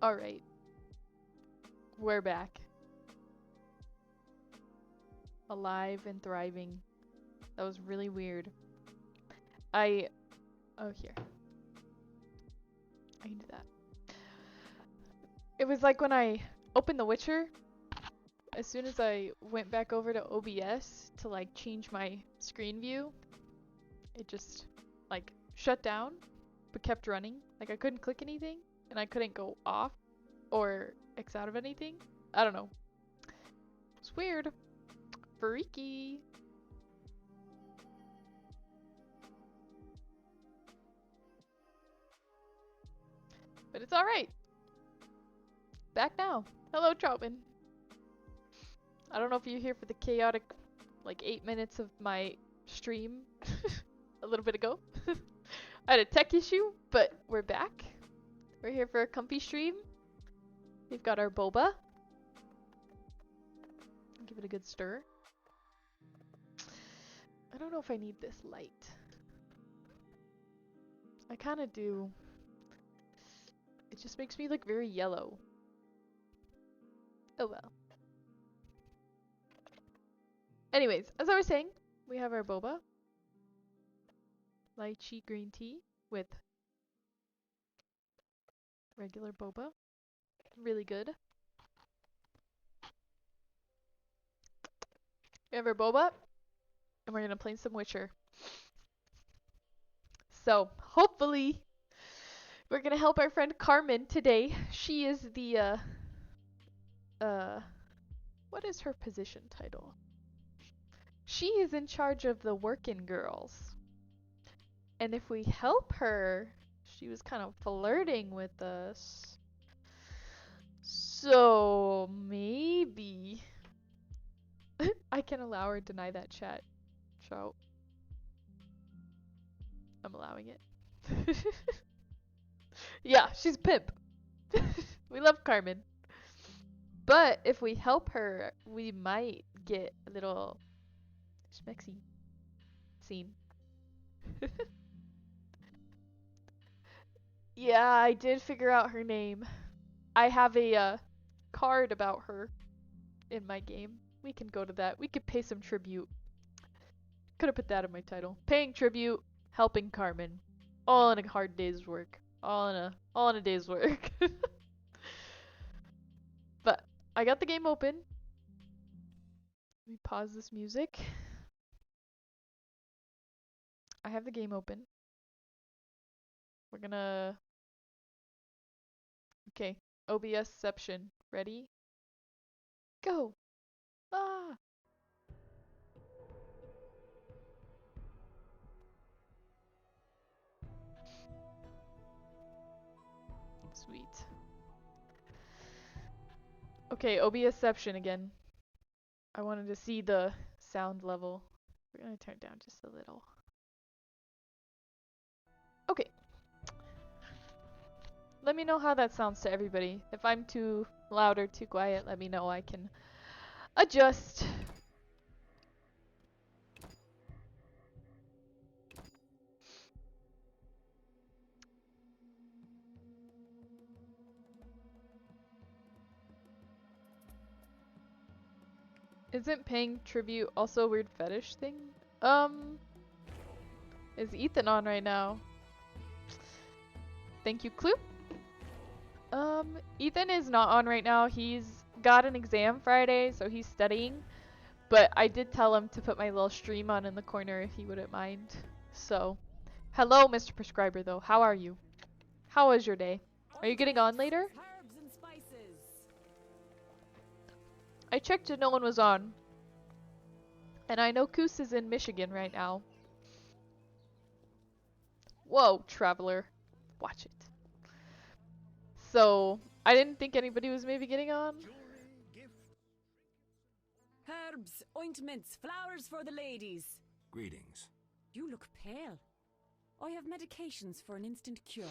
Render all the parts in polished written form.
Alright. We're back. Alive and thriving. That was really weird. Oh, here. I can do that. It was like when I opened The Witcher, as soon as I went back over to OBS to like change my screen view, it just like shut down but kept running. Like I couldn't click anything and I couldn't go off or X out of anything. I don't know. It's weird. Freaky. But it's alright. Back now. Hello, Troutman. I don't know if you're here for the chaotic, like, 8 minutes of my stream a little bit ago. I had a tech issue, but we're back. We're here for a comfy stream. We've got our boba. Give it a good stir. I don't know if I need this light. I kind of do. It just makes me look very yellow. Oh well. Anyways, as I was saying, we have our boba. Lychee green tea with regular boba. Really good. We have our boba, and we're gonna play some Witcher. So, hopefully, we're gonna help our friend Carmen today. She is the, what is her position title? She is in charge of the working girls. And if we help her, she was kind of flirting with us. So, maybe I can allow her to deny that chat. So, I'm allowing it. Yeah, she's a pimp. We love Carmen. But if we help her, we might get a little schmexy scene. Yeah, I did figure out her name. I have a card about her in my game. We can go to that. We could pay some tribute. Could have put that in my title. Paying tribute, helping Carmen. All in a hard day's work. All in a day's work. But I got the game open. Let me pause this music. I have the game open. We're gonna... Okay, OBSception. Ready? Go! Ah! Sweet. Okay, OBSception again. I wanted to see the sound level. We're gonna turn it down just a little. Okay. Let me know how that sounds to everybody. If I'm too loud or too quiet, let me know. I can adjust. Isn't paying tribute also a weird fetish thing? Is Ethan on right now? Thank you, Kloop. Ethan is not on right now. He's got an exam Friday, so he's studying. But I did tell him to put my little stream on in the corner if he wouldn't mind. So, hello, Mr. Prescriber, though. How are you? How was your day? Are you getting on later? I checked and no one was on. And I know Koos is in Michigan right now. Whoa, traveler. Watch it. So, I didn't think anybody was maybe getting on. Herbs, ointments, flowers for the ladies. Greetings. You look pale. I have medications for an instant cure.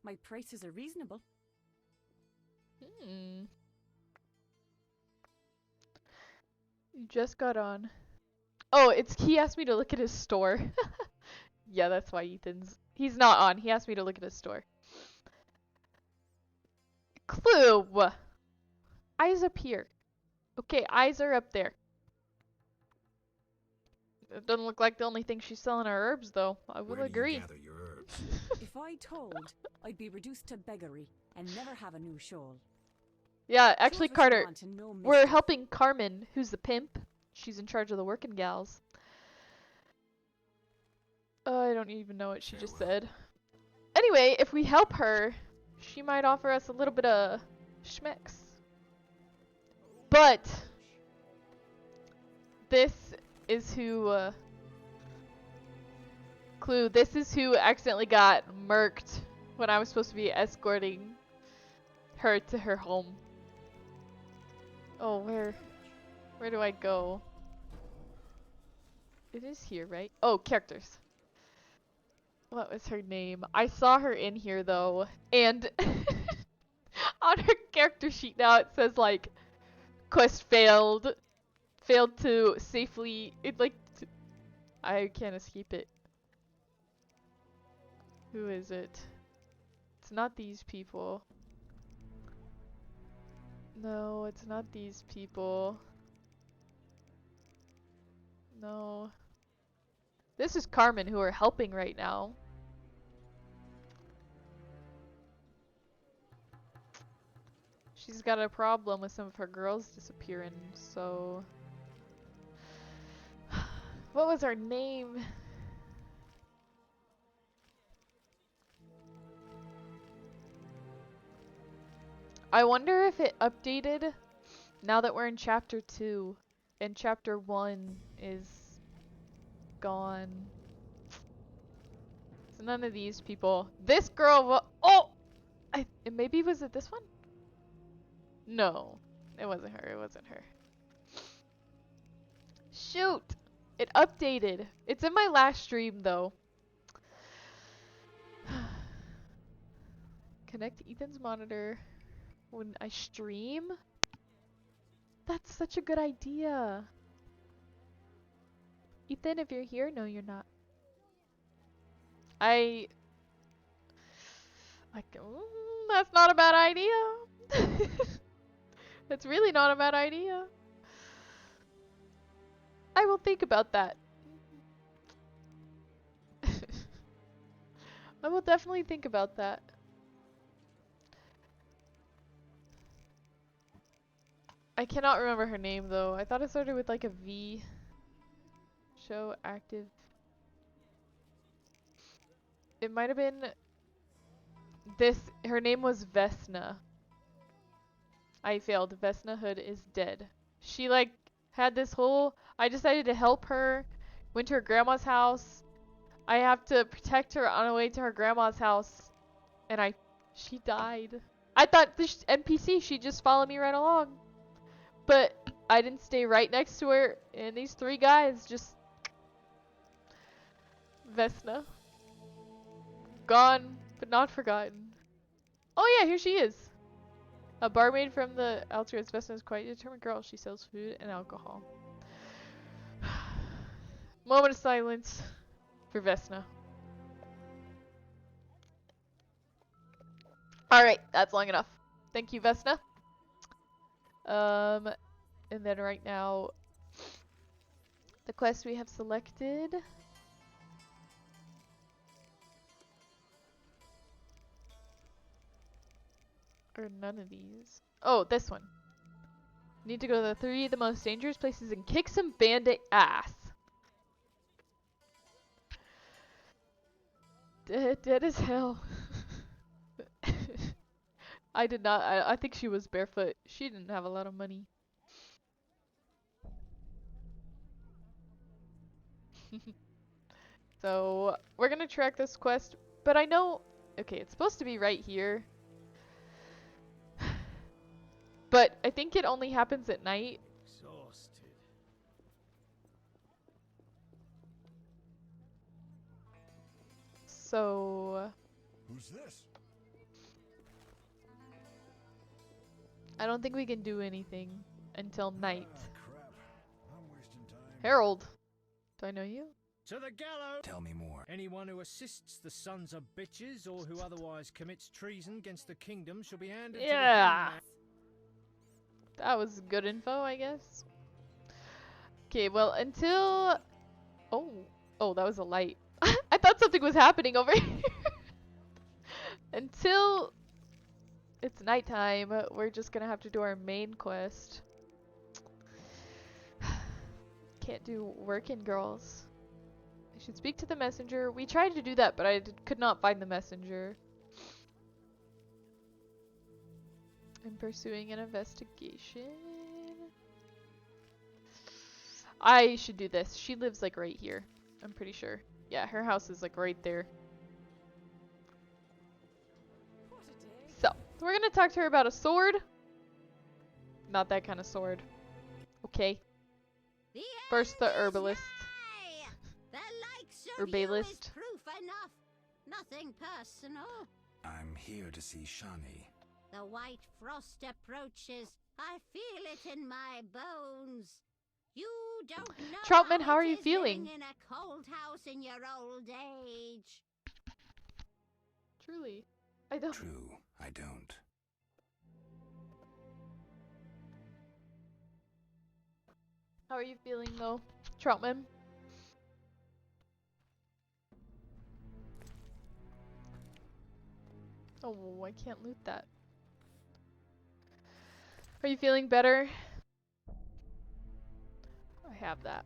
My prices are reasonable. You just got on. Oh, he asked me to look at his store. Yeah, that's why he's not on. He asked me to look at his store. Clue! Eyes up here. Okay, eyes are up there. It doesn't look like the only thing she's selling are herbs, though. I will agree. Where do you gather your herbs? If I told, I'd be reduced to beggary and never have a new shawl. Yeah, Two actually, of us Carter, want to know we're mischief. helping Carmen, who's the pimp. She's in charge of the working gals. I don't even know what she just said. Anyway, if we help her, she might offer us a little bit of schmecks. But this is who, Clue, this is who accidentally got murked when I was supposed to be escorting her to her home. Oh, where do I go? It is here, right? Oh, characters. What was her name? I saw her in here though, and on her character sheet now it says like, quest failed to safely, I can't escape it. Who is it? It's not these people. No, it's not these people. No. This is Carmen who are helping right now. She's got a problem with some of her girls disappearing, so... What was her name? I wonder if it updated now that we're in chapter 2 and chapter 1 is gone. So none of these people. This girl maybe was it this one? No, it wasn't her. It wasn't her. Shoot! It updated. It's in my last stream though. Connect Ethan's monitor when I stream? That's such a good idea. Ethan, if you're here, no you're not. That's not a bad idea. That's really not a bad idea. I will think about that. I will definitely think about that. I cannot remember her name though. I thought it started with like a V. Show active. It might have been this. Her name was Vesna. I failed. Vesna Hood is dead. She like had this whole... I decided to help her. Went to her grandma's house. I have to protect her on the way to her grandma's house. And she died. I thought this NPC, she'd just follow me right along. But I didn't stay right next to her. And these three guys just... Vesna. Gone, but not forgotten. Oh yeah, here she is. A barmaid from the outskirts. Vesna is quite a determined girl. She sells food and alcohol. Moment of silence for Vesna. Alright, that's long enough. Thank you, Vesna. And then right now, the quest we have selected. Or none of these. Oh, this one. Need to go to the 3 of the most dangerous places and kick some bandit ass. Dead as hell. I did not. I think she was barefoot. She didn't have a lot of money. So, we're gonna track this quest. But I know... Okay, it's supposed to be right here. But I think it only happens at night. Exhausted. So... Who's this? I don't think we can do anything until night. Crap. I'm wasting time. Harold. Do I know you? To the gallows. Tell me more. Anyone who assists the sons of bitches or who otherwise commits treason against the kingdom shall be handed to the Yeah. hangman. That was good info, I guess. Okay, well, until... Oh. Oh, that was a light. I thought something was happening over here. Until it's nighttime, we're just gonna have to do our main quest. Can't do working, girls. I should speak to the messenger. We tried to do that, but I could not find the messenger. I'm pursuing an investigation. I should do this. She lives like right here. I'm pretty sure. Yeah, her house is like right there. What a day. So, we're gonna talk to her about a sword. Not that kind of sword. Okay. The First, the end is herbalist. nigh. The likes of you Herbalist. is proof enough. Nothing personal. I'm here to see Shani. The white frost approaches. I feel it in my bones. You don't know Troutman, how it are you is feeling? living in a cold house in your old age. Truly. I don't. True, I don't. How are you feeling though, Troutman? Oh, I can't loot that. Are you feeling better? I have that.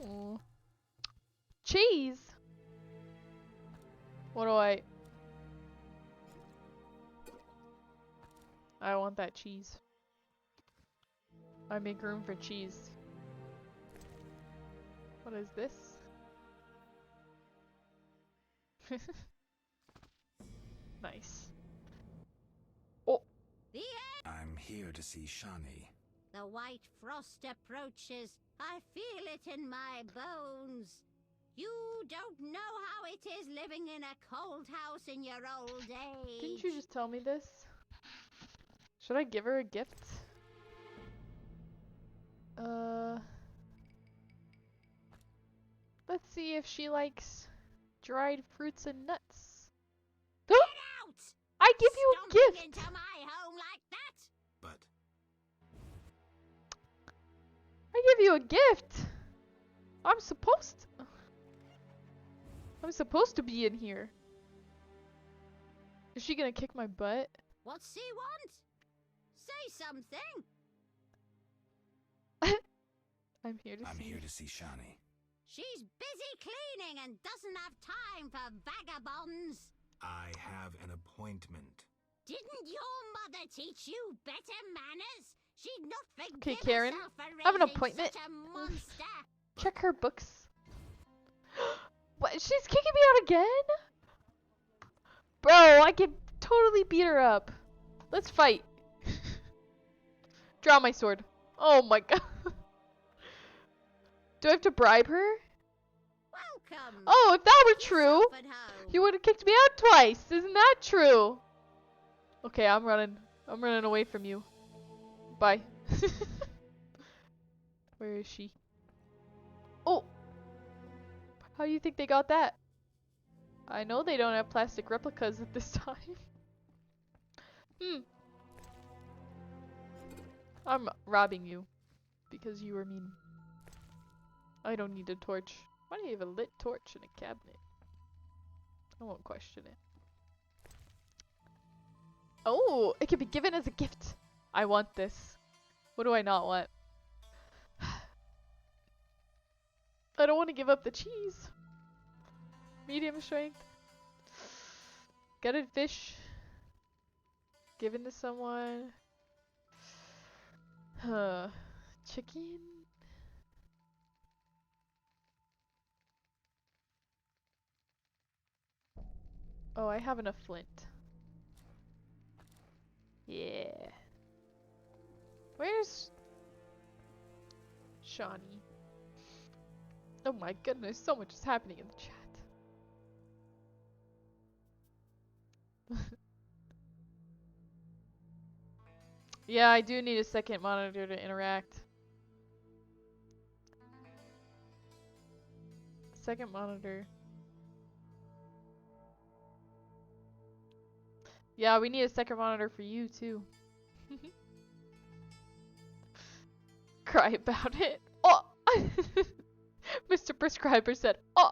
Ooh. Cheese! What do I want that cheese. I make room for cheese. What is this? Nice. Oh, The end. I'm here to see Shani. The white frost approaches. I feel it in my bones. You don't know how it is living in a cold house in your old age. didn't you just tell me this? Should I give her a gift? Let's see if she likes dried fruits and nuts. Get out! I give you a Stomping gift! into my home like that? But I give you a gift! I'm supposed to be in here. Is she gonna kick my butt? What's he want? Say something. I'm here to I'm see. here to see Shani. She's busy cleaning and doesn't have time for vagabonds. I have an appointment. Didn't your mother teach you better manners? She'd not forgive Okay, Karen, herself for I have an raising appointment. such a monster. Check her books. What? She's kicking me out again? Bro, I can totally beat her up. Let's fight. Draw my sword. Oh my god. Do I have to bribe her? Welcome. Oh, if that were true, Yourself at home. you would have kicked me out twice. Isn't that true? Okay, I'm running. I'm running away from you. Bye. Where is she? Oh! How do you think they got that? I know they don't have plastic replicas at this time. I'm robbing you. Because you were mean. I don't need a torch. Why do you have a lit torch in a cabinet? I won't question it. Oh! It can be given as a gift! I want this. What do I not want? I don't want to give up the cheese. Medium strength. Gutted fish. Given to someone. Chicken. Oh, I have enough flint. Yeah. Where's Shawnee? Oh my goodness, so much is happening in the chat. Yeah, I do need a second monitor to interact. second monitor. Yeah, we need a second monitor for you too. Cry about it. Oh! Mr. Prescriber said, oh!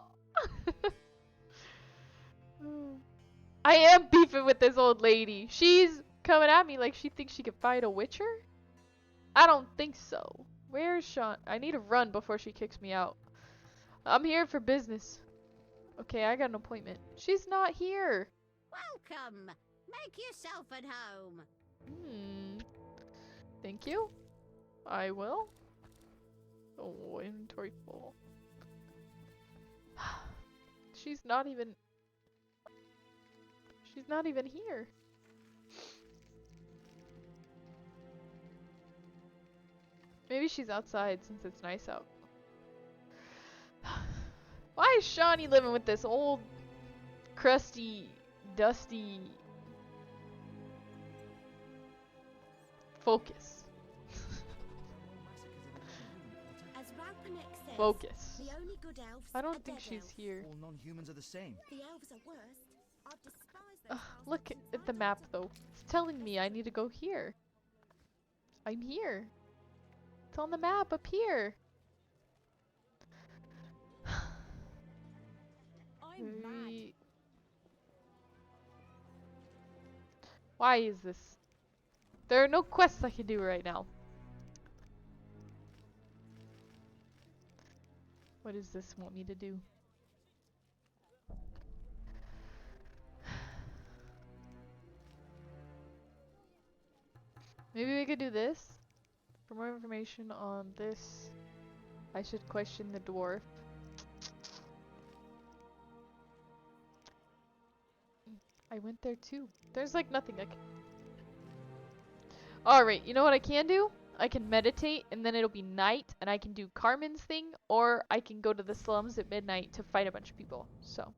I am beefing with this old lady. She's coming at me like she thinks she can fight a witcher? I don't think so. Where's Sean? I need to run before she kicks me out. I'm here for business. Okay, I got an appointment. She's not here. Welcome. Make yourself at home. Thank you. I will. Oh, inventory full. She's not even here. Maybe she's outside since it's nice out. Why is Shawnee living with this old, crusty, dusty... Focus. As Raupanek says, Focus. the only good elves I are don't think dead she's elves. here. All non-humans are the same. The elves are worse. I've despised those elves Look since at the I map was though. It's telling me I need to go here. I'm here. It's on the map up here. I'm mad. Maybe- Why is this? There are no quests I can do right now. What does this want me to do? Maybe we could do this. For more information on this, I should question the dwarf. I went there too. There's like nothing I can... Alright, you know what I can do? I can meditate and then it'll be night and I can do Carmen's thing, or I can go to the slums at midnight to fight a bunch of people. So,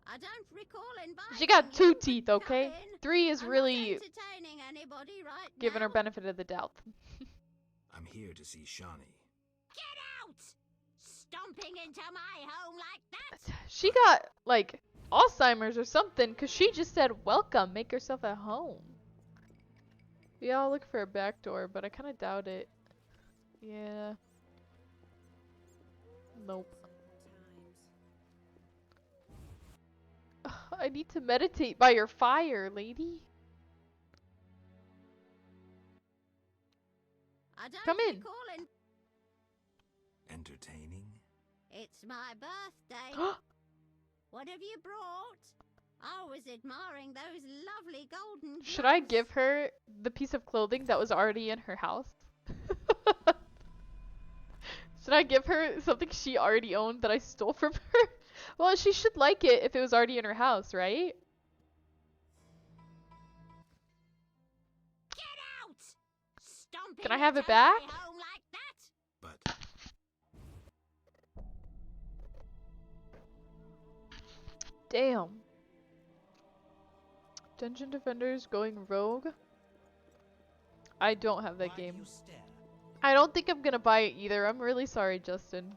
I don't recall inviting she got 2 you, but teeth, come okay? in. 3 is I'm not really entertaining anybody right giving now. her benefit of the doubt. I'm here to see Shawnee. Get out! Stomping into my home like that? She got like Alzheimer's or something because she just said, welcome, make yourself at home. We all look for a back door, but I kind of doubt it. Yeah. Nope. I need to meditate by your fire, lady. I don't Come in. recall in... Entertaining? It's my birthday. What have you brought? I was admiring those lovely golden Should I gloves. give her the piece of clothing that was already in her house? Should I give her something she already owned that I stole from her? Well, she should like it if it was already in her house, right? Get out! Stomping Can I have it into my back? home like that? But Damn. Dungeon Defenders going rogue? I don't have that Why do game. you stare? I don't think I'm gonna buy it either. I'm really sorry, Justin.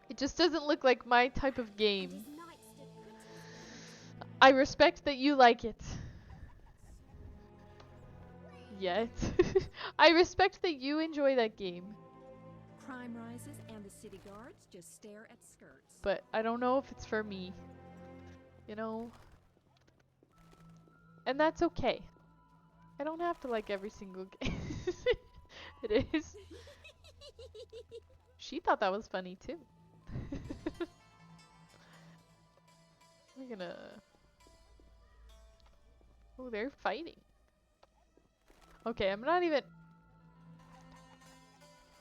It just doesn't look like my type of game. His knight stood pretty. I respect that you like it. Yet. I respect that you enjoy that game. Crime rises and the city guards just stare at skirts. But I don't know if it's for me. You know? And that's okay. I don't have to like every single game. It is. She thought that was funny too. We're gonna... Oh, they're fighting. Okay, I'm not even...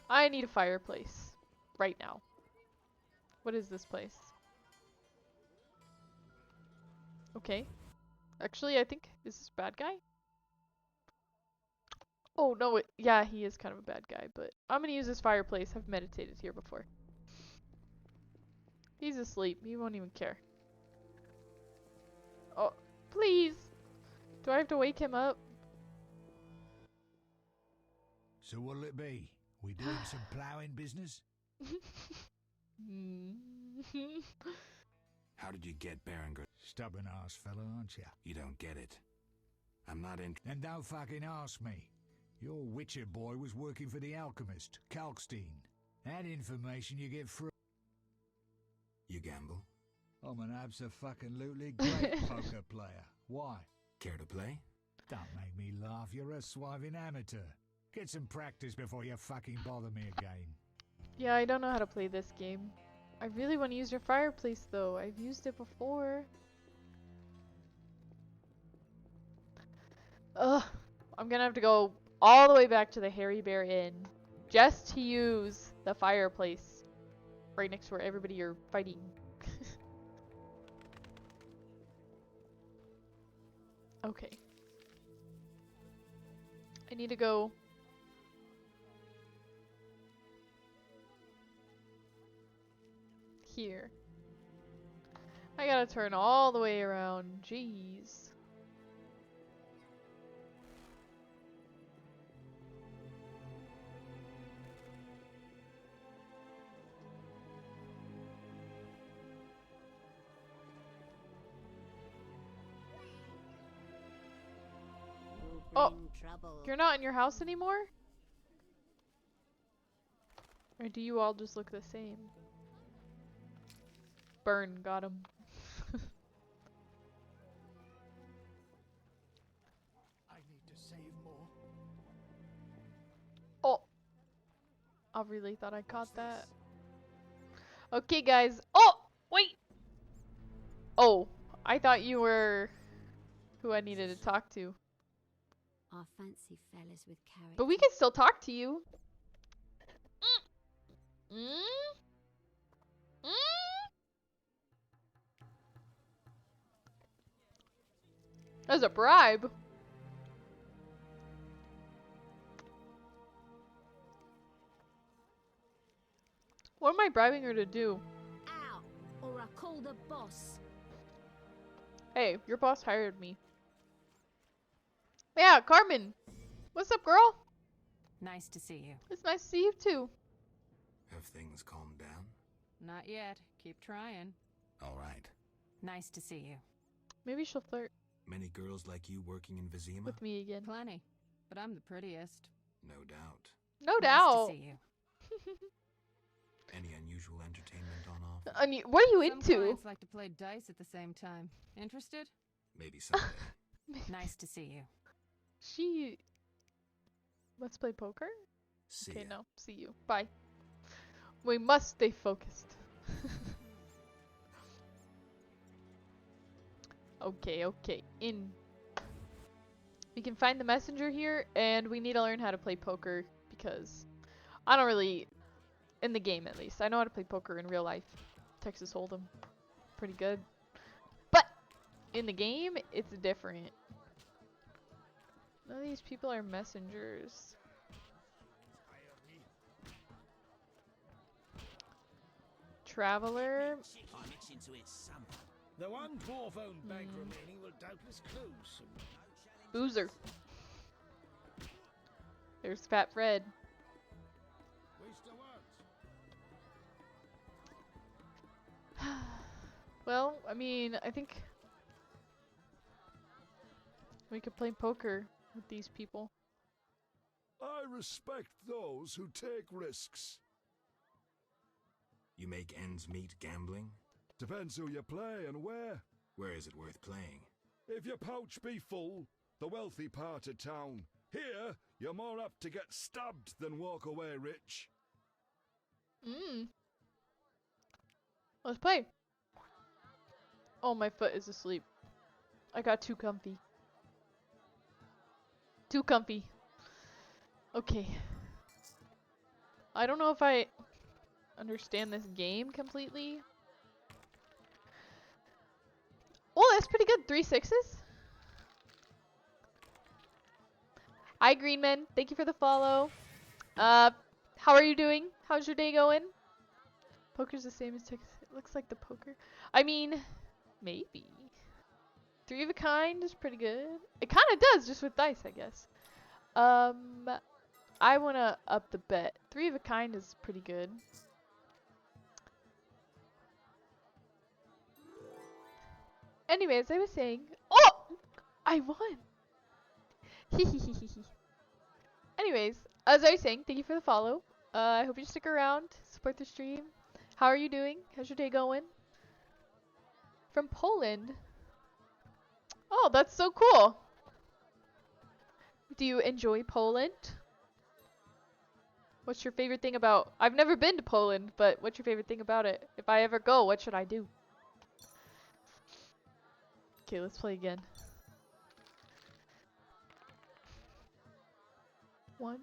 I need a fireplace. Right now. What is this place? Okay. Actually, I think... Is this a bad guy? Oh, no, yeah, he is kind of a bad guy, but I'm gonna use this fireplace. I've meditated here before. He's asleep. He won't even care. Oh, please! Do I have to wake him up? So what'll it be? We doing some ploughing business? How did you get Berenger? Stubborn ass fella, aren't you? You don't get it. I'm not in. Then don't fucking ask me. Your Witcher boy was working for the alchemist, Kalkstein. That information you get through. You gamble? I'm an abso-fucking-lutely great poker player. Why? Care to play? Don't make me laugh, you're a swiving amateur. Get some practice before you fucking bother me again. Yeah, I don't know how to play this game. I really want to use your fireplace though. I've used it before. Ugh. I'm gonna have to go all the way back to the Hairy Bear Inn just to use the fireplace right next to where everybody you're fighting. Okay. I need to go. Here. I gotta turn all the way around. Jeez. Oh, Trouble. you're not in your house anymore? Or do you all just look the same? Burn, got him. I need to save more. Oh! I really thought I caught that. Okay, guys. Oh! Wait! Oh, I thought you were who I needed to talk to. Our fancy fellas with character. But we can still talk to you. Mm. Mm. Mm. As a bribe. What am I bribing her to do? Out, or I call the boss. Hey, your boss hired me. Yeah, Carmen. What's up, girl? Nice to see you. It's nice to see you too. Have things calmed down? Not yet. Keep trying. All right. Nice to see you. Maybe she'll flirt Many girls like you working in Vizima? with me again. Plenty. But I'm the prettiest. No doubt. No Nice doubt. to see you. Any unusual entertainment on offer? What are you Some into? clients like to play dice at the same time. Interested? Maybe someday. Nice to see you. She. Let's play poker? See Okay, ya. no. See you. Bye. We must stay focused. Okay. In. We can find the messenger here, and we need to learn how to play poker because I don't really, in the game at least, I know how to play poker in real life. Texas Hold'em. Pretty good. But in the game, it's different. None of these people are messengers. Traveler. The one dwarf-owned bank remaining will doubtless close soon. Boozer. There's Fat Fred. Well, I mean, I think we could play poker with these people. I respect those who take risks. You make ends meet gambling? Depends who you play and where. Where is it worth playing? If your pouch be full, the wealthy part of town. Here, you're more apt to get stabbed than walk away rich. Let's play. Oh, my foot is asleep. I got too comfy. Too comfy. Okay. I don't know if I understand this game completely. Oh, that's pretty good. 3 6s. Hi, Greenman. Thank you for the follow. How are you doing? How's your day going? Poker's the same as Texas. It looks like the poker. I mean, maybe. 3 of a kind is pretty good. It kind of does, just with dice, I guess. I want to up the bet. 3 of a kind is pretty good. Anyways, I was saying, oh, I won. Anyways, as I was saying, thank you for the follow. I hope you stick around, support the stream. How are you doing? How's your day going? From Poland. Oh, that's so cool. Do you enjoy Poland? What's your favorite thing about... I've never been to Poland, but what's your favorite thing about it? If I ever go, what should I do? Okay, let's play again. 1.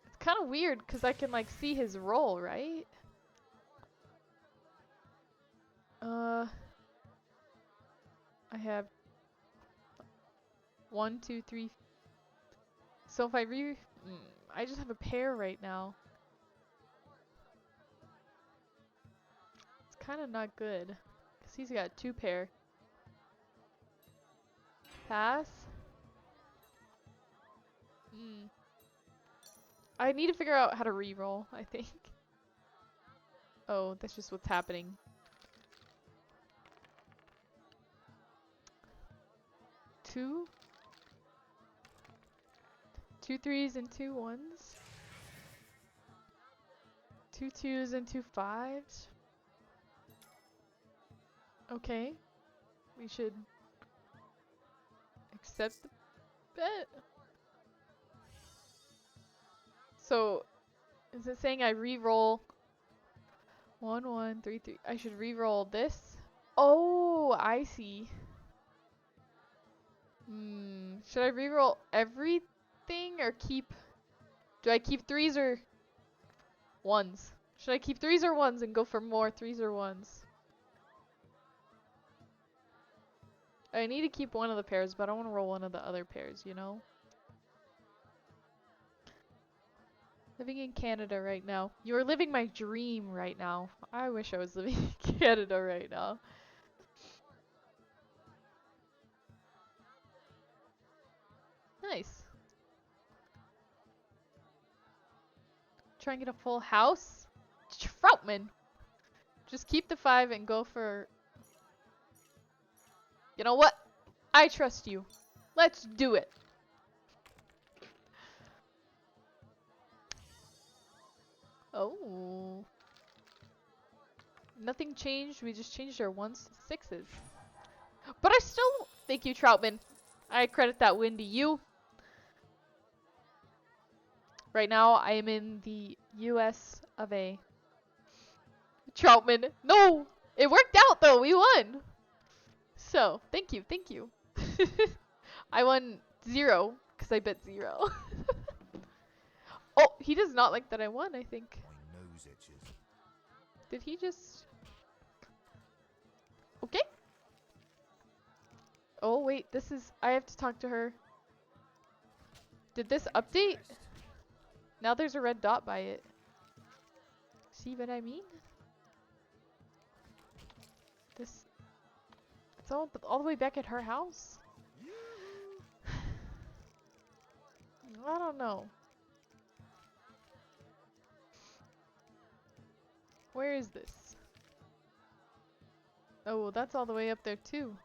It's kind of weird because I can like see his roll, right? I have 1, 2, 3. So if I I just have a pair right now. It's kind of not good because he's got 2 pair. Pass. I need to figure out how to re-roll, I think. Oh, that's just what's happening. Two 3s and 2 1s. 2 2s and 2 5s. Okay. We should accept the bet. So, is it saying I re-roll 1 1 3 3? I should re-roll this? Oh, I see. Should I re-roll everything or keep... Do I keep 3s or 1s? Should I keep 3s or 1s and go for more 3s or 1s? I need to keep one of the pairs, but I don't want to roll one of the other pairs, you know? Living in Canada right now. You're living my dream right now. I wish I was living in Canada right now. Nice. Try and get a full house? Troutman! Just keep the 5 and go for... You know what? I trust you. Let's do it. Oh. Nothing changed. We just changed our 1s to 6s. But I still... Thank you, Troutman. I credit that win to you. Right now, I am in the US of A. Troutman. No! It worked out, though. We won. So, thank you. Thank you. I won 0 because I bet 0. Oh, he does not like that I won, I think. My nose itches. Did he just... Okay. Oh, wait. This is... I have to talk to her. Did this update? Now there's a red dot by it. See what I mean? This... It's all the way back at her house? I don't know. Where is this? Oh, that's all the way up there too.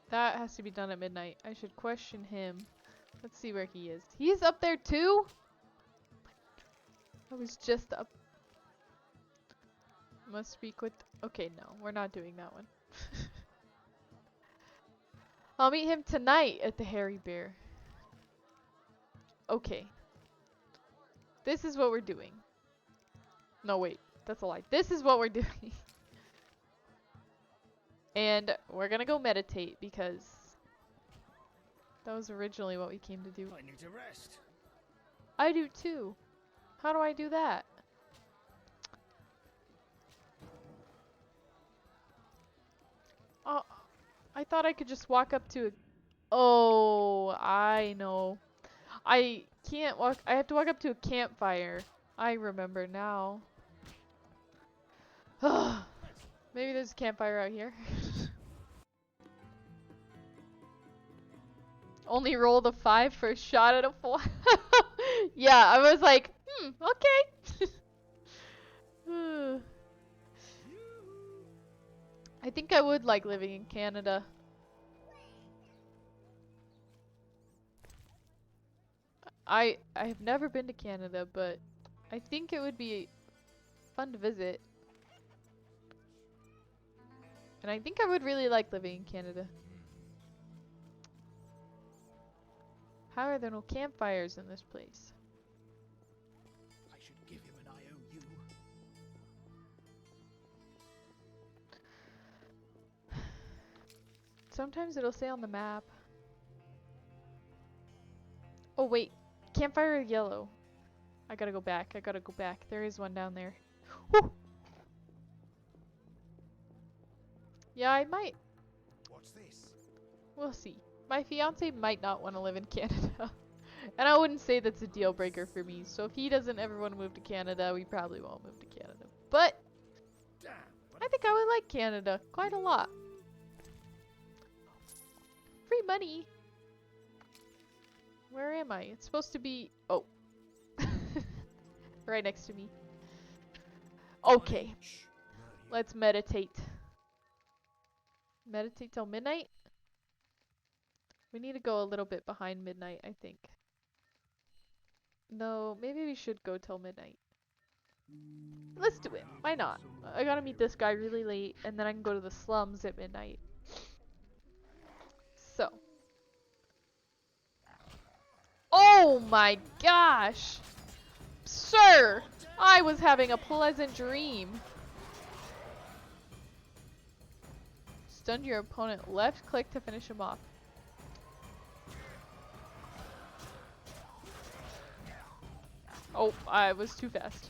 That has to be done at midnight. I should question him. Let's see where he is. He's up there too? I was just up. Must speak with... Okay, no. We're not doing that one. I'll meet him tonight at the Hairy Bear. Okay. This is what we're doing. No, wait. That's a lie. This is what we're doing. And we're gonna go meditate because that was originally what we came to do. I need to rest. I do too. How do I do that? Oh, I thought I could just walk up to a... Oh, I know. I can't walk... I have to walk up to a campfire. I remember now. Maybe there's a campfire out here. Only rolled a 5 for a shot at a 4. Yeah, I was like, okay. I think I would like living in Canada. I have never been to Canada, but I think it would be fun to visit. And I think I would really like living in Canada. How are there no campfires in this place? I should give him an IOU. Sometimes it'll say on the map. Oh wait, campfire yellow. I gotta go back. I gotta go back. There is one down there. Whew. Yeah, I might. What's this? We'll see. My fiance might not want to live in Canada. And I wouldn't say that's a deal breaker for me. So if he doesn't ever want to move to Canada, we probably won't move to Canada. But I think I would like Canada quite a lot. Free money. Where am I? It's supposed to be... Oh. Right next to me. Okay. Let's meditate. Meditate till midnight? We need to go a little bit behind midnight, I think. No, maybe we should go till midnight. Let's do it. Why not? I gotta meet this guy really late, and then I can go to the slums at midnight. So. Oh my gosh! Sir! I was having a pleasant dream. Stun your opponent. Left click to finish him off. Oh, I was too fast.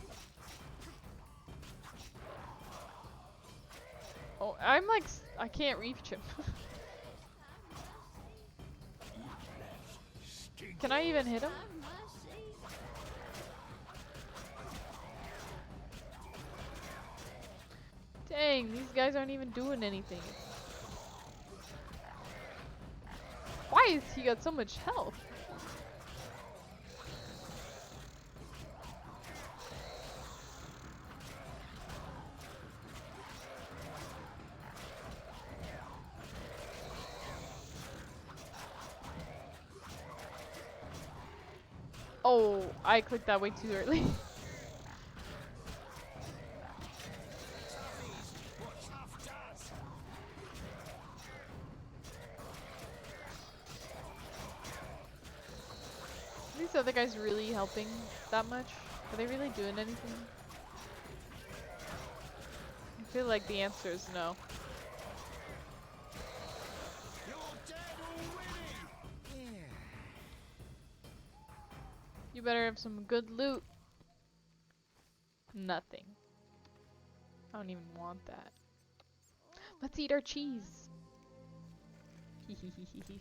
Oh, I'm like, I can't reach him. Can I even hit him? Dang, these guys aren't even doing anything. Why has he got so much health? Oh, I clicked that way too early. These other guys really helping that much? Are they really doing anything? I feel like the answer is no. You better have some good loot. Nothing. I don't even want that. Let's eat our cheese. Hehehehe.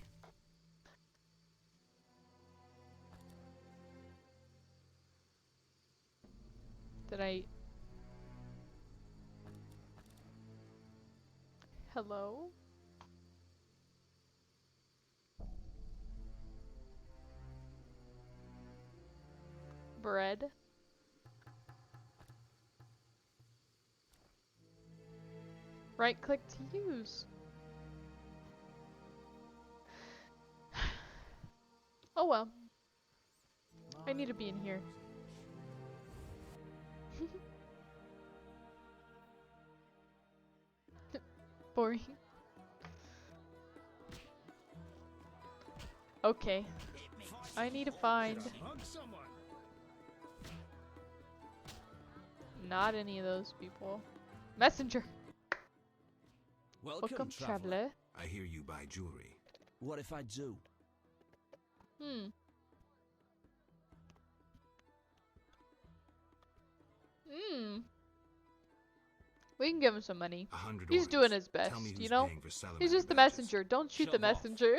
Did I... Hello? Bread? Right click to use. Oh well. I need to be in here. Boring. Okay. I need to find not any of those people. Messenger. Welcome, traveler. I hear you buy jewelry. What if I do? We can give him some money. 100 He's orders. doing his best, Tell me who's you know? paying for salamander He's just the badges. messenger. Don't shoot the Shove off. messenger.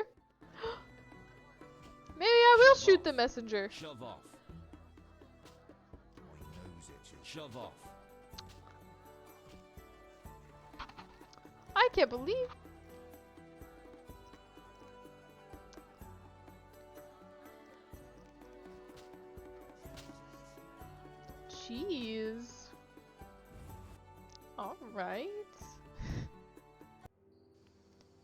Maybe I will Shove shoot off. the messenger. Shove off. My nose itches. Shove off. I can't believe. Right?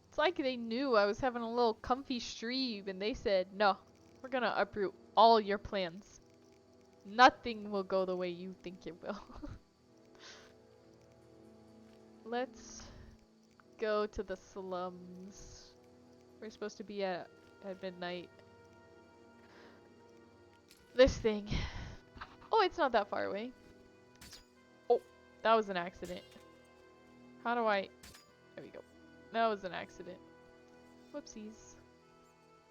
It's like they knew I was having a little comfy stream and they said, no, we're gonna uproot all your plans. Nothing will go the way you think it will. Let's go to the slums. We're supposed to be at midnight. This thing. Oh, it's not that far away. Oh, that was an accident. How do I... There we go. That was an accident. Whoopsies.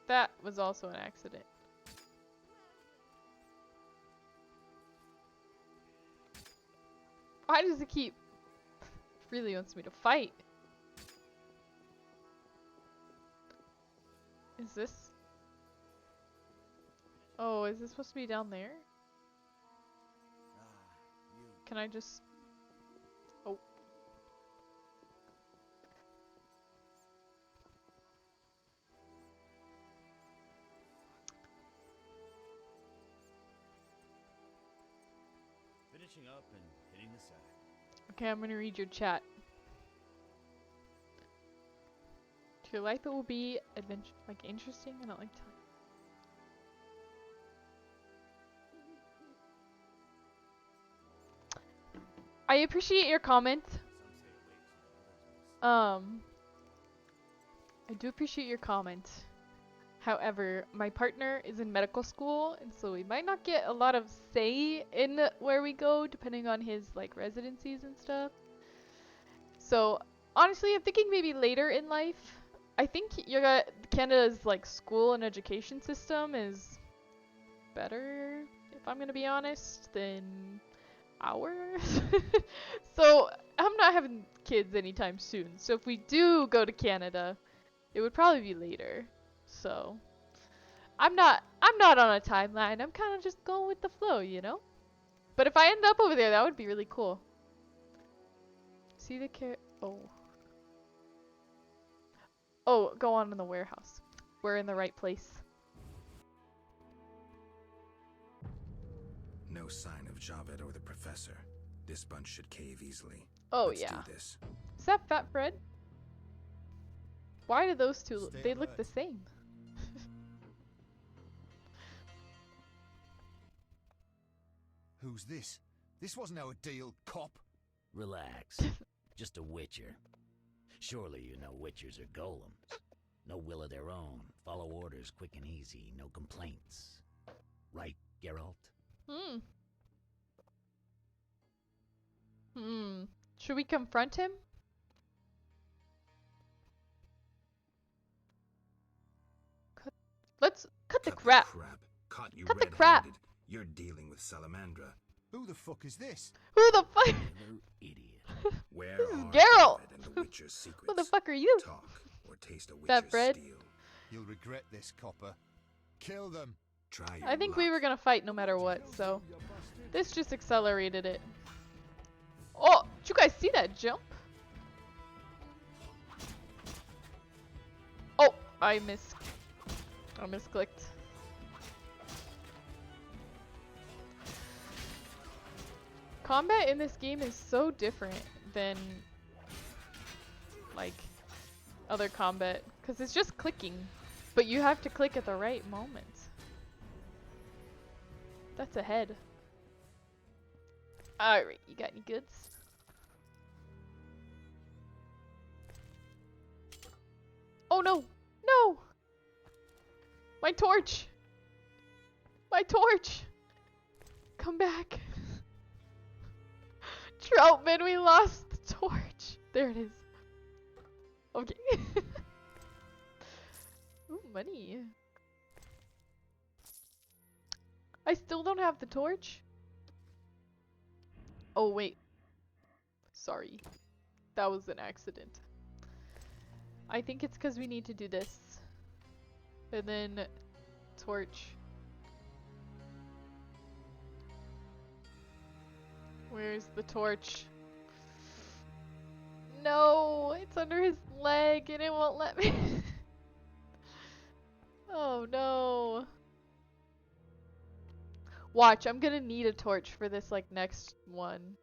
That was also an accident. Why does it keep... really wants me to fight. Is this... Oh, is this supposed to be down there? Can I just... Oh. Finishing up and hitting the sack. Okay, I'm gonna read your chat. To your life it will be adventure, like interesting. I don't like telling. I appreciate your comment. I do appreciate your comment. However, my partner is in medical school, and so we might not get a lot of say in where we go, depending on his like residencies and stuff. So honestly, I'm thinking maybe later in life. I think Canada's like school and education system is better, if I'm gonna be honest, than ours. So I'm not having kids anytime soon. So if we do go to Canada, it would probably be later. So I'm not on a timeline. I'm kind of just going with the flow, you know? But if I end up over there, that would be really cool. See the Oh, go on in the warehouse. We're in the right place. No sign of Javed or the professor. This bunch should cave easily. Oh, Let's yeah. do this. Is that Fat Fred? Why do those two Stay they look alert. the same? Who's this? This wasn't our deal, cop. Relax. Just a witcher. Surely you know witchers are golems. No will of their own. Follow orders quick and easy. No complaints. Right, Geralt? Should we confront him? Let's cut the crap. Caught you Cut the crap. red-handed. You're dealing with Salamandra. Who the fuck is this? Who the fuck? Clever idiot. Where This is are Geralt. Javed and the Witcher's secrets? Who the fuck are you? Talk or taste a That Witcher's bread? steel. You'll regret this, copper. Kill them. Try your I think we luck. were gonna fight no matter what, so this just accelerated it. Oh, did you guys see that jump? Oh, I misclicked. Combat in this game is so different than like other combat, because it's just clicking, but you have to click at the right moment. That's a head. Alright, you got any goods? Oh no! No! My torch! My torch! Come back. Troutman, we lost the torch. There it is. Okay. Ooh, money. I still don't have the torch. Oh, wait. Sorry. That was an accident. I think it's because we need to do this. And then torch. Where's the torch? No, it's under his leg and it won't let me. Oh no. Watch, I'm gonna need a torch for this like next one.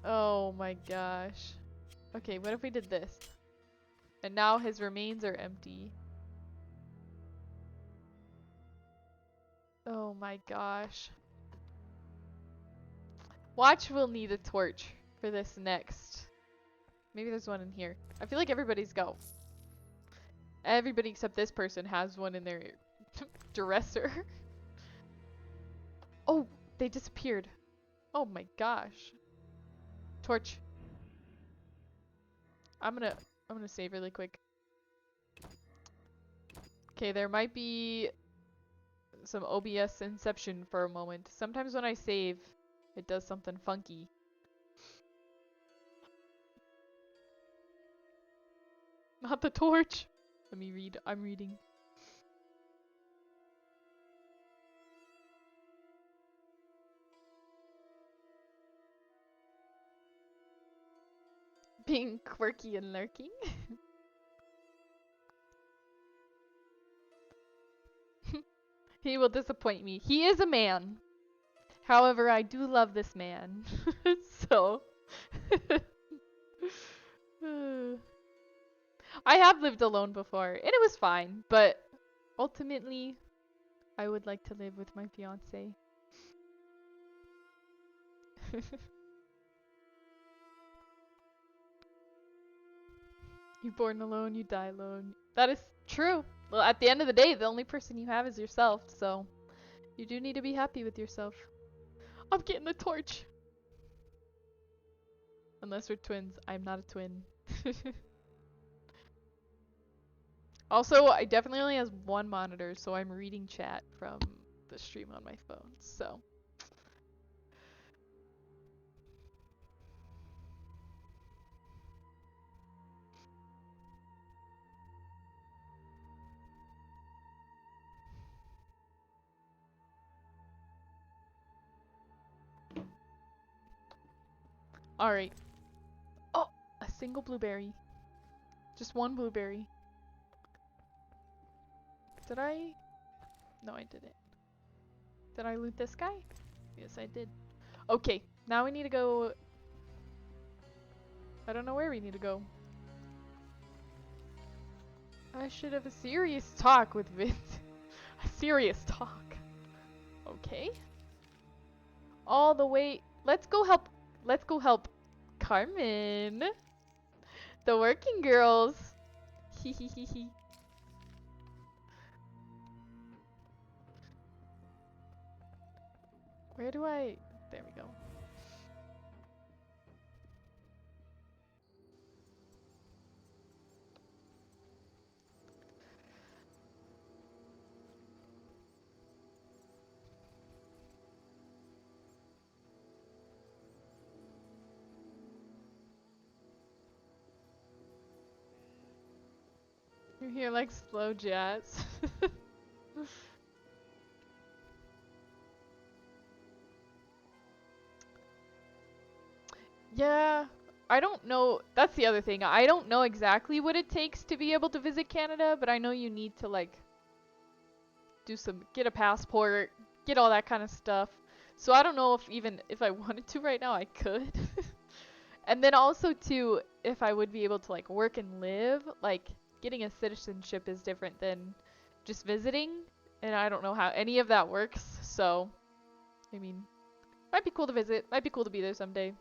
Oh my gosh. Okay, what if we did this? And now his remains are empty. Oh my gosh. Watch, we'll need a torch for this next. Maybe there's one in here. I feel like everybody's got... Everybody except this person has one in their dresser. Oh, they disappeared. Oh my gosh. Torch. I'm gonna save really quick. Okay, there might be some OBS inception for a moment. Sometimes when I save, it does something funky. Not the torch. Let me read. I'm reading. Being quirky and lurking. He will disappoint me. He is a man. However, I do love this man. So. I have lived alone before, and it was fine, but ultimately, I would like to live with my fiance. You're born alone, you die alone. That is true. Well, at the end of the day, the only person you have is yourself, so you do need to be happy with yourself. I'm getting the torch. Unless we're twins. I'm not a twin. Also, I definitely only have one monitor, so I'm reading chat from the stream on my phone, so. Alright. Oh! A single blueberry. Just one blueberry. Did I? No, I didn't. Did I loot this guy? Yes, I did. Okay, now we need to go... I don't know where we need to go. I should have a serious talk with Vince. A serious talk. Okay. All the way... Let's go help Carmen. The working girls. Hehehehe. Where do I... There we go. You hear like slow jazz. Yeah, I don't know. That's the other thing. I don't know exactly what it takes to be able to visit Canada, but I know you need to like get a passport, get all that kind of stuff. So I don't know if I wanted to right now, I could. And then also too, if I would be able to like work and live, like getting a citizenship is different than just visiting, and I don't know how any of that works. So, I mean, might be cool to visit, might be cool to be there someday.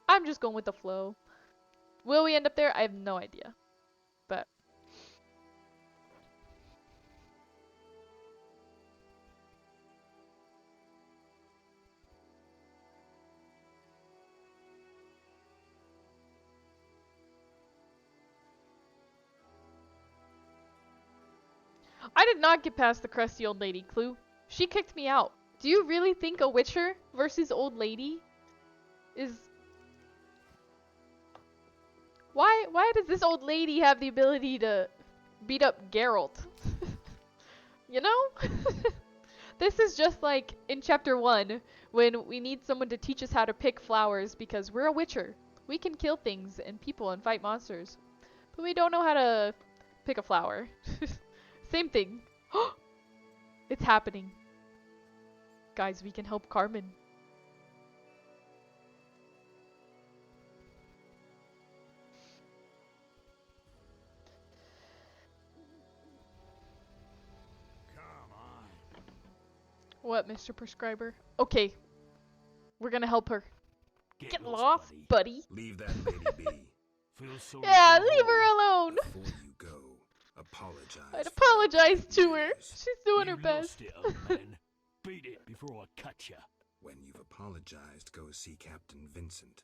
I'm just going with the flow. Will we end up there? I have no idea. But I did not get past the crusty old lady clue. She kicked me out. Do you really think a Witcher versus old lady is... Why does this old lady have the ability to beat up Geralt? You know? This is just like in chapter 1 when we need someone to teach us how to pick flowers because we're a Witcher. We can kill things and people and fight monsters. But we don't know how to pick a flower. Same thing. It's happening. Guys, we can help Carmen. What, Mr. Prescriber? Okay. We're gonna help her. Get lost, buddy. buddy. Leave that lady be. Feel sorry Yeah, for leave her whore. alone. Before you go, apologize. I'd for apologize your to her. manners. She's doing You her best. lost it, old man. Beat it before I cut ya. When you've apologized, go see Captain Vincent.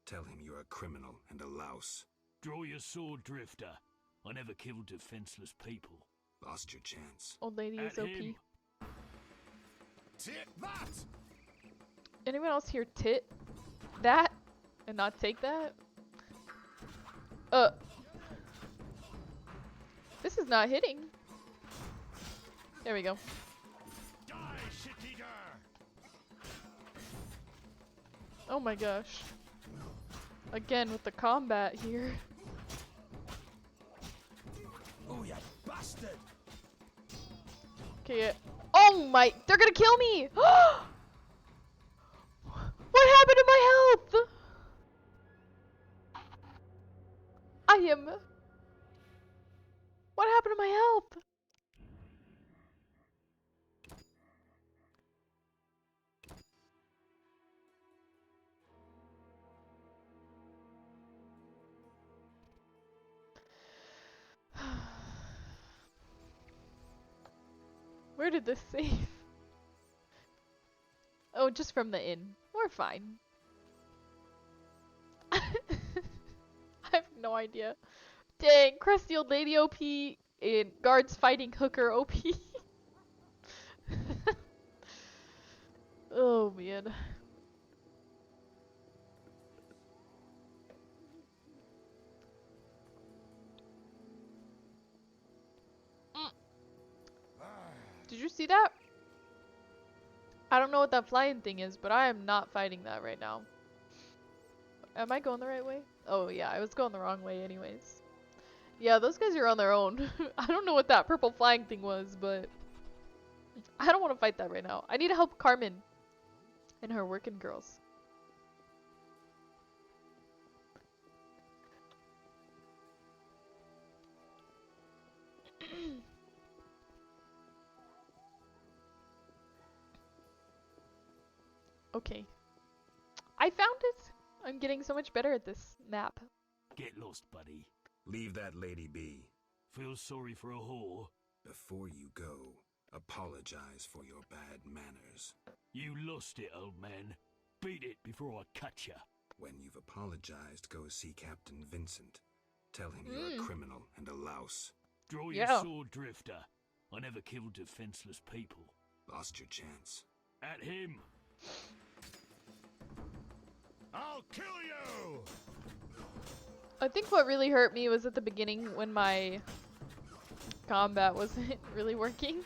Tell him you're a criminal and a louse. Draw your sword, Drifter. I never killed defenseless people. Lost your chance. Old lady is At OP. him. Take that! Anyone else here tit that and not take that? This is not hitting. There we go. Die, shit-eater! Oh my gosh. Again with the combat here. Oh, you bastard! Okay. Oh my! They're gonna kill me! What happened to my health? I am. What happened to my health? Where did this save? Oh, just from the inn. We're fine. I have no idea. Dang, crusty old lady OP and guards fighting hooker OP. Oh man. Did you see that? I don't know what that flying thing is, but I am not fighting that right now. Am I going the right way? Oh yeah, I was going the wrong way anyways. Yeah, those guys are on their own. I don't know what that purple flying thing was, but I don't want to fight that right now. I need to help Carmen and her working girls. Okay. I found it! I'm getting so much better at this map. Get lost, buddy. Leave that lady be. Feel sorry for a whore. Before you go, apologize for your bad manners. You lost it, old man. Beat it before I cut ya. When you've apologized, go see Captain Vincent. Tell him you're a criminal and a louse. Draw your Yeah. sword, Drifter. I never killed defenseless people. Lost your chance. At him. I'll kill you! I think what really hurt me was at the beginning when my combat wasn't really working.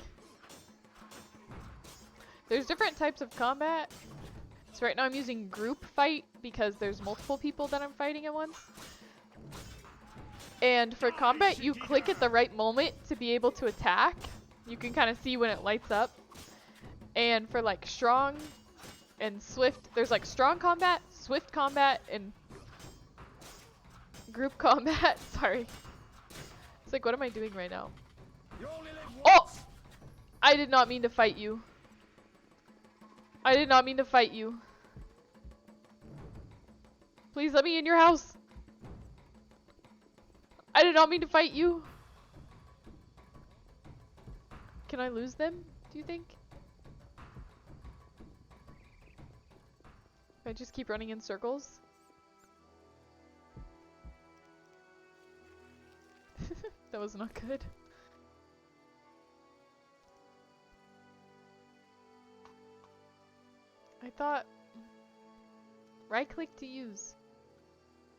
There's different types of combat. So right now I'm using group fight because there's multiple people that I'm fighting at once. And for combat, you click at the right moment to be able to attack. You can kind of see when it lights up. And for like strong and swift, there's like strong combat, swift combat, and group combat. Sorry. It's like, what am I doing right now? You only live Oh! once. I did not mean to fight you. I did not mean to fight you. Please let me in your house. I did not mean to fight you. Can I lose them, do you think? If I just keep running in circles? That was not good. I thought... Right click to use.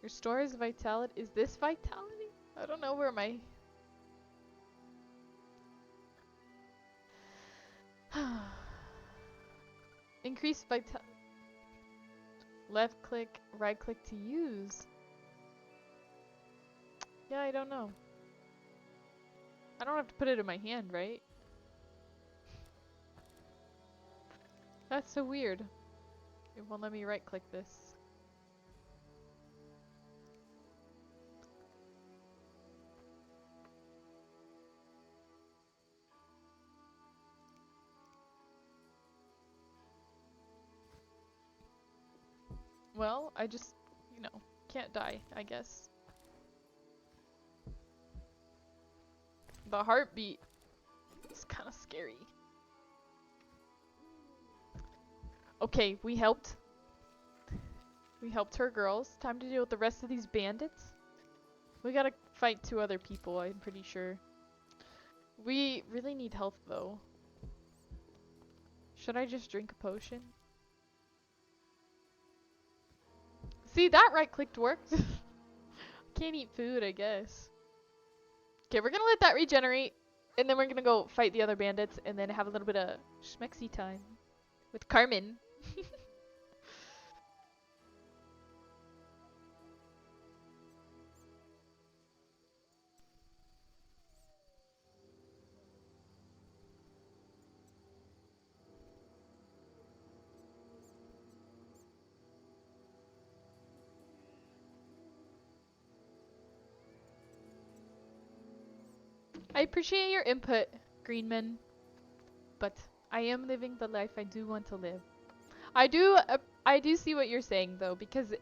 Restores vitality. Is this vitality? I don't know where my... Increase vitality. Left click, right click to use. Yeah, I don't know. I don't have to put it in my hand, right? That's so weird. It won't let me right click this. Well, I just, you know, can't die, I guess. The heartbeat is kind of scary. Okay, we helped. We helped her girls. Time to deal with the rest of these bandits. We gotta fight 2 other people, I'm pretty sure. We really need health, though. Should I just drink a potion? See, that right-clicked worked. Can't eat food, I guess. Okay, we're gonna let that regenerate, and then we're gonna go fight the other bandits, and then have a little bit of schmexy time with Carmen. I appreciate your input, Greenman, but I am living the life I do want to live. I do see what you're saying, though, because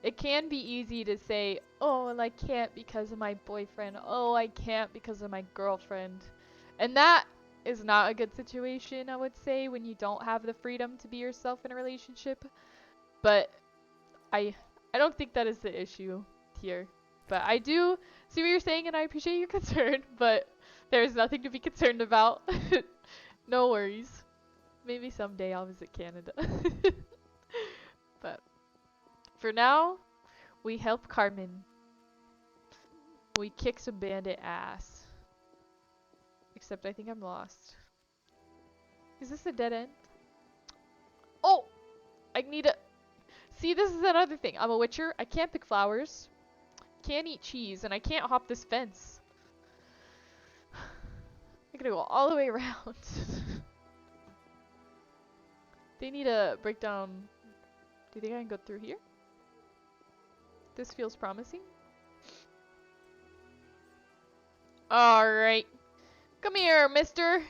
it can be easy to say, oh, well, I can't because of my boyfriend. Oh, I can't because of my girlfriend. And that is not a good situation, I would say, when you don't have the freedom to be yourself in a relationship. But I don't think that is the issue here. But I do see what you're saying, and I appreciate your concern, but there's nothing to be concerned about. No worries. Maybe someday I'll visit Canada. But for now, we help Carmen. We kick some bandit ass. Except I think I'm lost. Is this a dead end? Oh! I need a... See, this is another thing. I'm a witcher. I can't pick flowers. Can't eat cheese, and I can't hop this fence. I gotta go all the way around. They need a breakdown. Do you think I can go through here? This feels promising. Alright. Come here, mister.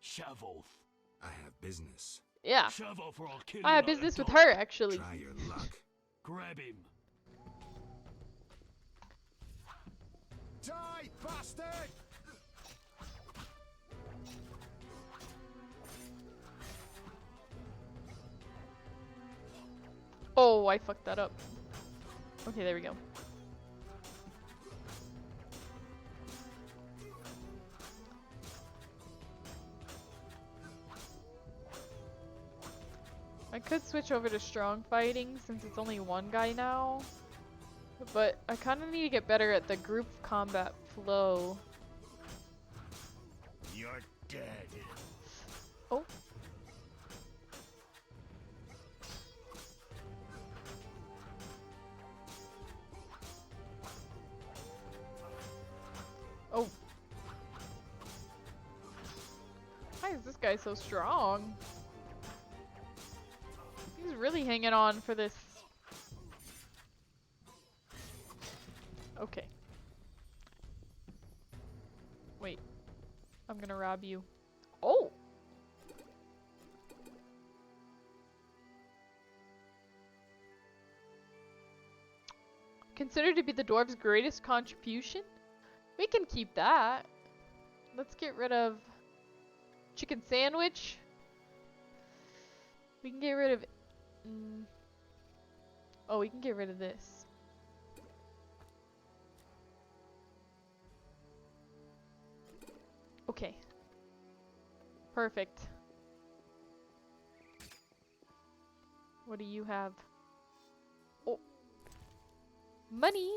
Shove off. I have business. Yeah. Shove off or I'll kill I you have like a business with dog. her, actually. Try your luck. Grab him. Die, bastard! Oh, I fucked that up. Okay, there we go. I could switch over to strong fighting since it's only one guy now. But I kind of need to get better at the group combat flow. You're dead. Oh. Oh. Why is this guy so strong? He's really hanging on for this. Okay. Wait. I'm gonna rob you. Oh! Considered to be the dwarves' greatest contribution? We can keep that. Let's get rid of chicken sandwich. We can get rid of... Oh, we can get rid of this. Okay. Perfect. What do you have? Oh. Money!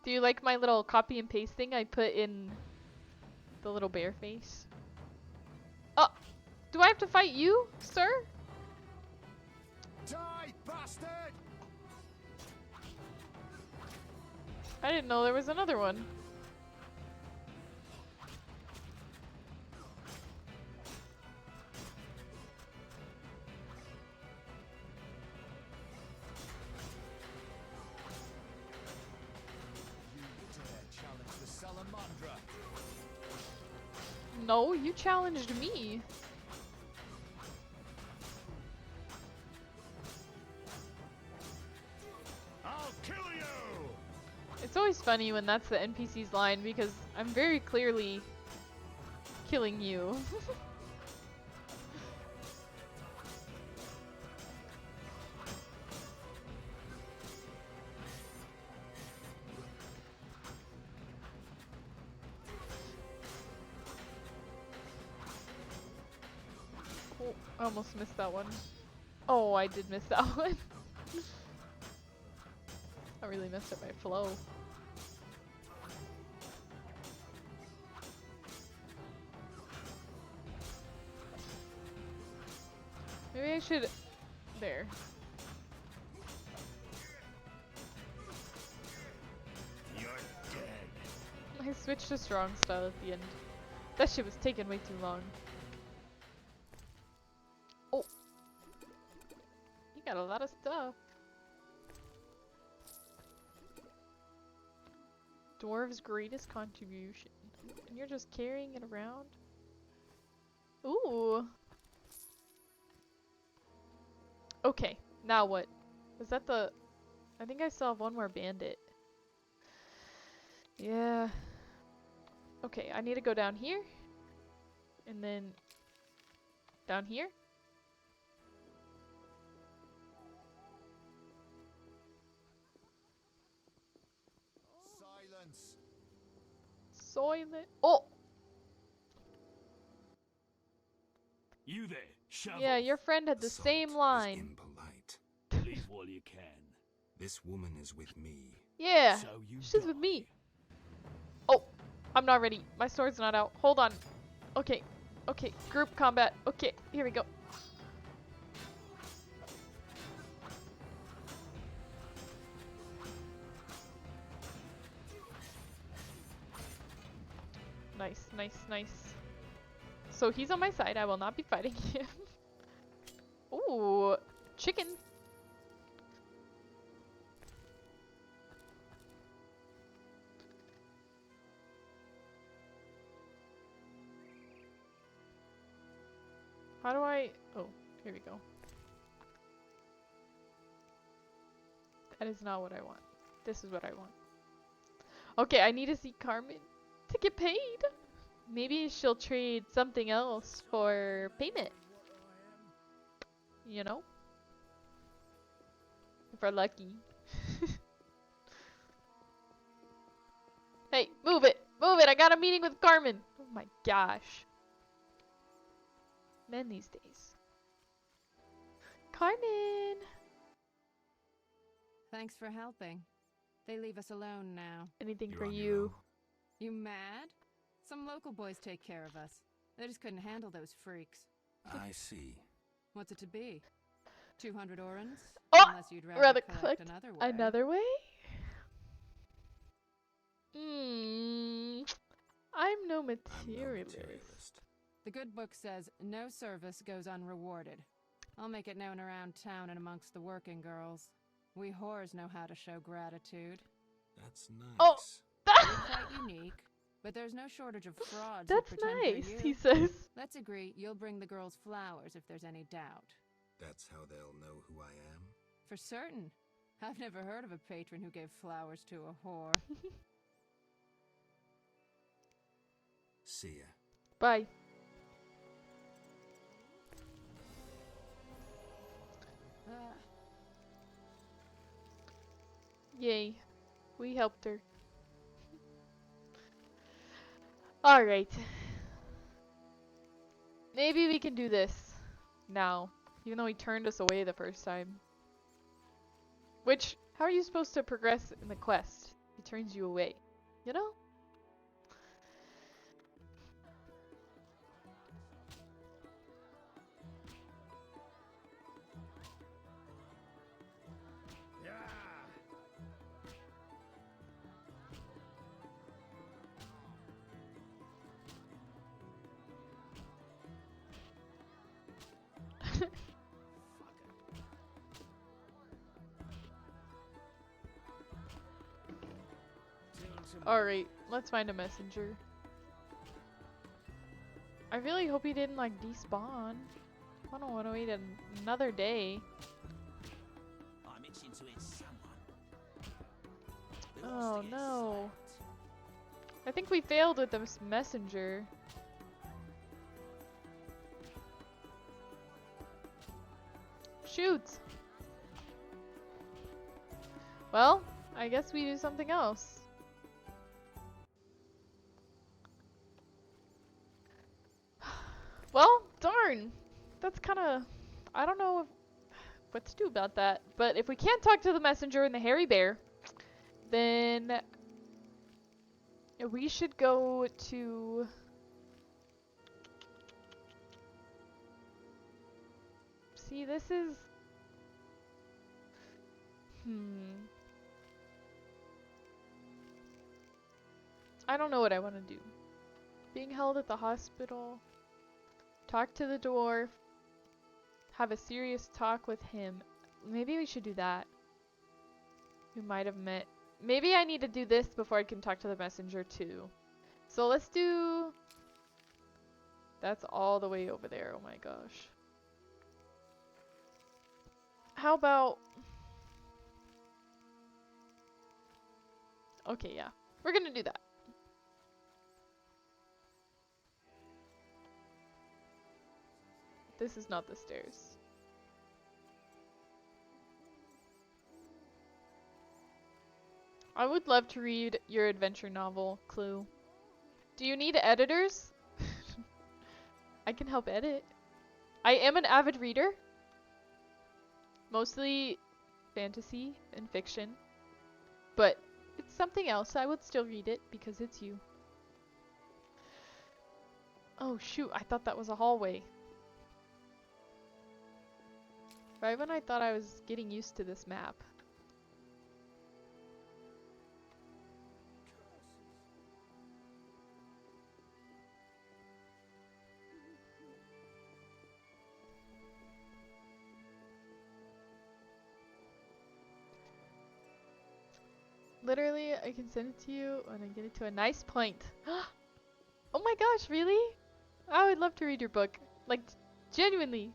Do you like my little copy and paste thing I put in the little bear face? Oh! Do I have to fight you, sir? Die, bastard! I didn't know there was another one. No, you challenged me. I'll kill you! It's always funny when that's the NPC's line because I'm very clearly killing you. Oh, I almost missed that one. Oh, I did miss that one. I really messed up my flow. Maybe I should... There. You're dead. I switched to strong style at the end. That shit was taking way too long. Oh! You got a lot of stuff. Dwarves' greatest contribution. And you're just carrying it around? Ooh! Okay, now what? Is that the... I think I still have one more bandit. Yeah. Okay, I need to go down here. And then... down here? Silence. Soylent. Oh! You there, shovel. Yeah, your friend had the Assault same is line. impolite. Leave while you can. This woman is with me. Yeah, So you she's with die. me. Oh, I'm not ready. My sword's not out. Hold on. Okay, okay, group combat. Okay, here we go. Nice, nice, nice. So he's on my side. I will not be fighting him. Ooh, chicken. How do I... Oh, here we go. That is not what I want. This is what I want. Okay, I need to see Carmen to get paid. Maybe she'll trade something else for payment. You know? If we're lucky. Hey, move it! Move it! I got a meeting with Carmen! Oh my gosh. Men these days. Carmen! Thanks for helping. They leave us alone now. Anything You're for on your you. own. You mad? Some local boys take care of us. They just couldn't handle those freaks. I see. What's it to be? 200 orens? Oh! Unless you'd Rather rather collect collect another way. another way? Hmm. I'm no I'm no materialist. materialist. The good book says no service goes unrewarded. I'll make it known around town and amongst the working girls. We whores know how to show gratitude. That's nice. Oh! You're quite unique, but there's no shortage of frauds who That's pretend nice, they're he you. says. Let's agree you'll bring the girls flowers if there's any doubt. That's how they'll know who I am. For certain. I've never heard of a patron who gave flowers to a whore. See ya. Bye. Yay. We helped her. Alright. Maybe we can do this now. Even though he turned us away the first time. Which, how are you supposed to progress in the quest? He turns you away. You know? Alright, let's find a messenger. I really hope he didn't like despawn. I don't want to wait another day. I'm itching to hit someone. Oh no. I think we failed with this messenger. Shoot! Well, I guess we do something else. Well, darn! That's kinda... I don't know what to do about that. But if we can't talk to the messenger and the hairy bear, then we should go to... See, this is... I don't know what I want to do. Being held at the hospital. Talk to the dwarf. Have a serious talk with him. Maybe we should do that. We might have met. Maybe I need to do this before I can talk to the messenger too. So let's do... That's all the way over there. Oh my gosh. How about... Okay, yeah. We're gonna do that. This is not the stairs. I would love to read your adventure novel, Clue. Do you need editors? I can help edit. I am an avid reader. Mostly fantasy and fiction. But it's something else. I would still read it because it's you. Oh shoot, I thought that was a hallway. Right when I thought I was getting used to this map. Literally, I can send it to you when I get it to a nice point. Oh my gosh, really? I would love to read your book. Like, genuinely.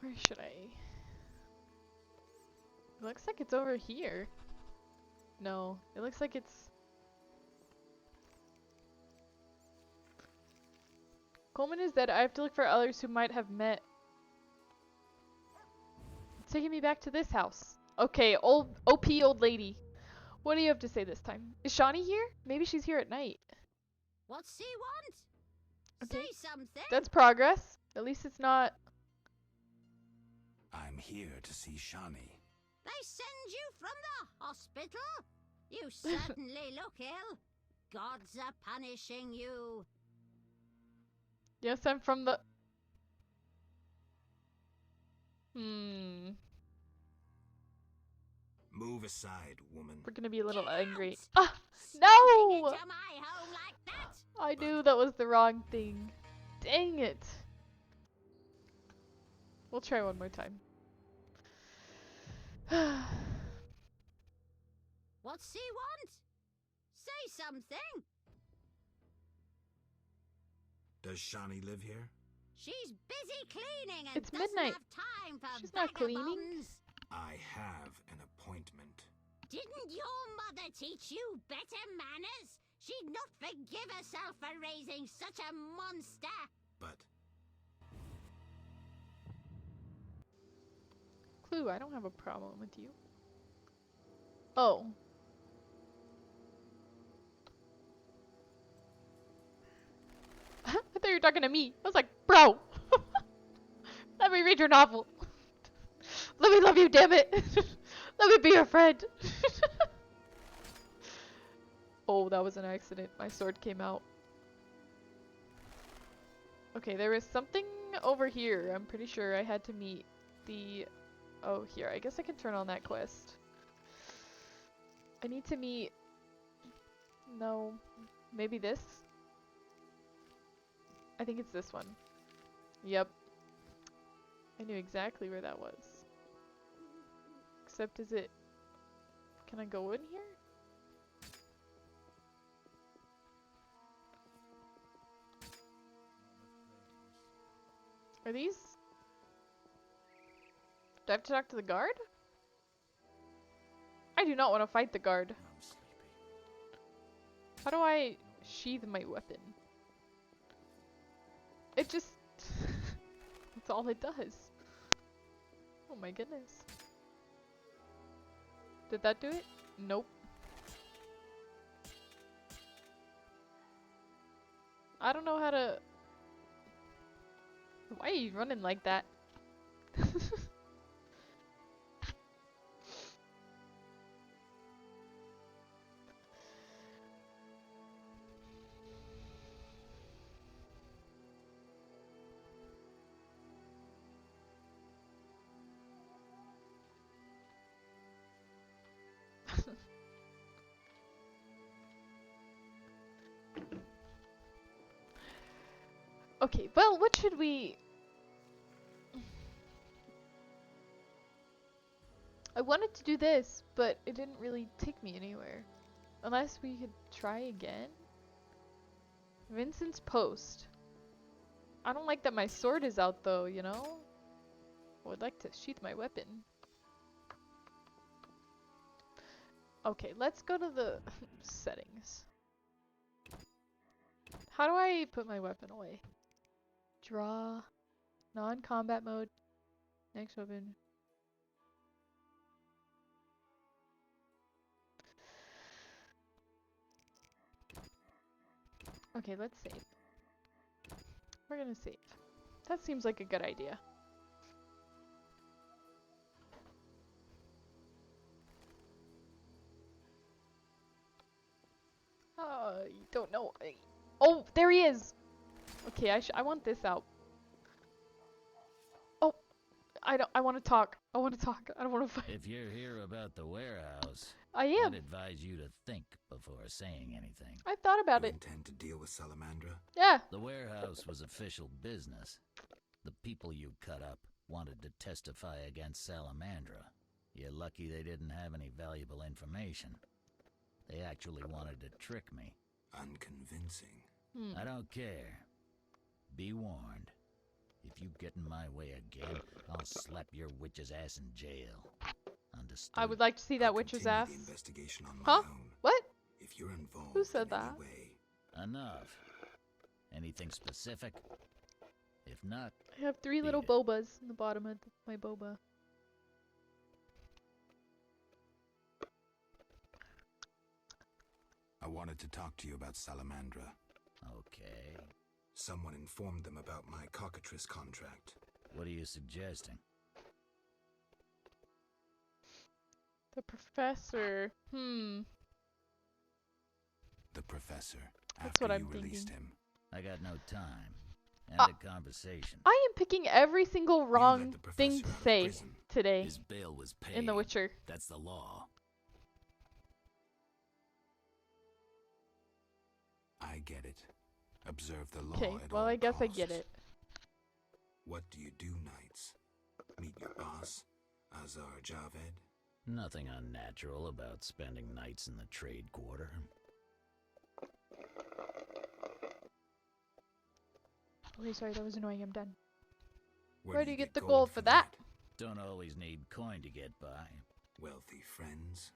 Where should I? It looks like it's over here. No, it looks like it's... Coleman is dead. I have to look for others who might have met. It's taking me back to this house. Okay, old OP old lady. What do you have to say this time? Is Shawnee here? Maybe she's here at night. What's he want? Okay. Say something. That's progress. At least it's not... I'm here to see Shawnee. They send you from the hospital? You certainly look ill. Gods are punishing you. Yes, I'm from the... Move aside, woman. We're gonna be a little Get angry. out! Ah! No! Into my home like that? I knew that was the wrong thing. Dang it. We'll try one more time. What's he want? Say something. Does Shawnee live here? She's busy cleaning and It's doesn't midnight. have time for She's not cleaning. vagabonds. I have an appointment. Didn't your mother teach you better manners? She'd not forgive herself for raising such a monster. But Clue, I don't have a problem with you. Oh. I thought you were talking to me. I was like, bro! Let me read your novel. Let me love you, damn it! Let me be your friend! Oh, that was an accident. My sword came out. Okay, there was something over here. I'm pretty sure I had to meet the... Oh, here. I guess I can turn on that quest. I need to meet... No. Maybe this? I think it's this one. Yep. I knew exactly where that was. Except is it... Can I go in here? Are these... Do I have to talk to the guard? I do not want to fight the guard. I'm sleepy. How do I sheath my weapon? It just... That's all it does. Oh my goodness. Did that do it? Nope. I don't know how to... Why are you running like that? Okay, well, what should we... I wanted to do this, but it didn't really take me anywhere. Unless we could try again? Vincent's post. I don't like that my sword is out though, you know? I would like to sheath my weapon. Okay, let's go to the settings. How do I put my weapon away? Draw. Non-combat mode. Next weapon. Okay, let's save. We're gonna save. That seems like a good idea. You don't know. Oh, there he is! Okay, I want this out. Oh, I want to talk. I want to talk. I don't want to fight. If you're here about the warehouse, I am. I'd advise you to think before saying anything. I've thought about You it. intend to deal with Salamandra? Yeah. The warehouse was official business. The people you cut up wanted to testify against Salamandra. You're lucky they didn't have any valuable information. They actually wanted to trick me. Unconvincing. I don't care. Be warned. If you get in my way again, I'll slap your witch's ass in jail. Understood? I would like to see that I'll witch's continue ass. the investigation on my Huh? own. What? If you're involved Who said in any that? way, Enough. Anything specific? If not, I have 3 little Beat it. bobas in the bottom of my boba. I wanted to talk to you about Salamandra. okay. Someone informed them about my cockatrice contract. What are you suggesting? The professor. The professor, That's after what I'm you released thinking. him. I got no time. End Ah. of conversation. I am picking every single let wrong the professor thing to out of say prison. today His bail was paid. in The Witcher. That's the law. I get it. Observe the law Okay, at well all I guess I get costs. it. What do you do, knights? Meet your boss, Azar Javed? Nothing unnatural about spending nights in the trade quarter. Okay, sorry, that was annoying. I'm done. Where do you get the gold for that? Don't always need coin to get by. Wealthy friends?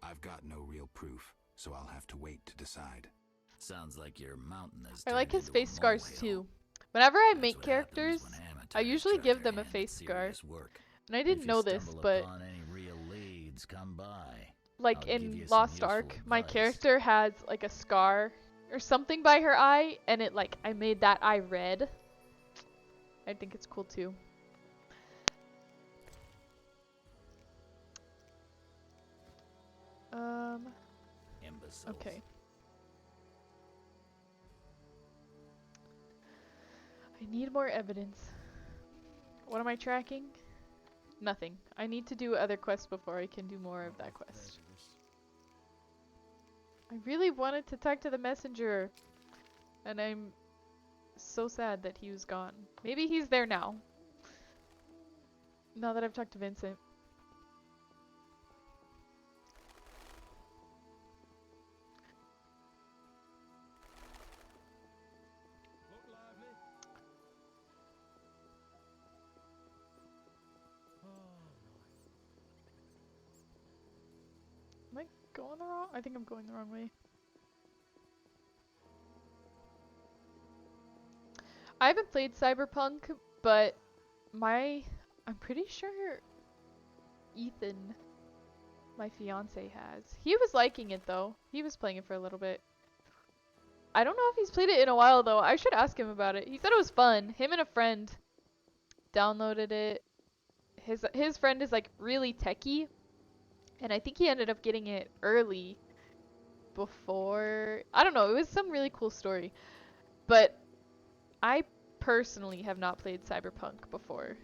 I've got no real proof, so I'll have to wait to decide. Sounds like your mountain is. I like turned his into a face scars molehill. too. Whenever I That's make what happens characters, when amateurs I usually try give their them a hand at face scar. serious work. And I If didn't you know this, stumble but upon any real leads, come by. like I'll give in you some Lost useful Ark, my advice. character has like a scar or something by her eye, and it like I made that eye red. I think it's cool too. Imbeciles. Okay. I need more evidence. What am I tracking? Nothing. I need to do other quests before I can do more of that quest. I really wanted to talk to the messenger, and I'm so sad that he was gone. Maybe he's there now. Now that I've talked to Vincent. Am I going the wrong? I think I'm going the wrong way. I haven't played Cyberpunk, but I'm pretty sure Ethan, my fiance, has. He was liking it though. He was playing it for a little bit. I don't know if he's played it in a while though. I should ask him about it. He said it was fun. Him and a friend downloaded it. His friend is like really techie, and I think he ended up getting it early before. I don't know. It was some really cool story. But I personally have not played Cyberpunk before.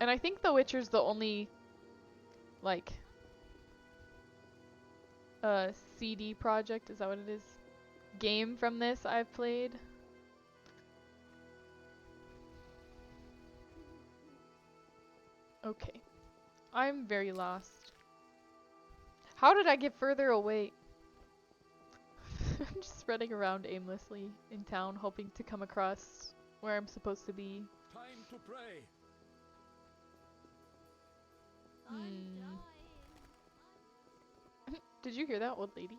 And I think The Witcher's the only like CD project, is that what it is? Game from this I've played. Okay. I'm very lost. How did I get further away? I'm just running around aimlessly in town, hoping to come across where I'm supposed to be. Time to pray. Did you hear that, old lady?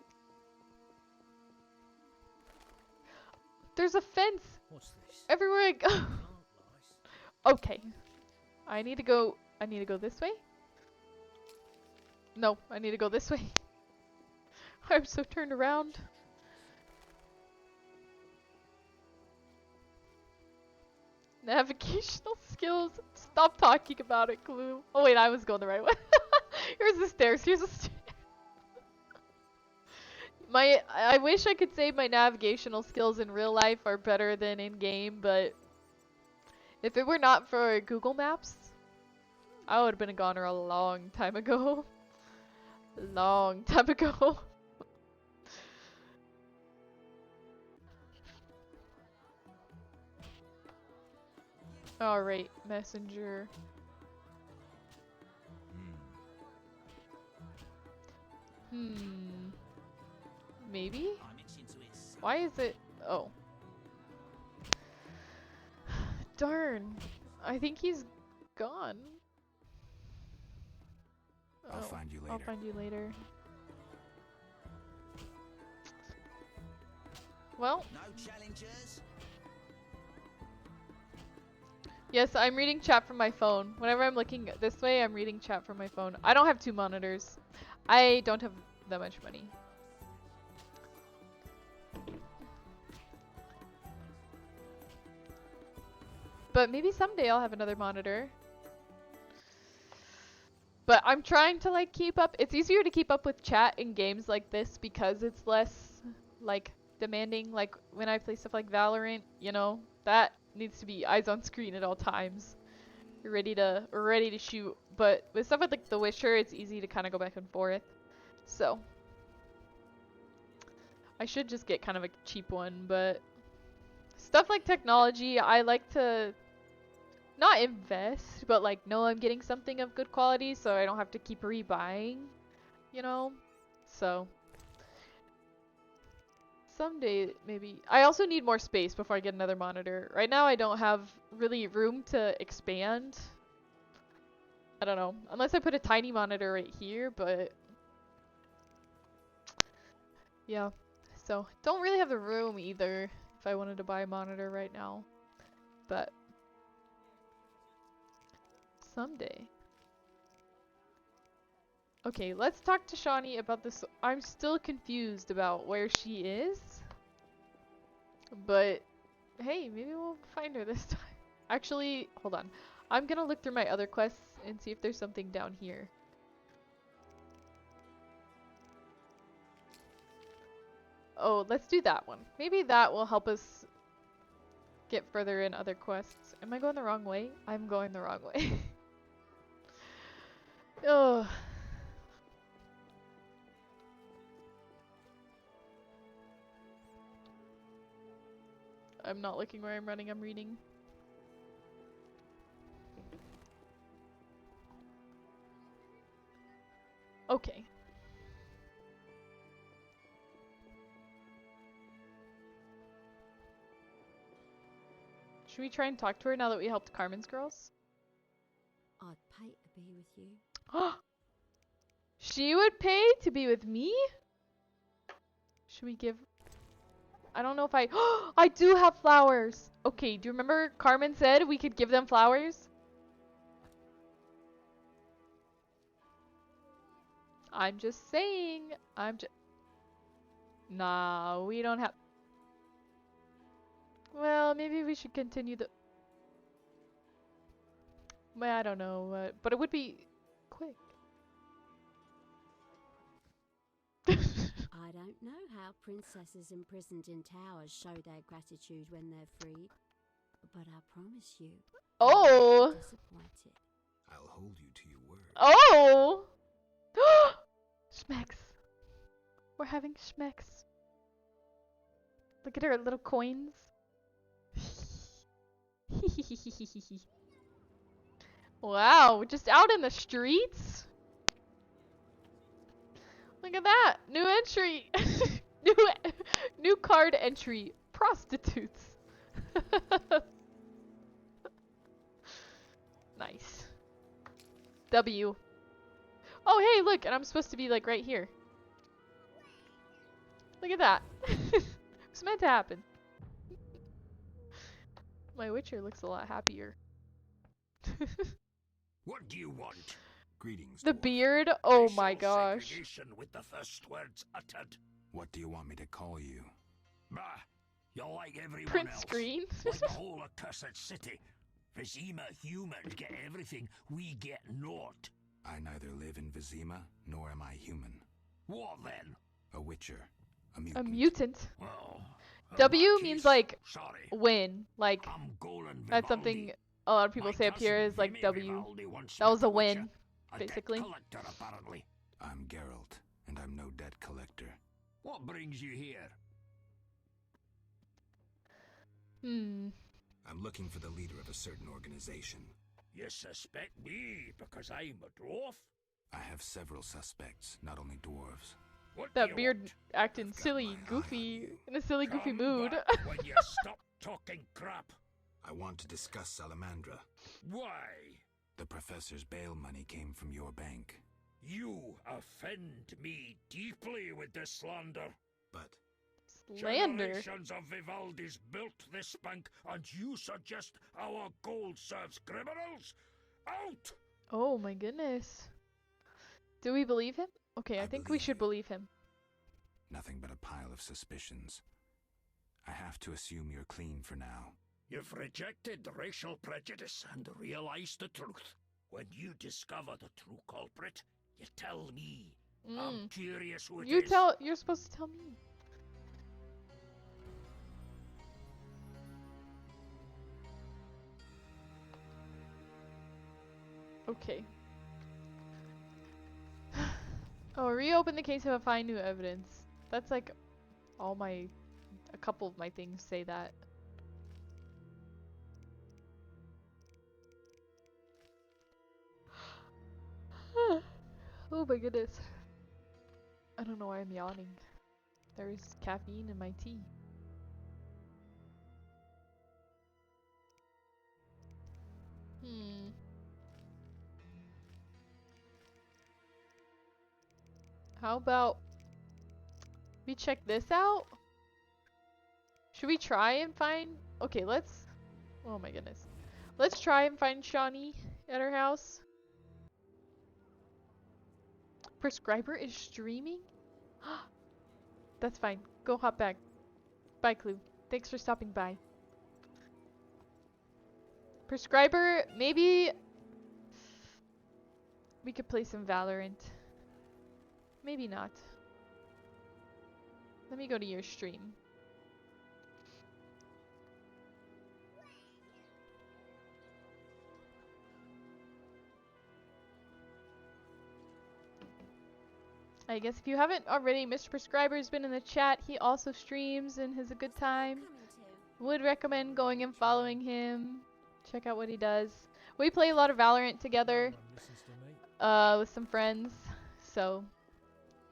There's a fence What's this? everywhere I go. Okay. I need to go this way? No, I need to go this way. I'm so turned around. Navigational skills. Stop talking about it, Clue. Oh wait, I was going the right way. Here's the stairs. Here's the stairs. I wish I could say my navigational skills in real life are better than in game, but if it were not for Google Maps, I would have been a goner a long time ago. Long time ago. Alright, messenger. Maybe? Why is it? Oh. Darn. I think he's gone. I'll find you later. I'll find you later. Well. No challengers. Yes, I'm reading chat from my phone. Whenever I'm looking this way, I'm reading chat from my phone. I don't have 2 monitors. I don't have that much money. But maybe someday I'll have another monitor. But I'm trying to like keep up. It's easier to keep up with chat in games like this because it's less like demanding. Like when I play stuff like Valorant, you know, that needs to be eyes on screen at all times. You're ready to shoot. But with stuff like The Witcher, it's easy to kind of go back and forth. So I should just get kind of a cheap one, but stuff like technology, I like to not invest, but like know I'm getting something of good quality so I don't have to keep rebuying, you know? So someday maybe. I also need more space before I get another monitor. Right now I don't have really room to expand. I don't know. Unless I put a tiny monitor right here, but yeah. So don't really have the room either if I wanted to buy a monitor right now. But someday. Okay, let's talk to Shawnee about this. I'm still confused about where she is. But hey, maybe we'll find her this time. Actually, hold on. I'm gonna look through my other quests and see if there's something down here. Oh, let's do that one. Maybe that will help us get further in other quests. Am I going the wrong way? I'm going the wrong way. Oh. I'm not looking where I'm running, I'm reading. Okay. Should we try and talk to her now that we helped Carmen's girls? I'd pay to be with you. She would pay to be with me? Should we give... I don't know if I... I do have flowers! Okay, do you remember Carmen said we could give them flowers? I'm just saying. Nah, we don't have... Well, maybe we should continue the... Well, I don't know, but it would be quick. I don't know how princesses imprisoned in towers show their gratitude when they're freed, but I promise you, Oh! I'm disappointed. I'll hold you to your word. Oh! Schmecks. We're having schmecks. Look at her little coins. Wow, just out in the streets? Look at that. New entry. new card entry. Prostitutes. Nice. W. Oh, hey, look, and I'm supposed to be like right here. Look at that. It's meant to happen. My Witcher looks a lot happier. What do you want? Greetings, The dwarf. beard? Oh Racial my gosh. segregation with the first words uttered. What do you want me to call you? Bah, you're like everyone Print else. screen? Like the whole accursed city. Vizima humans get everything, we get naught. I neither live in Vizima, nor am I human. What then? A witcher. A A mutant. mutant. Well, in W that means case, like sorry. win. Like, I'm Golan that's Vivaldi. something a lot of people My say up here cousin is like Vimy W. Vivaldi once That was met a a witcher, win, a debt basically. collector, apparently. I'm Geralt, and I'm no debt collector. What brings you here? I'm looking for the leader of a certain organization. You suspect me because I'm a dwarf? I have several suspects, not only dwarves. What do That you beard want? acting I've got silly, my eye on goofy, you. in a silly, goofy Come mood. back when you stop talking crap. I want to discuss Salamandra. Why? The professor's bail money came from your bank. You offend me deeply with this slander. But Slander. Generations of Vivaldis built this bank, and you suggest our gold serves criminals? Out! Oh my goodness. Do we believe him? Okay, I I think we should believe him. nothing but a pile of suspicions. I have to assume you're clean for now. You've rejected racial prejudice and realized the truth. When you discover the true culprit, you tell me. I'm curious who it is. You're supposed to tell me. Okay. Oh, reopen the case and find new evidence. That's like all my, a couple of my things say that. Oh my goodness. I don't know why I'm yawning. There's caffeine in my tea. How about we check this out? Should we try and find... Okay, let's... Oh my goodness. Let's try and find Shawnee at her house. Prescriber is streaming? That's fine. Go hop back. Bye, Clue. Thanks for stopping by. Prescriber, maybe we could play some Valorant. Maybe not. Let me go to your stream. I guess if you haven't already, Mr. Prescriber's been in the chat. He also streams and has a good time would recommend going and following him. Check out what he does. We play a lot of Valorant together with some friends, so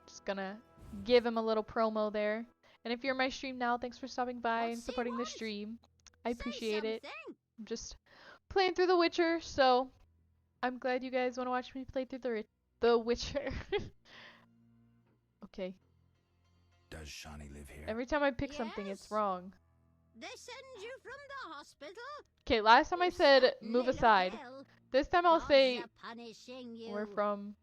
just gonna give him a little promo there. And if you're in my stream now, thanks for stopping by and supporting the stream. I appreciate it. I'm just playing through The Witcher, so I'm glad you guys want to watch me play through The Witcher. Okay. Does Shani live here? Every time I pick something, it's wrong. They send you from the hospital. Okay, last time I said move aside. This time I'll say we're from.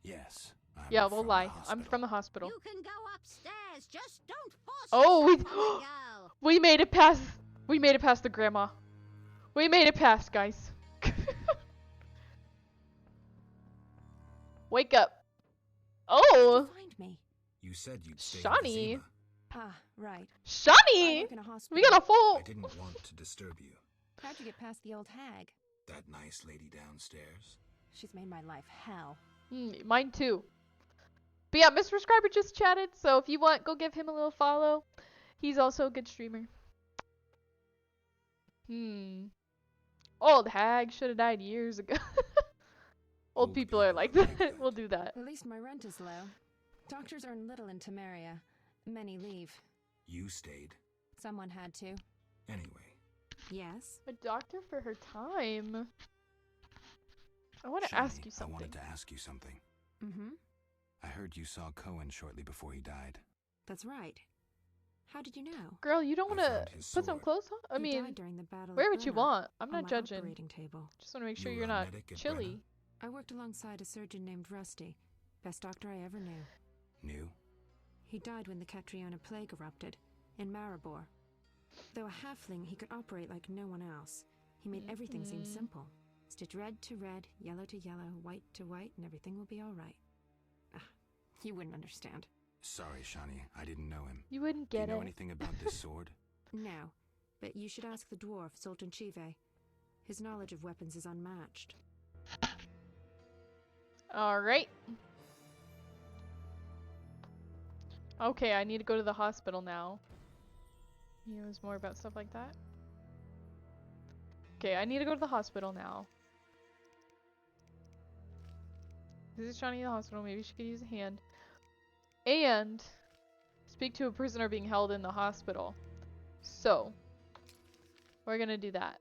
Yes. Yeah, we'll lie. I'm from the hospital. You can go upstairs. Just don't force Oh, yourself on the girl. we made it past. We made it past the grandma. We made it past, guys. Wake up. Oh. Find me. You said you'd stay Shani. in Ah, right. Shani. We got a full. I didn't want to disturb you. How'd you get past the old hag? That nice lady downstairs. She's made my life hell. Mine too. But yeah, mrprescriber just chatted, so if you want, go give him a little follow. He's also a good streamer. Old hag should have died years ago. Old people are like that. We'll do that. At least my rent is low. Doctors earn little in Temeria. Many leave. You stayed. Someone had to. Anyway. Yes? A doctor for her time. I want to ask you something. I wanted to ask you something. Mm-hmm. I heard you saw Cohen shortly before he died. That's right. How did you know? Girl, you don't want to put some clothes on? I mean, died during the battle wear of what you Brenna want. I'm not on my judging. operating table. Just want to make sure You you're were a not medic at chilly. I worked alongside a surgeon named Rusty. Best doctor I ever knew. Knew? He died when the Catriona plague erupted, in Maribor. Though a halfling, he could operate like no one else. He made everything seem simple. Stitch red to red, yellow to yellow, white to white, and everything will be all right. Ah, you wouldn't understand. Sorry, Shani. I didn't know him. You wouldn't get Do you know it. anything about this sword? No, but you should ask the dwarf, Sultan Chive. His knowledge of weapons is unmatched. Alright. Okay, I need to go to the hospital now. He knows more about stuff like that. Okay, I need to go to the hospital now. This is Shani in the hospital. Maybe she could use a hand. And speak to a prisoner being held in the hospital. So, we're gonna do that.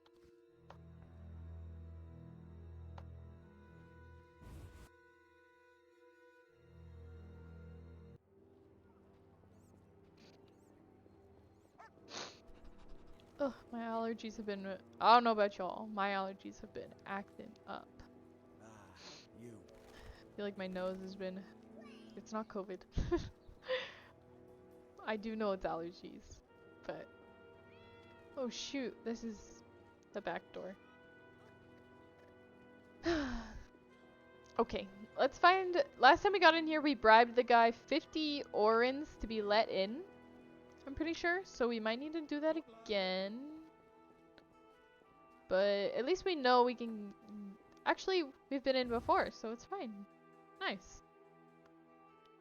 Ugh, my allergies have been, I don't know about y'all, my allergies have been acting up. I feel like my nose has been, it's not COVID. I do know it's allergies, but, oh shoot, this is the back door. Okay, let's find, last time we got in here we bribed the guy 50 orans to be let in. I'm pretty sure, so we might need to do that again. But at least we know we can... Actually, we've been in before, so it's fine. Nice.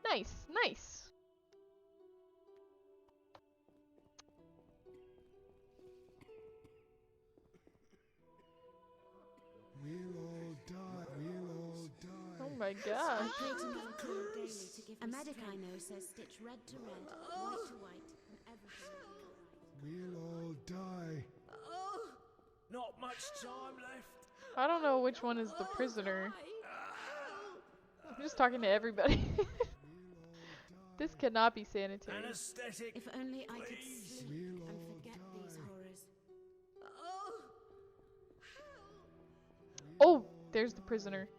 Nice, nice. We'll all die, we'll all die. Oh my gosh. A medic I know says stitch red to red, white to white, and everything will be alright. We'll all die. Not much time left. I don't know which one is the prisoner. I'm just talking to everybody. This cannot be sanitary. Anesthetic. If only I could sleep We'll and all forget these die. horrors. Oh, there's the prisoner.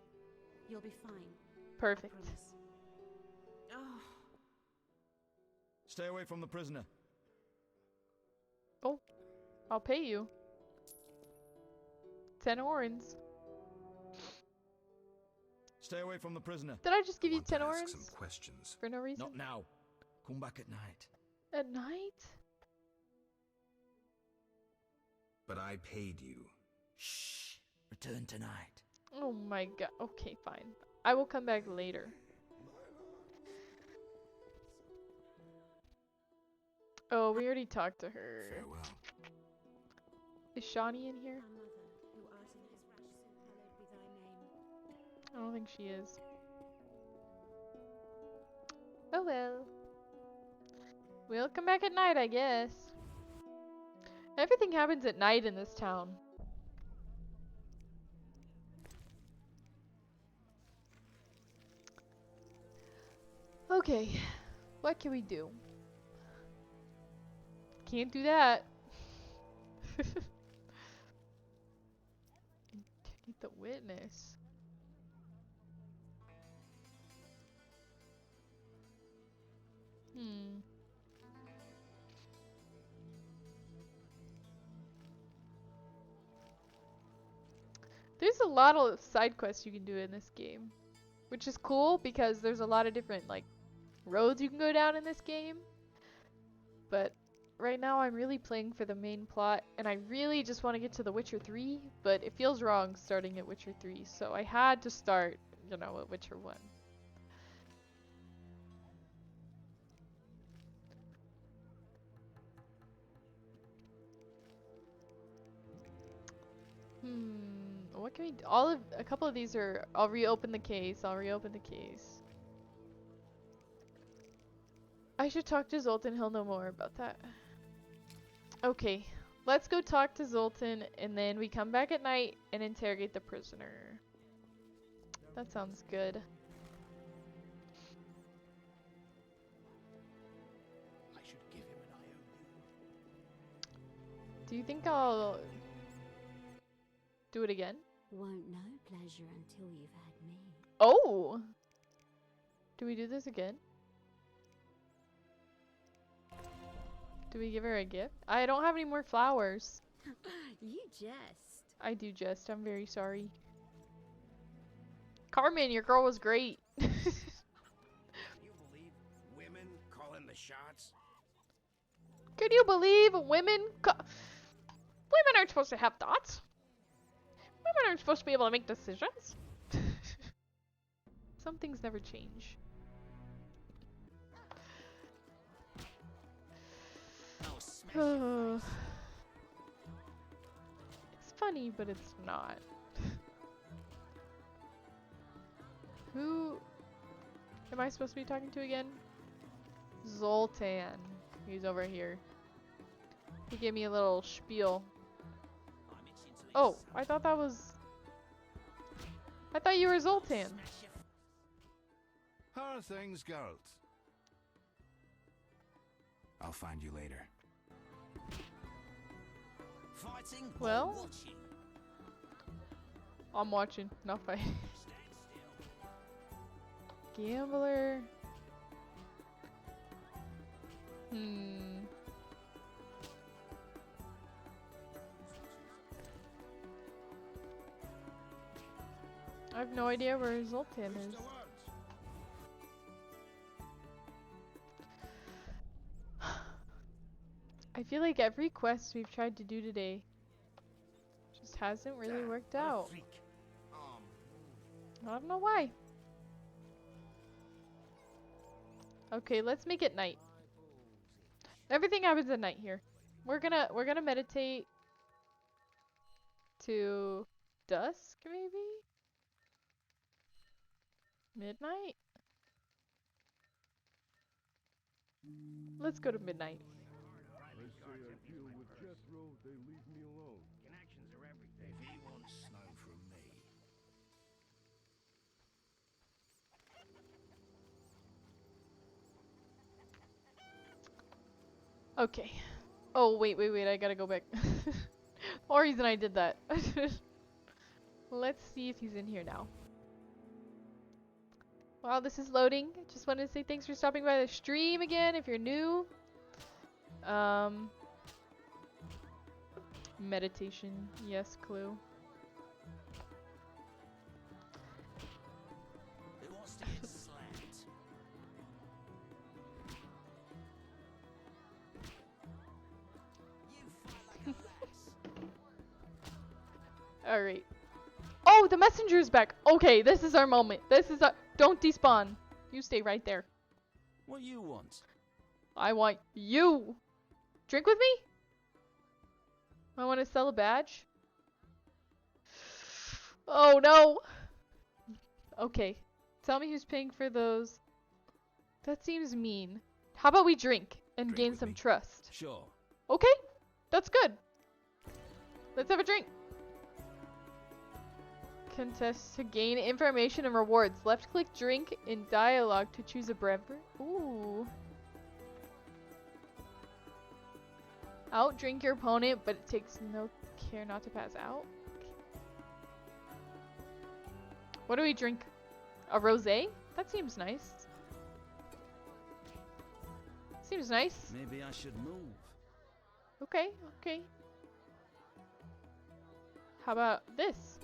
You'll be fine. Perfect. Promise. Stay away from the prisoner. Oh, I'll pay you. 10 orans. Stay away from the prisoner. Did I just give I you want to 10 ask orans? some questions. For no reason? Not now. Come back at night. At night? But I paid you. Shh. Return tonight. Oh my god. Okay, fine. I will come back later. Oh, we already talked to her. Farewell. Is Shawnee in here? Our mother, who art in heaven, hallowed be thy name. I don't think she is. Oh well. We'll come back at night, I guess. Everything happens at night in this town. Okay, what can we do? Can't do that. Interrogate the witness. There's a lot of side quests you can do in this game, which is cool because there's a lot of different like roads you can go down in this game. But right now I'm really playing for the main plot, and I really just want to get to The Witcher 3, but it feels wrong starting at Witcher 3, so I had to start, you know, at Witcher 1. What can we do? A couple of these are, I'll reopen the case, I should talk to Zoltan, he'll know more about that. Okay, let's go talk to Zoltan, and then we come back at night and interrogate the prisoner. That sounds good. I should give him an IOU. Do you think I'll do it again? Won't know pleasure until you've had me. Oh! Do we do this again? Do we give her a gift? I don't have any more flowers. You jest. I do jest. I'm very sorry. Carmen, your girl was great. Can you believe women calling the shots? Can you believe women aren't supposed to have thoughts? Women aren't supposed to be able to make decisions. Some things never change. It's funny, but it's not. Who am I supposed to be talking to again? Zoltan. He's over here. He gave me a little spiel. Oh, I thought that was... I thought you were Zoltan. How are things, Geralt? I'll find you later. Fighting Well? or watching? I'm watching, not fighting. Gambler. I have no idea where Zoltan is. I feel like every quest we've tried to do today just hasn't really worked out. I don't know why. Okay, let's make it night. Everything happens at night here. We're gonna meditate to dusk, maybe? Midnight? Let's go to midnight. Connections are everything. If he wants snow from me. Okay. Oh, wait, I gotta go back. Or reason I did that. Let's see if he's in here now. While this is loading, just wanted to say thanks for stopping by the stream again if you're new. Meditation, yes, clue. Who wants to get slapped? You fight like a lass. Alright. Oh, the messenger's back. Okay, this is our moment. Don't despawn. You stay right there. What you want? I want you. Drink with me? I want to sell a badge. Oh no! Okay. Tell me who's paying for those. That seems mean. How about we drink and gain some trust? Sure. Okay, that's good. Let's have a drink. Contest to gain information and rewards. Left click drink in dialogue to choose a beverage. Ooh. Outdrink your opponent, but it takes no care not to pass out. What do we drink? A rosé? That seems nice. Seems nice. Maybe I should move. Okay, okay. How about this?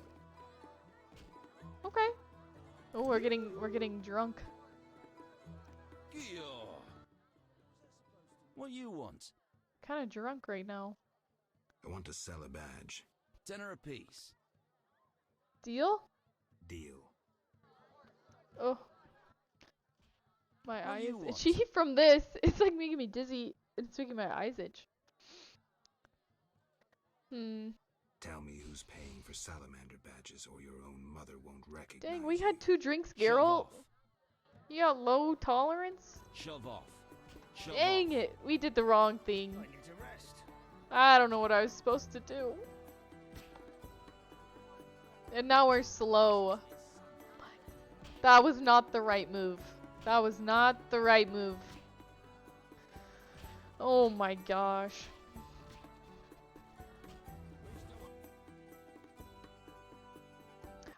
Okay. Oh, we're getting drunk. What you want? Kind of drunk right now. I want to sell a badge. $10 apiece. Deal? Deal. Oh. My What eyes you want? itchy from this. It's like making me dizzy. It's making my eyes itch. Tell me who's paying for salamander badges or your own mother won't recognize Dang, we you. had 2 drinks, Shove Geralt. off. You got low tolerance? Shove off. Shove Dang off. it. We did the wrong thing. I need to rest. I don't know what I was supposed to do. And now we're slow. That was not the right move. That was not the right move. Oh my gosh.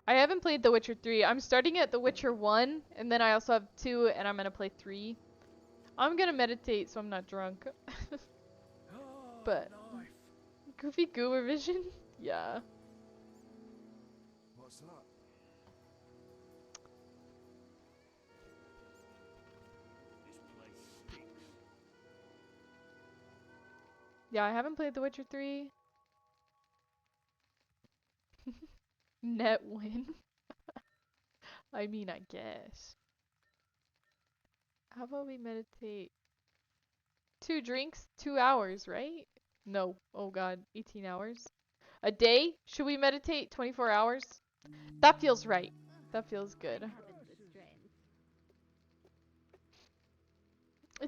I haven't played The Witcher 3. I'm starting at The Witcher 1, and then I also have 2, and I'm gonna play 3. I'm gonna meditate so I'm not drunk. But Goofy Goober Vision? Yeah. What's that? This place stinks. Yeah, I haven't played The Witcher 3. Net win. I mean, I guess. How about we meditate? 2 drinks, 2 hours, right? No. Oh god, 18 hours. A day? Should we meditate 24 hours? That feels right. That feels good.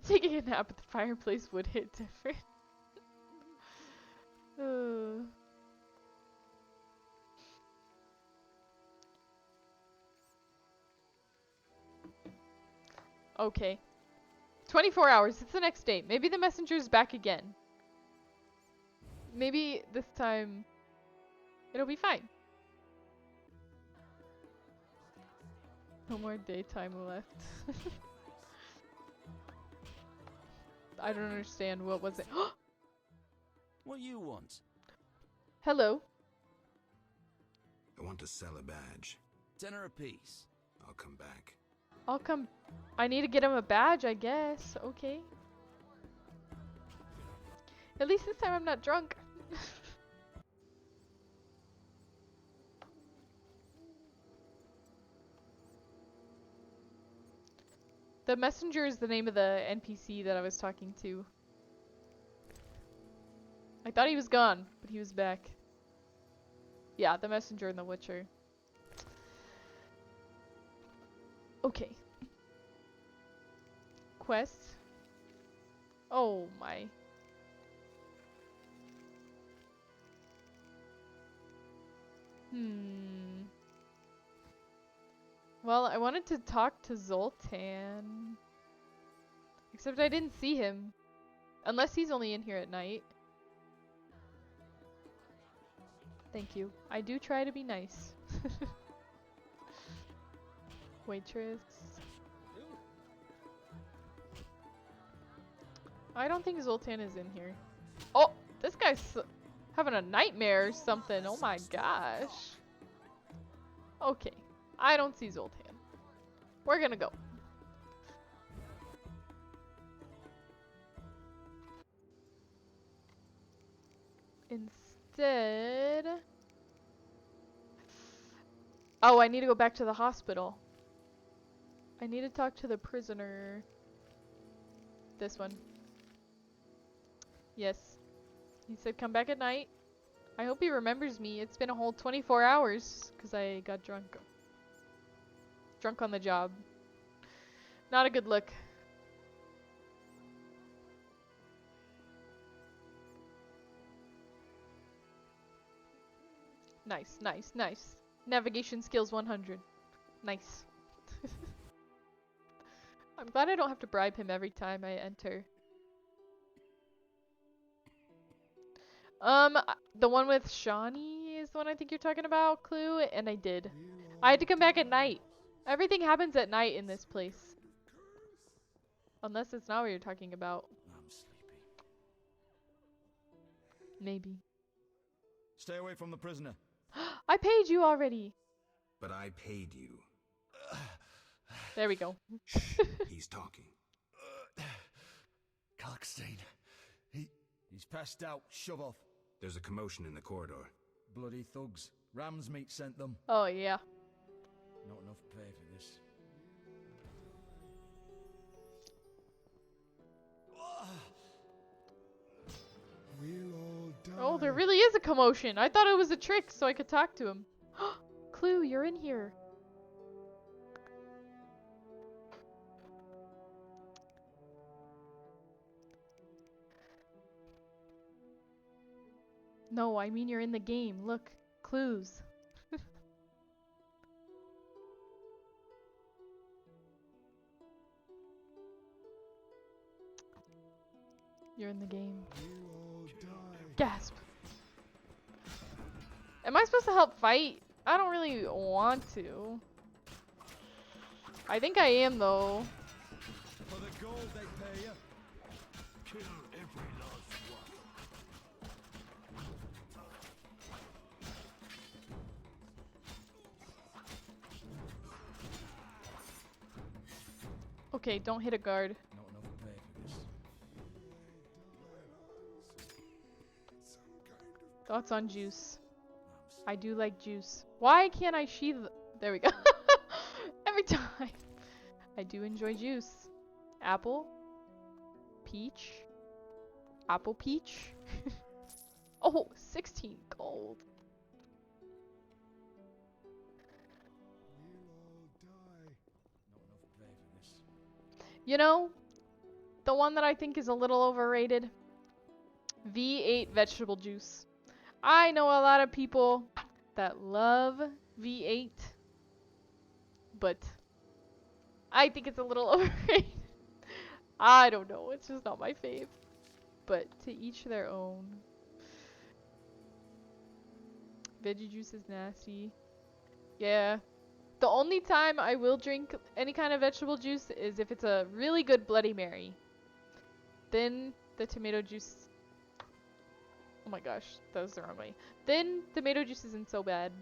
Taking a nap at the fireplace would hit different. Okay. 24 hours. It's the next day. Maybe the messenger's back again. Maybe this time it'll be fine. No more daytime left. I don't understand. What was it? What you want? Hello. I want to sell a badge. $10 apiece. I'll come back. I'll come. I need to get him a badge, I guess. Okay. At least this time I'm not drunk. The messenger is the name of the NPC that I was talking to. I thought he was gone, but he was back. Yeah, the messenger in The Witcher. Okay. Quest. Oh my. Well, I wanted to talk to Zoltan. Except I didn't see him. Unless he's only in here at night. Thank you. I do try to be nice. Waitress. I don't think Zoltan is in here. Oh, this guy's having a nightmare or something. Oh my gosh. Okay. I don't see Zoltan. We're gonna go. Instead... Oh, I need to go back to the hospital. I need to talk to the prisoner. This one. Yes. He said come back at night. I hope he remembers me. It's been a whole 24 hours because I got drunk. Drunk on the job. Not a good look. Nice, nice, nice. Navigation skills 100. Nice. I'm glad I don't have to bribe him every time I enter. The one with Shawnee is the one I think you're talking about, Clue, and I did. I had to come back at night. Everything happens at night in this place. Unless it's not what you're talking about. I'm sleepy. Maybe. Stay away from the prisoner. I paid you already. But I paid you. There we go. He's talking. Kalkstein. He's passed out. Shove off. There's a commotion in the corridor. Bloody thugs. Ram's meat sent them. Oh, yeah. Not enough pay for this. We'll all die. Oh, there really is a commotion. I thought it was a trick so I could talk to him. Clue, you're in here. No, I mean you're in the game. Look, clues. You're in the game. Gasp. Am I supposed to help fight? I don't really want to. I think I am though. For the gold they pay you. Kill every last one. Okay, don't hit a guard. Not enough pay for this. Thoughts on juice? I do like juice. Why can't I sheath? There we go. Every time. I do enjoy juice. Apple. Peach. Apple peach. Oh, 16 gold. You know, the one that I think is a little overrated. V8 vegetable juice. I know a lot of people that love V8, but I think it's a little overrated. I don't know, it's just not my fave. But to each their own. Veggie juice is nasty. Yeah. The only time I will drink any kind of vegetable juice is if it's a really good Bloody Mary. Then the tomato juice... Oh my gosh, that was the wrong way. Then tomato juice isn't so bad.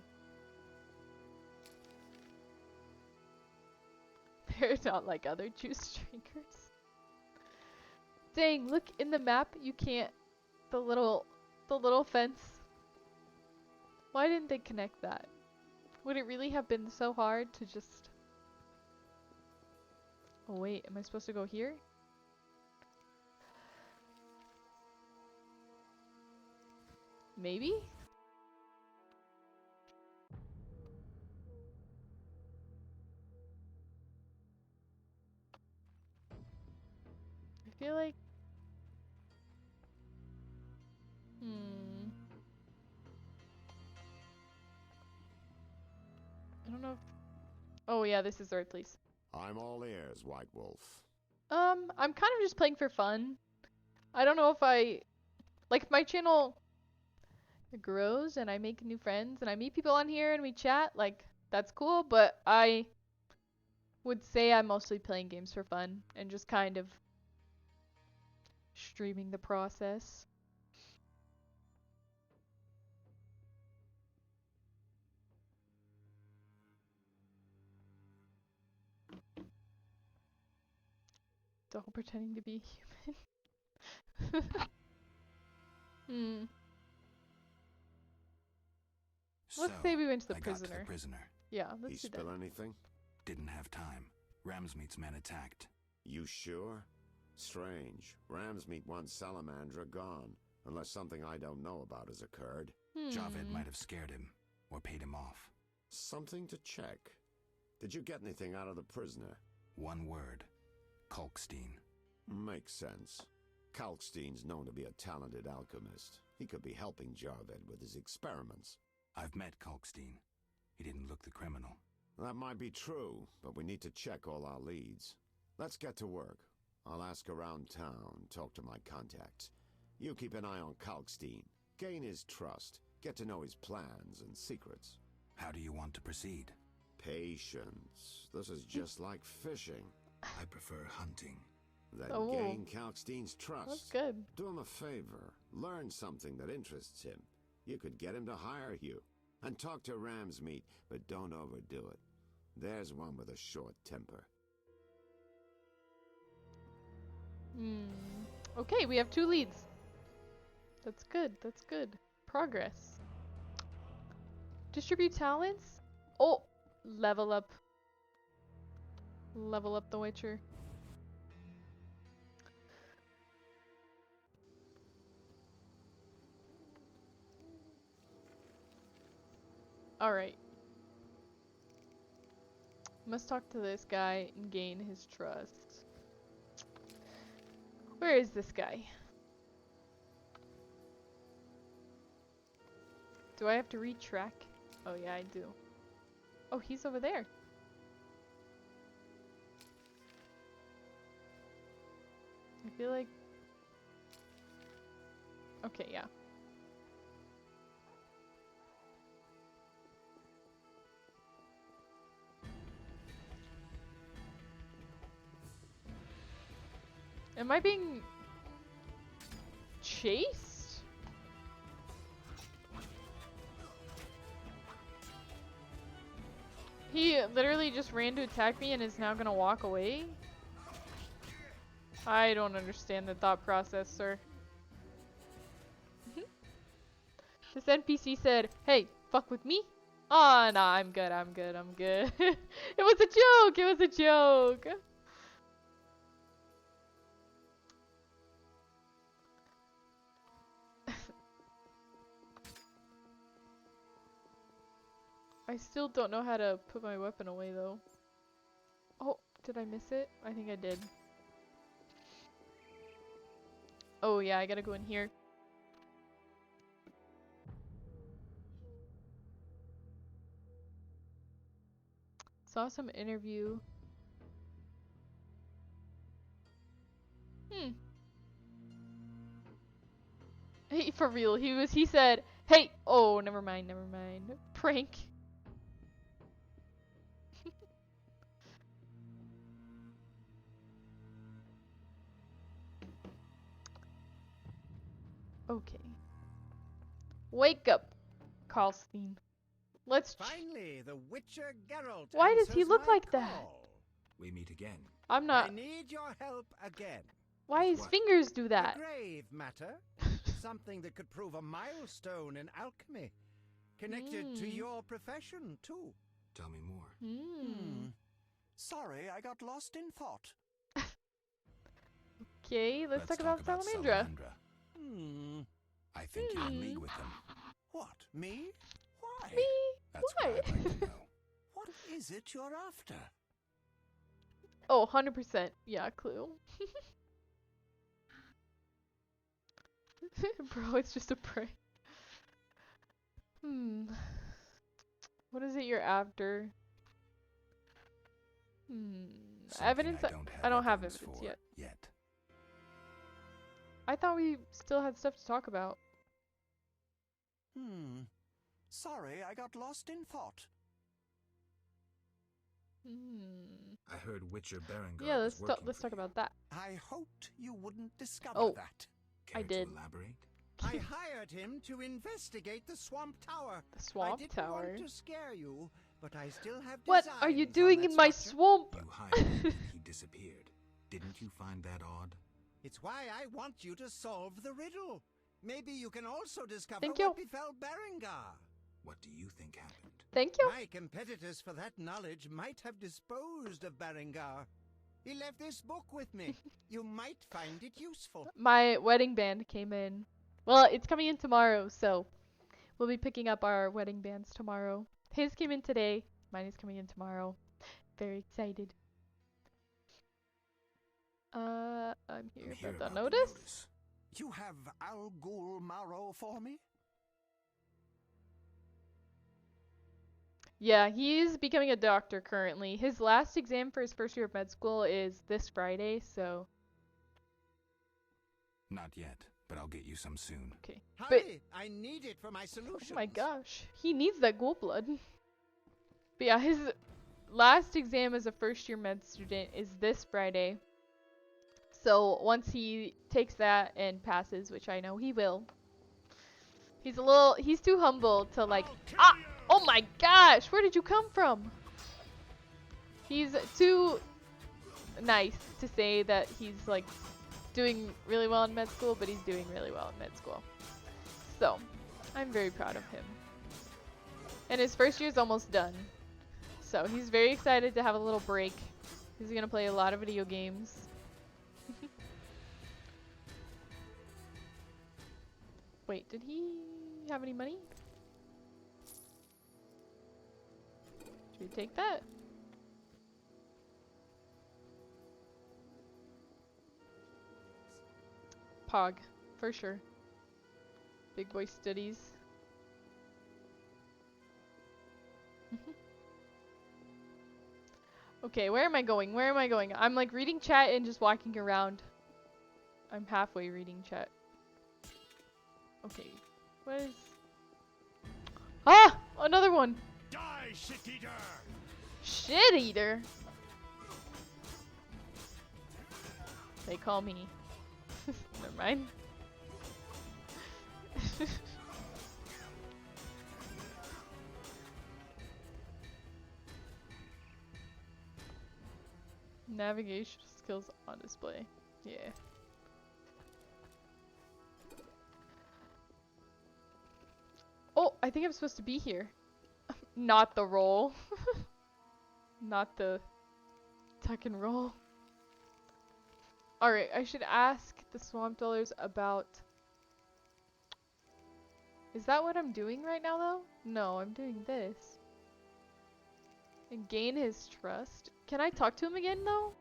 They're not like other juice drinkers. Dang, look in the map, you can't... The little fence. Why didn't they connect that? Would it really have been so hard to just... Oh wait, am I supposed to go here? Maybe? I feel like... I don't know if... Oh yeah, this is the right place. I'm all ears, White Wolf. I'm kind of just playing for fun. I don't know if I... Like, if my channel grows and I make new friends and I meet people on here and we chat, like, that's cool, but I would say I'm mostly playing games for fun and just kind of streaming the process. It's all pretending to be human. Let's say we went to the prisoner. Got to the prisoner. Yeah, let's He do that. spill anything? Didn't have time. Ramsmeet's men attacked. You sure? Strange. Ramsmeat wants Salamandra gone, unless something I don't know about has occurred. Javed might have scared him, or paid him off. Something to check. Did you get anything out of the prisoner? One word. Kalkstein. Makes sense. Kalkstein's known to be a talented alchemist. He could be helping Javed with his experiments. I've met Kalkstein. He didn't look the criminal. That might be true, but we need to check all our leads. Let's get to work. I'll ask around town, talk to my contacts. You keep an eye on Kalkstein. Gain his trust. Get to know his plans and secrets. How do you want to proceed? Patience. This is just like fishing. I prefer hunting. Then Oh. gain Kalkstein's trust. That's good. Do him a favor. Learn something that interests him. You could get him to hire you. And talk to Ramsmeat, but don't overdo it. There's one with a short temper. Okay, we have 2 leads. That's good. That's good. Progress. Distribute talents. Oh, level up. Level up the Witcher. Alright. Must talk to this guy and gain his trust. Where is this guy? Do I have to retrack? Oh yeah, I do. Oh, he's over there. I feel like... Okay, yeah. Am I being chased? He literally just ran to attack me and is now gonna walk away? I don't understand the thought process, sir. This NPC said, "Hey, fuck with me?" Oh, nah, I'm good, I'm good, I'm good. It was a joke, it was a joke. I still don't know how to put my weapon away though. Oh, did I miss it? I think I did. Oh yeah, I gotta go in here. Saw some interview. Hey, for real, he said, "Hey, oh, never mind. Prank." Okay. Wake up, Karlstein. Let's. Finally, the Witcher Geralt. Why does he answers look my like that? call. We meet again. I'm not. I need your help again. Why his fingers do that? A grave matter. Something that could prove a milestone in alchemy. Connected to your profession, too. Tell me more. Sorry, I got lost in thought. Okay, let's talk about Salamandra. I think you're in league with them. What, me? Why? Me? That's Why? what I'd like to know. What is it you're after? Oh, 100%. Yeah, clue. Bro, it's just a prank. What is it you're after? Evidence? I don't have evidence yet. I thought we still had stuff to talk about. Sorry, I got lost in thought. I heard Witcher Berengar Yeah, was working let's for talk about that. I hoped you wouldn't discover Oh. that. Care I did. To elaborate? I hired him to investigate the Swamp Tower. The Swamp I didn't Tower? want to scare you, but I still have What are you designs doing on in that my structure. swamp? You hired him and he disappeared. Didn't you find that odd? It's why I want you to solve the riddle. Maybe you can also discover Thank what you. befell Berengar. What do you think happened? Thank you. My competitors for that knowledge might have disposed of Berengar. He left this book with me. You might find it useful. My wedding band came in. Well, it's coming in tomorrow, so we'll be picking up our wedding bands tomorrow. His came in today. Mine is coming in tomorrow. Very excited. I'm here about the notice. You have Al Ghul Marrow for me? Yeah, he's becoming a doctor currently. His last exam for his first year of med school is this Friday, so... Not yet, but I'll get you some soon. Okay. Hurry! I need it for my solution. Oh my gosh. He needs that ghoul blood. But yeah, his last exam as a first year med student is this Friday. So once he takes that and passes, which I know he will, he's too humble to like, oh my gosh, where did you come from? He's too nice to say that he's like doing really well in med school, but he's doing really well in med school. So I'm very proud of him. And his first year's almost done. So he's very excited to have a little break. He's gonna play a lot of video games. Wait, did he have any money? Should we take that? Pog, for sure. Big boy studies. Okay, where am I going? Where am I going? I'm like reading chat and just walking around. I'm halfway reading chat. Okay, what is... Ah! Another one! Die, shit-eater! Shit-eater? They call me. Never mind. Navigation skills on display. Yeah. Oh, I think I'm supposed to be here. Not the roll. Not the tuck and roll. Alright, I should ask the swamp dwellers about... Is that what I'm doing right now though? No, I'm doing this. And gain his trust. Can I talk to him again though?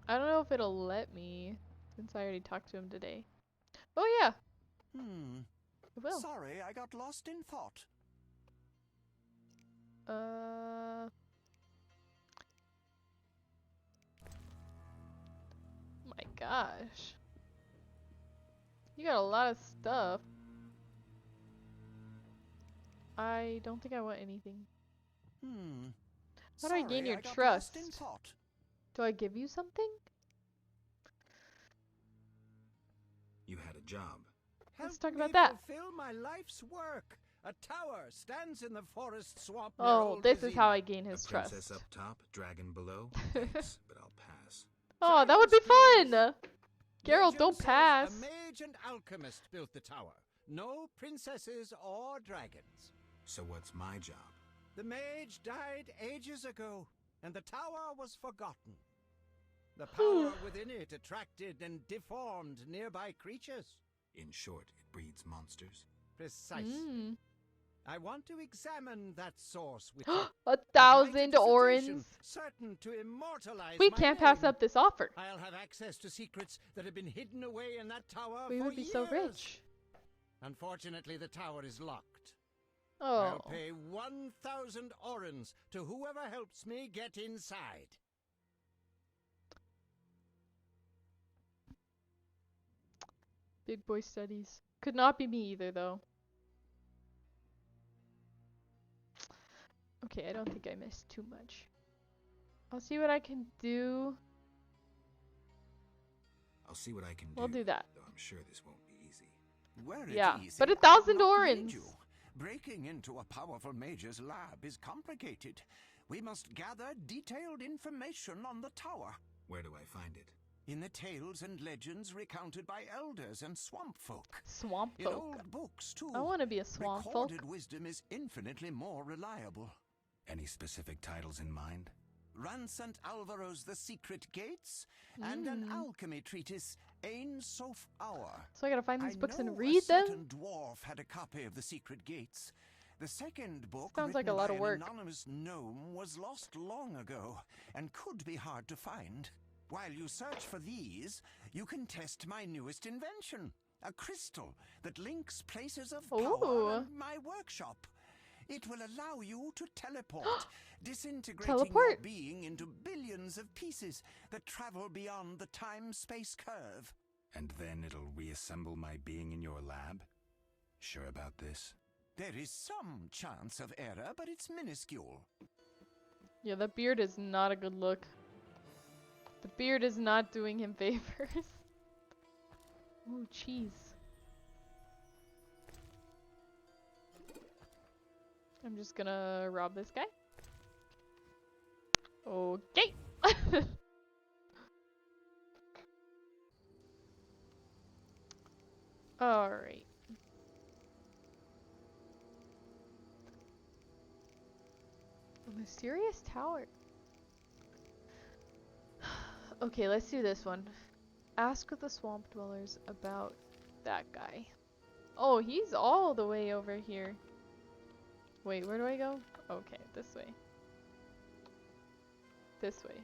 I don't know if it'll let me, since I already talked to him today. Oh yeah. It will. Sorry, I got lost in thought. My gosh. You got a lot of stuff. I don't think I want anything. How do I gain your trust? Do I give you something? You had a job. Let's talk about that. Fulfill my life's work. A tower stands in the forest swamp. Oh, this is how I gain his trust. Princess up top, dragon below. Thanks, but I'll pass. Oh, that would be fun! Geralt, don't pass. A mage and alchemist built the tower. No princesses or dragons. So what's my job? The mage died ages ago, and the tower was forgotten. The power within it attracted and deformed nearby creatures. In short, it breeds monsters. Precisely. I want to examine that source with 1,000 orens. Certain to immortalize We my can't name. pass up this offer. I'll have access to secrets that have been hidden away in that tower We for would be years. so rich. Unfortunately, the tower is locked. Oh. I'll pay 1,000 orens to whoever helps me get inside. Big boy studies. Could not be me either, though. Okay, I don't think I missed too much. I'll see what I can do. I'll see what I can do. We'll do that. Though I'm sure this won't be easy. Yeah, but 1,000 orens. Breaking into a powerful mage's lab is complicated. We must gather detailed information on the tower. Where do I find it? In the tales and legends recounted by elders and swamp folk. Swamp folk. In old books, too. I want to be a swamp folk. Recorded wisdom is infinitely more reliable. Any specific titles in mind? Ransant Alvaro's The Secret Gates, and an alchemy treatise, Ain Soph Hour. So I gotta find these books and I read know a them? certain dwarf had a copy of The Secret Gates. The second book, Sounds like written a lot by of work. an anonymous gnome, was lost long ago and could be hard to find. While you search for these, you can test my newest invention, a crystal that links places of power and my workshop. It will allow you to teleport, disintegrating your being into billions of pieces that travel beyond the time-space curve. And then it'll reassemble my being in your lab? Sure about this? There is some chance of error, but it's minuscule. Yeah, that beard is not a good look. The beard is not doing him favors. Ooh, cheese. I'm just gonna rob this guy. Okay. Alright. A mysterious tower. Okay, let's do this one. Ask the swamp dwellers about that guy. Oh, he's all the way over here. Wait, where do I go? Okay, this way. This way.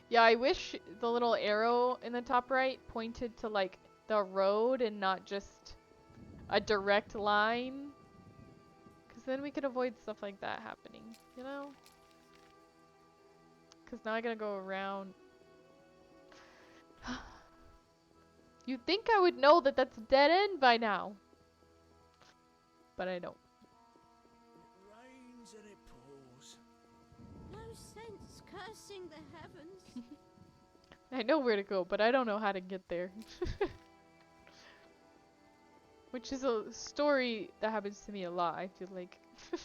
Yeah, I wish the little arrow in the top right pointed to like the road and not just a direct line. Because then we could avoid stuff like that happening, you know? Because now I gotta go around. You'd think I would know that that's a dead end by now. But I don't. It rains and it pours. No sense cursing the heavens. I know where to go, but I don't know how to get there. Which is a story that happens to me a lot, I feel like.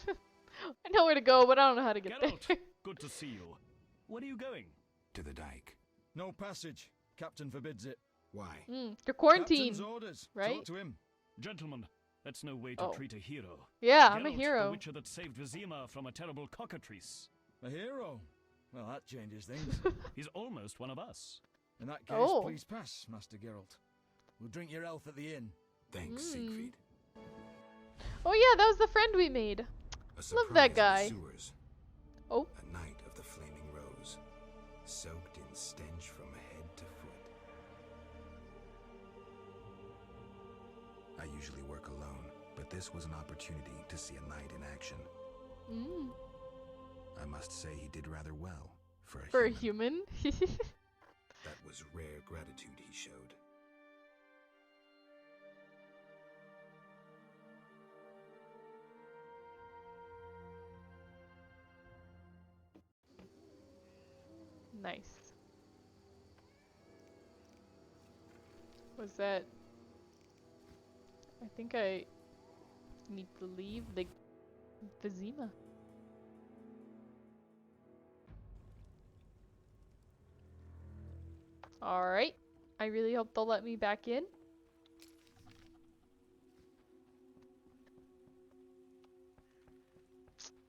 I know where to go, but I don't know how to get there. Good to see you. Where are you going? To the dike. No passage. Captain forbids it. Why? You're quarantined, Captain's orders. right? Talk to him. Gentlemen, that's no way to treat a hero. Yeah, I'm a Geralt, hero. The witcher that saved Vizima from a terrible cockatrice. A hero? Well, that changes things. He's almost one of us. In that case, please pass, Master Geralt. We'll drink your health at the inn. Thanks, Siegfried. Oh yeah, that was the friend we made. Love that guy. Sewers. Oh. A night of the flaming rose, soaked in stench from head to foot. I usually work alone, but this was an opportunity to see a knight in action. I must say he did rather well for a human. That was rare gratitude he showed. Nice. Was that... I think I need to leave the Vizima. Alright. I really hope they'll let me back in.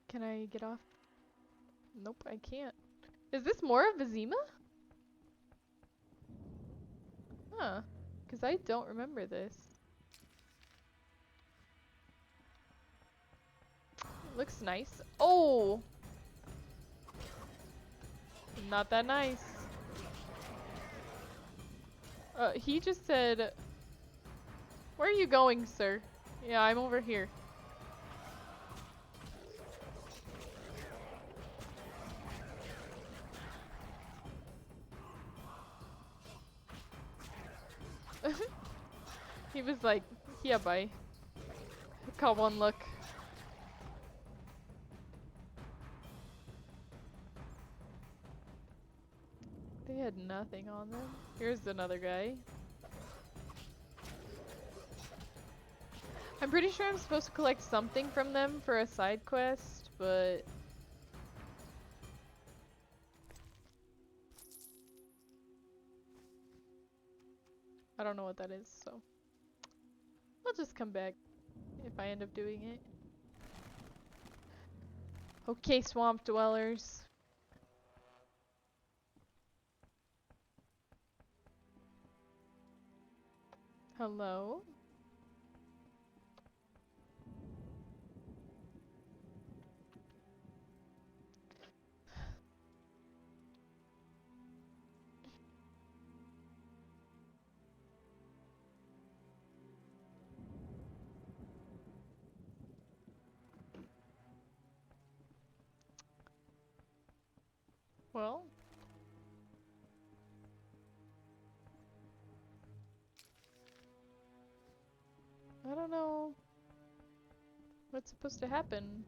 Can I get off? Nope, I can't. Is this more of Vizima? Huh. Because I don't remember this. It looks nice. Oh! Not that nice. He just said... Where are you going, sir? Yeah, I'm over here. He was like, yeah, bye. Got one look. They had nothing on them. Here's another guy. I'm pretty sure I'm supposed to collect something from them for a side quest, but... I don't know what that is, so... I'll just come back if I end up doing it. Okay, swamp dwellers. Hello? Well, I don't know what's supposed to happen.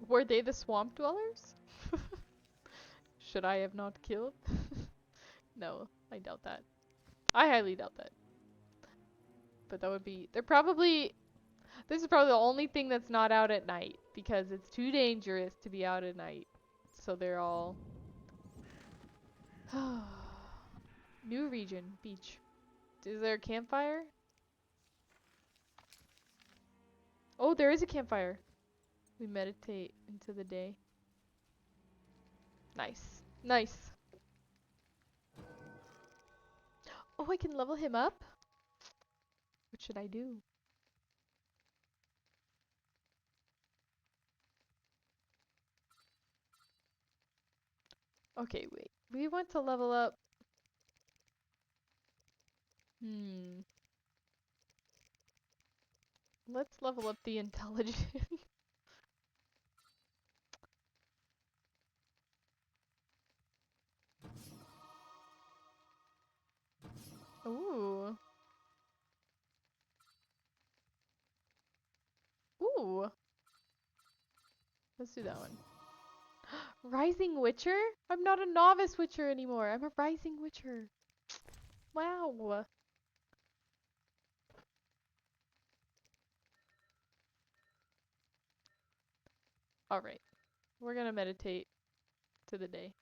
Were they the swamp dwellers? Should I have not killed? No, I doubt that. I highly doubt that. But that would be... They're probably... This is probably the only thing that's not out at night, because it's too dangerous to be out at night. So they're all... New region, beach. Is there a campfire? Oh, there is a campfire. We meditate into the day. Nice. Nice. Oh, I can level him up? What should I do? Okay, wait. We want to level up. Let's level up the intelligence. Ooh. Ooh. Let's do that one. Rising Witcher? I'm not a novice Witcher anymore. I'm a Rising Witcher. Wow. Alright. We're gonna meditate to the day.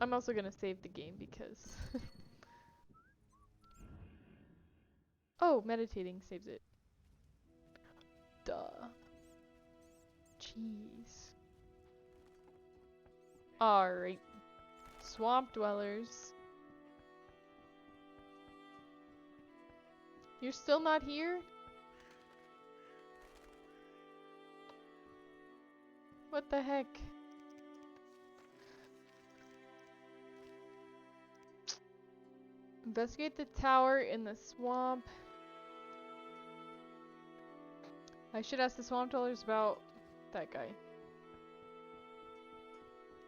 I'm also gonna save the game because... Oh, meditating saves it. Duh. Jeez. Alright. Swamp dwellers. You're still not here? What the heck? Investigate the tower in the swamp. I should ask the swamp dwellers about that guy.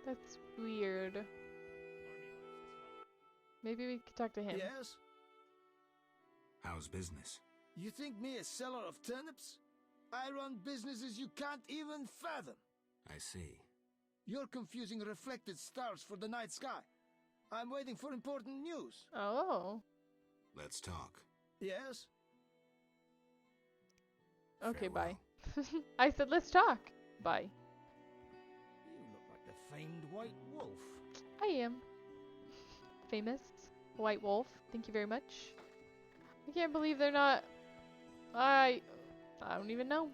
That's weird. Maybe we could talk to him. Yes? How's business? You think me a seller of turnips? I run businesses you can't even fathom. I see. You're confusing reflected stars for the night sky. I'm waiting for important news. Oh. Let's talk. Yes? Okay, Farewell. bye. I said let's talk. Bye. You look like the famed white wolf. I am. Famous white wolf. Thank you very much. I can't believe they're not... I don't even know.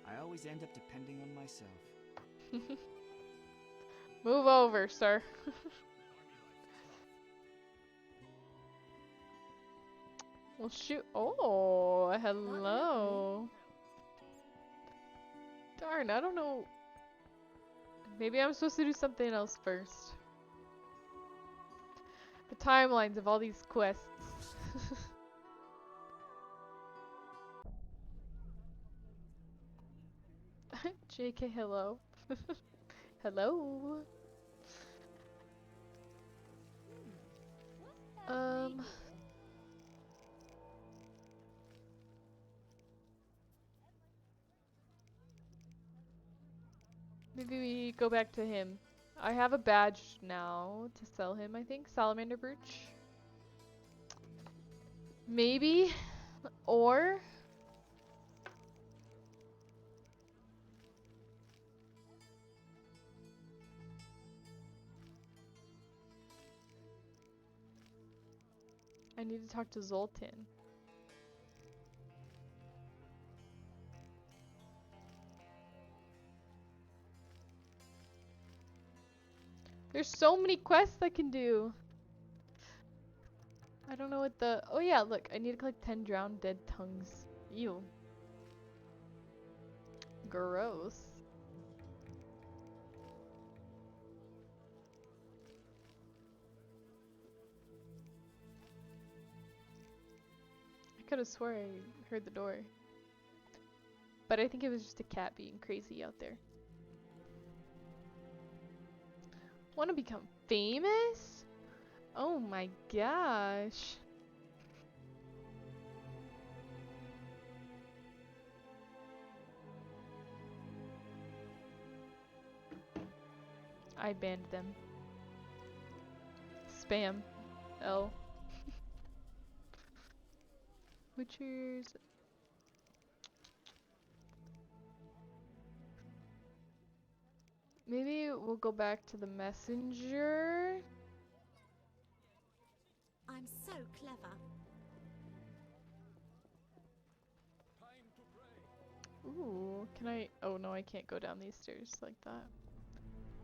I always end up depending on myself. Move over, sir. Well, shoot. Oh, hello. Darn, I don't know. Maybe I'm supposed to do something else first. The timelines of all these quests. JK, hello. Hello. Maybe we go back to him. I have a badge now to sell him, I think. Salamander brooch. Maybe. Or... I need to talk to Zoltan. There's so many quests I can do. I don't know what the... Oh yeah, look. I need to collect 10 drowned dead tongues. Ew. Gross. I could have swore I heard the door. But I think it was just a cat being crazy out there. Want to become famous? Oh my gosh. I banned them. Spam. L. Witchers. Maybe we'll go back to the messenger. I'm so clever. Ooh, can I? Oh no, I can't go down these stairs like that.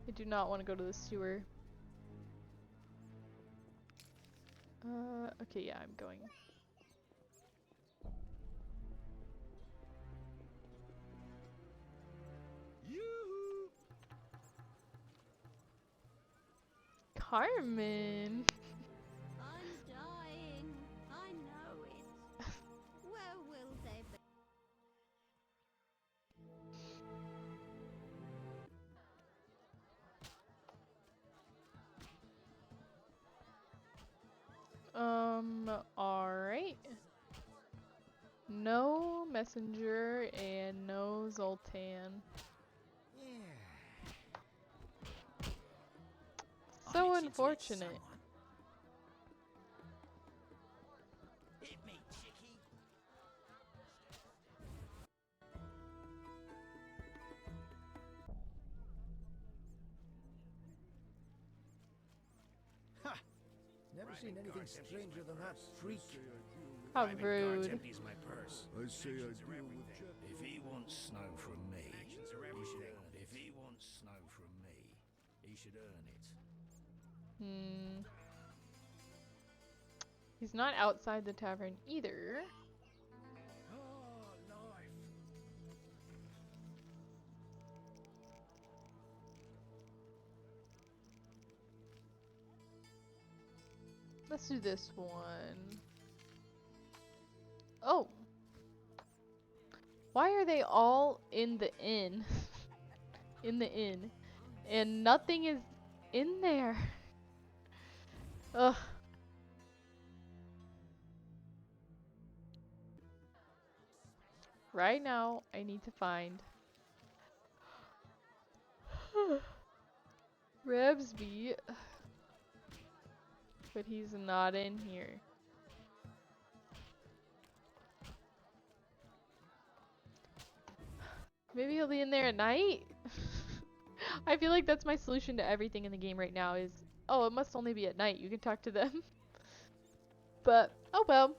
I do not want to go to the sewer. Okay, yeah, I'm going. Carmen. I'm dying. I know it. Where will they be? Alright. No messenger and no Zoltan. So unfortunate. Ha! Never seen anything stranger than that freak. How rude. Empties my purse. I say I deal with Jeff. If he wants snow from me, he should earn it. If he wants snow from me, he should earn it. He's not outside the tavern either. Let's do this one. Oh. Why are they all in the inn? In the inn. And nothing is in there. Ugh. Right now, I need to find Rebsby. But he's not in here. Maybe he'll be in there at night? I feel like that's my solution to everything in the game right now is, oh, it must only be at night. You can talk to them. But, oh well.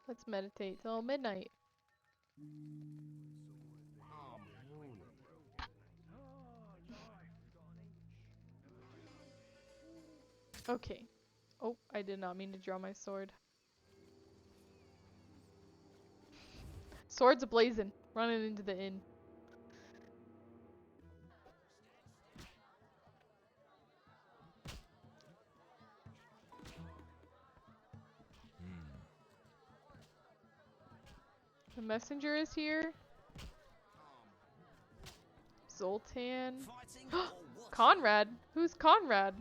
Let's meditate till midnight. Okay. Oh, I did not mean to draw my sword. Swords ablazing, running into the inn. The messenger is here. Zoltan. Conrad? Who's Conrad?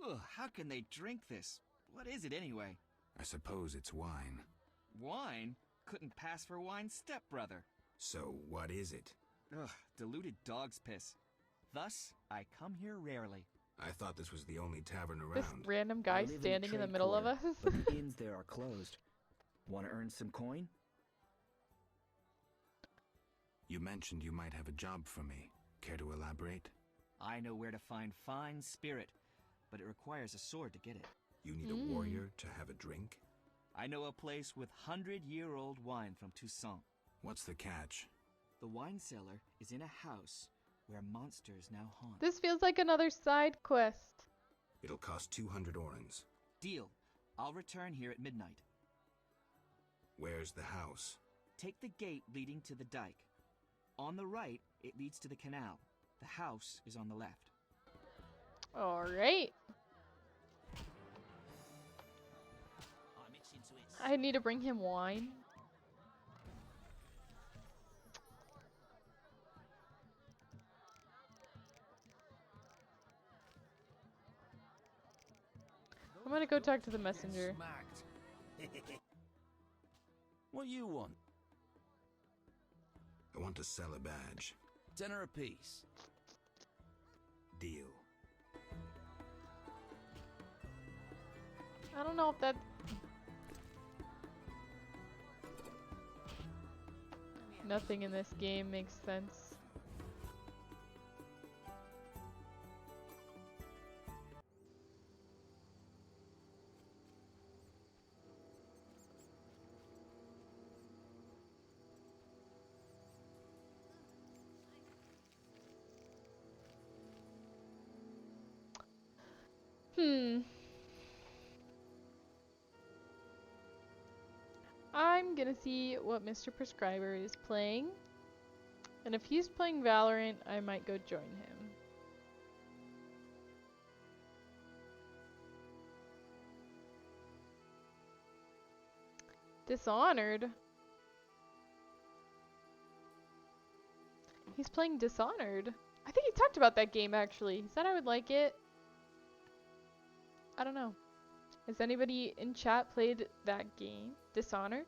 Ugh, how can they drink this? What is it anyway? I suppose it's wine. Wine? Couldn't pass for wine's stepbrother. So, what is it? Ugh, diluted dog's piss. Thus, I come here rarely. I thought this was the only tavern around. This random guy standing in the middle of us. But the inns there are closed. Want to earn some coin? You mentioned you might have a job for me. Care to elaborate? I know where to find fine spirit, but it requires a sword to get it. You need a warrior to have a drink? I know a place with 100-year-old wine from Toussaint. What's the catch? The wine cellar is in a house where monsters now haunt. This feels like another side quest. It'll cost 200 orens. Deal. I'll return here at midnight. Where's the house? Take the gate leading to the dike. On the right, it leads to the canal. The house is on the left. Alright. I need to bring him wine. I'm gonna go talk to the messenger. What you want? I want to sell a badge. 10 apiece. Deal. I don't know if that... Nothing in this game makes sense. I'm gonna see what Mr. Prescriber is playing. And if he's playing Valorant, I might go join him. Dishonored? He's playing Dishonored. I think he talked about that game actually. He said I would like it. I don't know. Has anybody in chat played that game? Dishonored?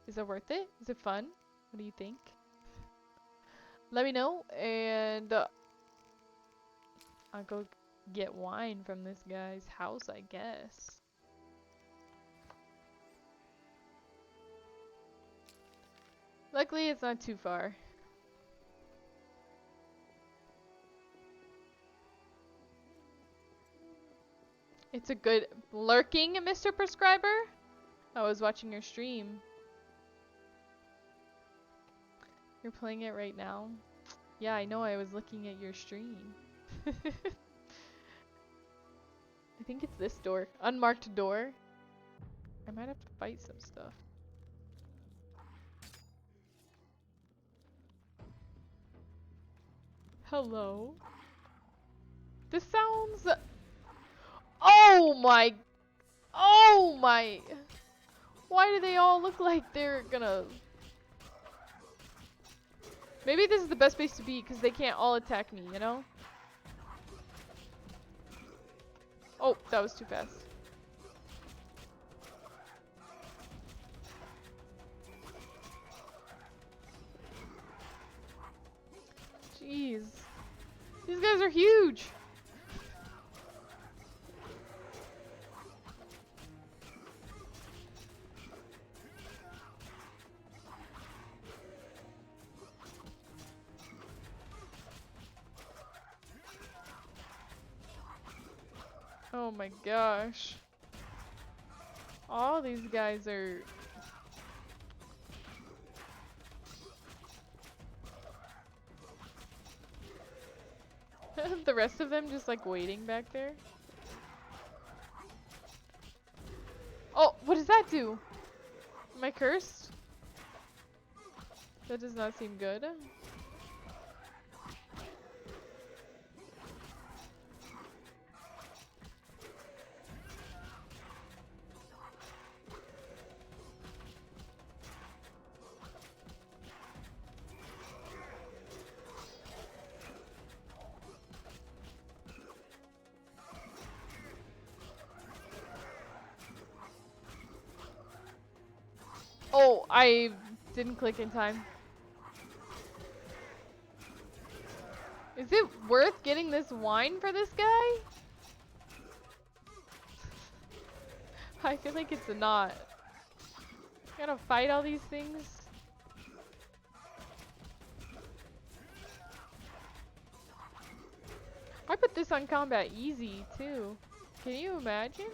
Is it worth it? Is it fun? What do you think? Let me know, and I'll go get wine from this guy's house, I guess. Luckily, it's not too far. It's a good lurking, Mr. Prescriber. I was watching your stream. You're playing it right now? Yeah, I know, I was looking at your stream. I think it's this door. Unmarked door. I might have to fight some stuff. Hello? This sounds... Oh my... Oh my... Why do they all look like they're gonna... Maybe this is the best place to be because they can't all attack me, you know? Oh, that was too fast. Jeez. These guys are huge! Oh my gosh. All these guys are... The rest of them just like waiting back there. Oh, what does that do? Am I cursed? That does not seem good. Oh, I didn't click in time. Is it worth getting this wine for this guy? I feel like it's not. Gotta fight all these things. I put this on combat easy too. Can you imagine?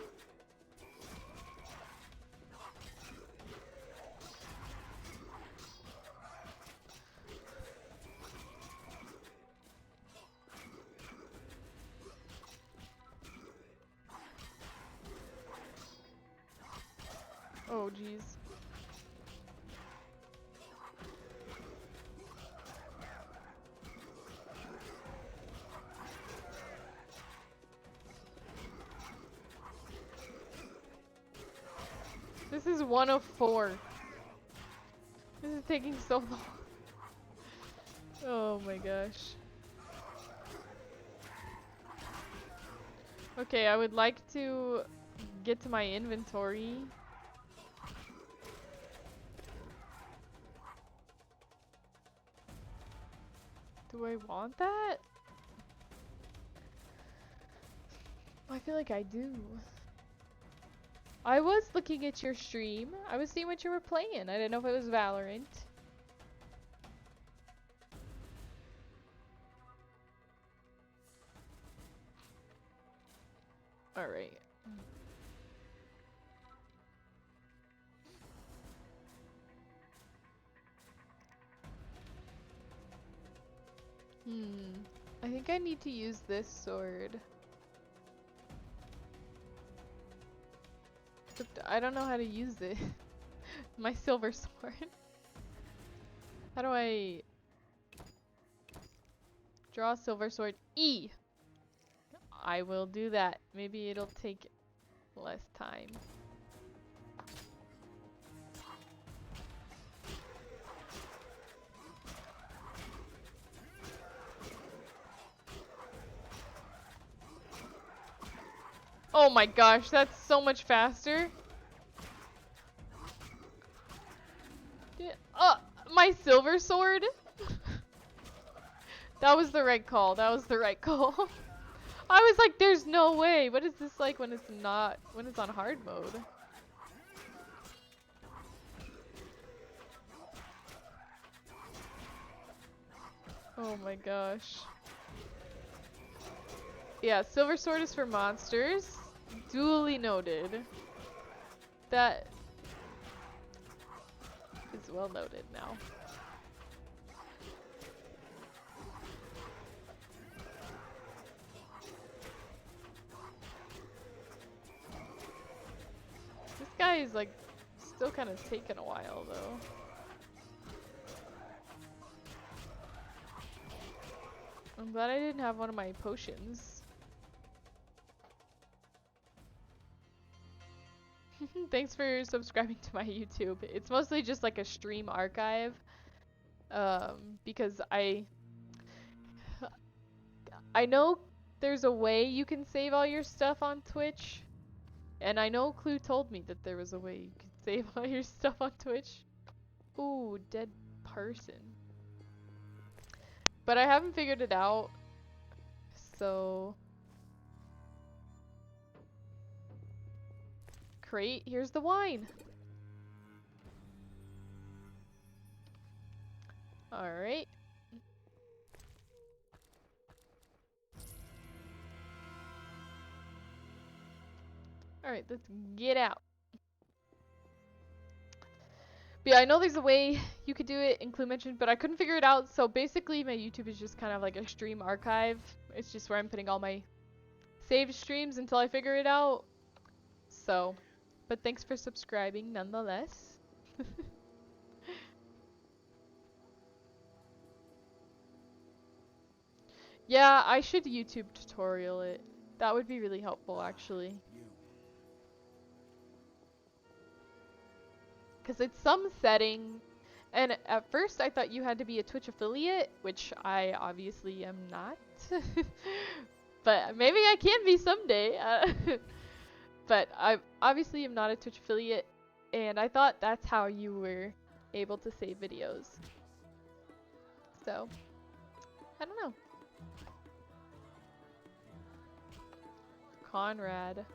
Oh jeez. This is 1 of 4. This is taking so long. Oh my gosh. Okay, I would like to get to my inventory. Do I want that? I feel like I do. I was looking at your stream. I was seeing what you were playing. I didn't know if it was Valorant. Alright. I think I need to use this sword. Except I don't know how to use it. My silver sword. How do I draw a silver sword? E! I will do that. Maybe it'll take less time. Oh my gosh, that's so much faster. My silver sword? That was the right call. That was the right call. I was like, there's no way. What is this like when it's not, when it's on hard mode? Oh my gosh. Yeah, silver sword is for monsters. Duly noted. That is well noted now. This guy is like still kind of taking a while though. I'm glad I didn't have one of my potions. Thanks for subscribing to my YouTube. It's mostly just like a stream archive. Because I know there's a way you can save all your stuff on Twitch. And I know Clue told me that there was a way you could save all your stuff on Twitch. Ooh, dead person. But I haven't figured it out. So crate, here's the wine. Alright. Alright, let's get out. But yeah, I know there's a way you could do it, and Clue mentioned, but I couldn't figure it out. So basically my YouTube is just kind of like a stream archive. It's just where I'm putting all my saved streams until I figure it out. So, but thanks for subscribing nonetheless. Yeah, I should YouTube tutorial it. That would be really helpful actually. Because it's some setting, and at first I thought you had to be a Twitch affiliate, which I obviously am not. But maybe I can be someday. But I obviously am not a Twitch affiliate, and I thought that's how you were able to save videos. So, I don't know. Conrad.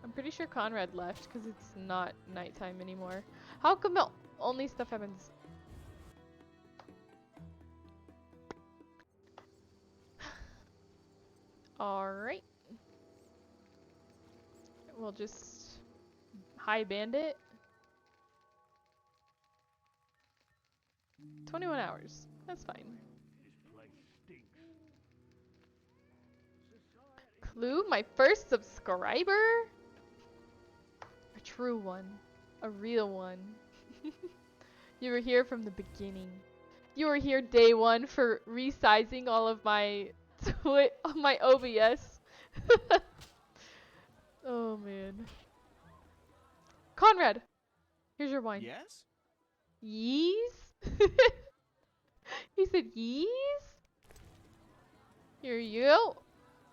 I'm pretty sure Conrad left because it's not nighttime anymore. How come only stuff happens? Alright. We'll just high bandit. 21 hours. That's fine. Clue, my first subscriber? A true one. A real one. You were here from the beginning. You were here day one for resizing all of my my OBS. Oh man. Conrad, here's your wine. Yes? Yees? He said yees? Here you go.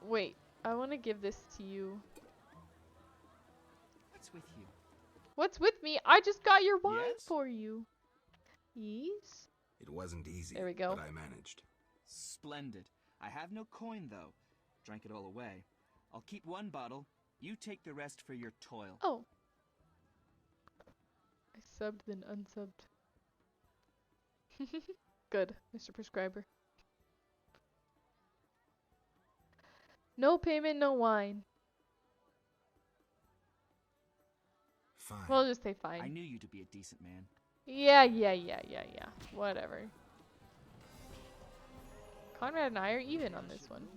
Wait, I want to give this to you. What's with you? What's with me? I just got your wine Yes? for you. Yees? It wasn't easy, There we go. but I managed. Splendid. I have no coin, though. Drank it all away. I'll keep one bottle. You take the rest for your toil. Oh. I subbed then unsubbed. Good, Mr. Prescriber. No payment, no wine. Fine. We'll just say fine. I knew you to be a decent man. Yeah. Whatever. Conrad and I are even on this one.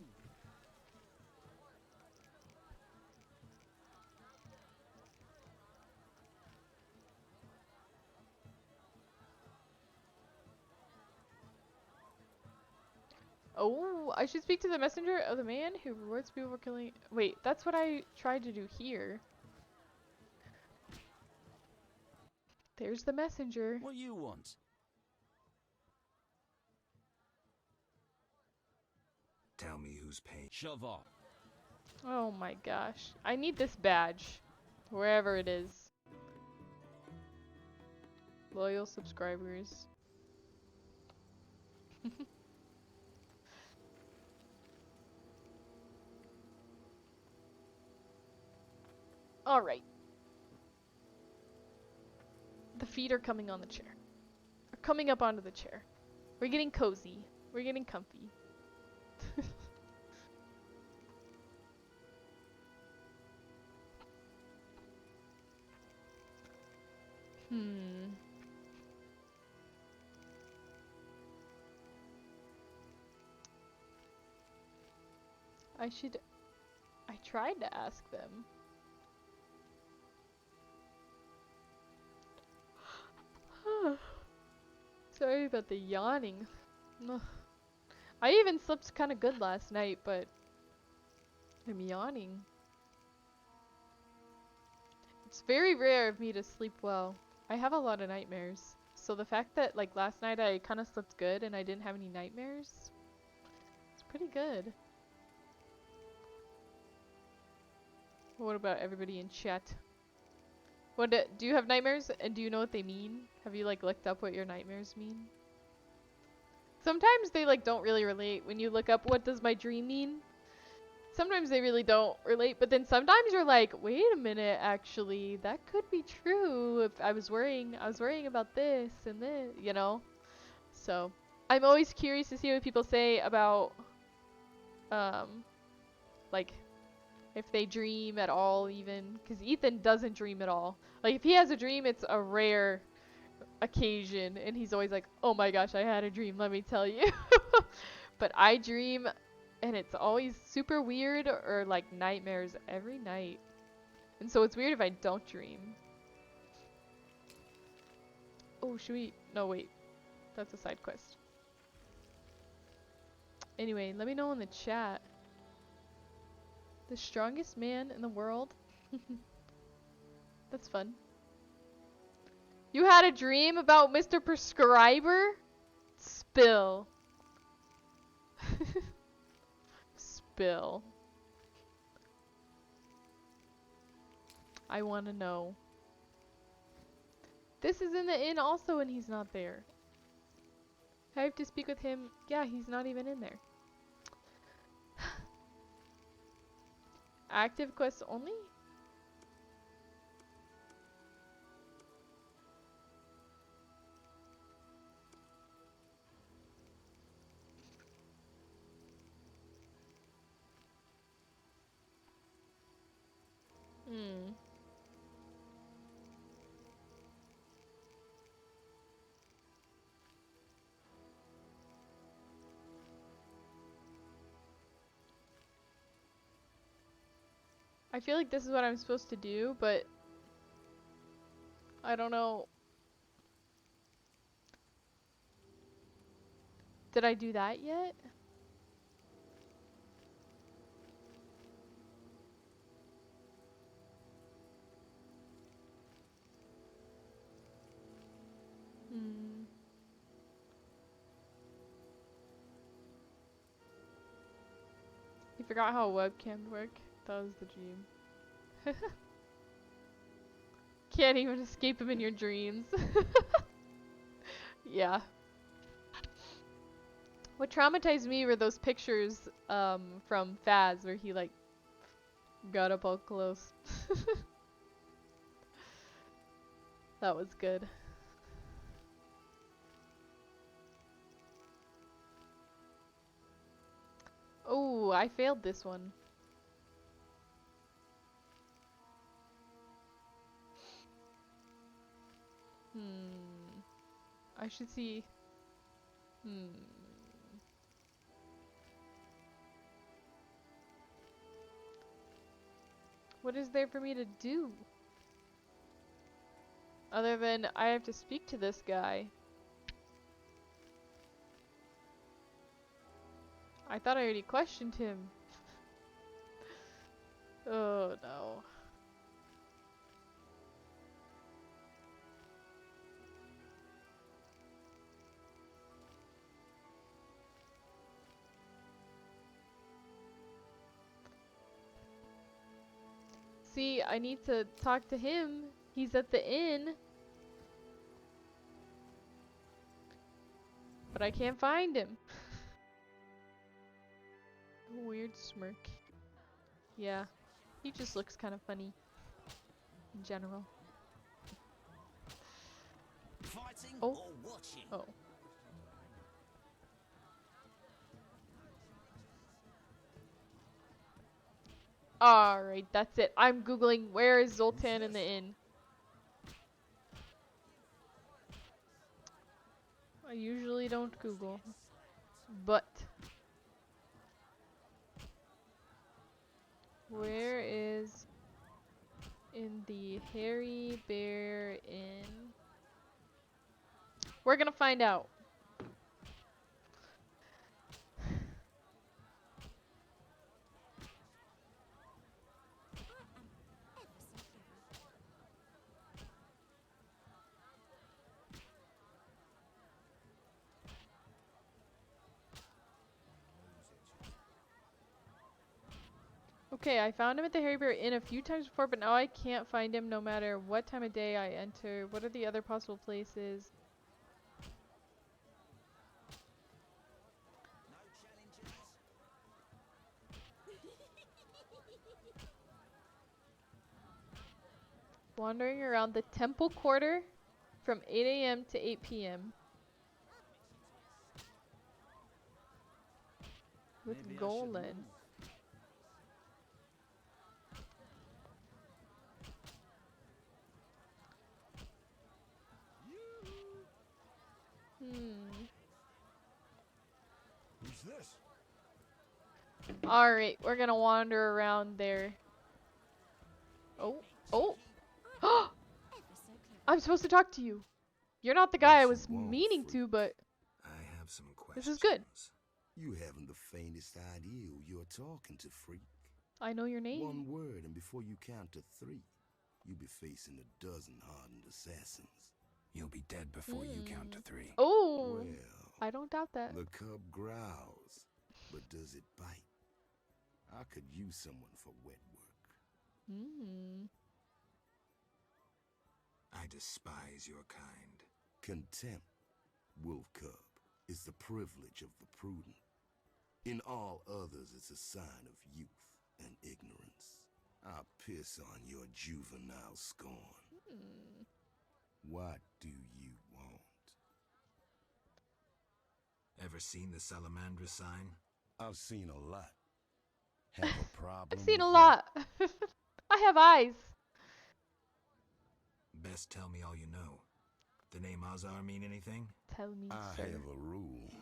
Oh, I should speak to the messenger of the man who rewards people for killing. Wait, that's what I tried to do here. There's the messenger. What you want? Tell me who's paying. Shove off. Oh my gosh. I need this badge. Wherever it is. Loyal subscribers. Alright. The feet are coming on the chair. Are coming up onto the chair. We're getting cozy. We're getting comfy. I tried to ask them. Sorry about the yawning. Ugh. I even slept kind of good last night, but I'm yawning. It's very rare of me to sleep well. I have a lot of nightmares. So the fact that like last night I kind of slept good and I didn't have any nightmares, it's pretty good. What about everybody in chat? What do you have nightmares and do you know what they mean? Have you like looked up what your nightmares mean? Sometimes they like don't really relate when you look up what does my dream mean. Sometimes they really don't relate, but then sometimes you're like, wait a minute, actually, that could be true if I was worrying about this and this, you know? So, I'm always curious to see what people say about, like, if they dream at all even, because Ethan doesn't dream at all. Like, if he has a dream, it's a rare occasion, and he's always like, oh my gosh, I had a dream, let me tell you. But I dream, and it's always super weird or like nightmares every night. And so it's weird if I don't dream. Oh, should we? No, wait. That's a side quest. Anyway, let me know in the chat. The strongest man in the world? That's fun. You had a dream about Mr. Prescriber? Spill. Spill. I want to know. This is in the inn also and he's not there. I have to speak with him. Yeah, he's not even in there. Active quests only? Hmm. I feel like this is what I'm supposed to do, but I don't know. Did I do that yet? Hmm. You forgot how webcams work? That was the dream. Can't even escape him in your dreams. Yeah. What traumatized me were those pictures from Faz where he like got up all close. That was good. Oh, I failed this one. I should see. What is there for me to do? Other than I have to speak to this guy. I thought I already questioned him. Oh no. See, I need to talk to him. He's at the inn. But I can't find him. Weird smirk. Yeah. He just looks kind of funny. In general. Fighting or watching? Oh. Alright, that's it. I'm googling where is Zoltan in the inn. I usually don't Google. But where is in the Hairy Bear Inn? We're gonna find out. Okay, I found him at the Hairy Bear Inn a few times before, but now I can't find him no matter what time of day I enter. What are the other possible places? Wandering around the Temple Quarter from 8 a.m. to 8 p.m. with Golan. Who's this? Alright, we're gonna wander around there. Oh, oh! I'm supposed to talk to you. You're not the guy I was meaning to, but I have some questions. this is good. You haven't the faintest idea who you're talking to, freak. I know your name. One word, and before you count to 3, you'll be facing a dozen hardened assassins. You'll be dead before you count to 3. Oh! Well, I don't doubt that. the cub growls, but does it bite? I could use someone for wet work. I despise your kind. Contempt, wolf cub, is the privilege of the prudent. In all others, it's a sign of youth and ignorance. I'll piss on your juvenile scorn. What do you want? Ever seen the Salamandra sign? I've seen a lot. Have a problem? I've seen a lot. I have eyes. Best tell me all you know. The name Azar mean anything? Tell me, I sir. have a rule.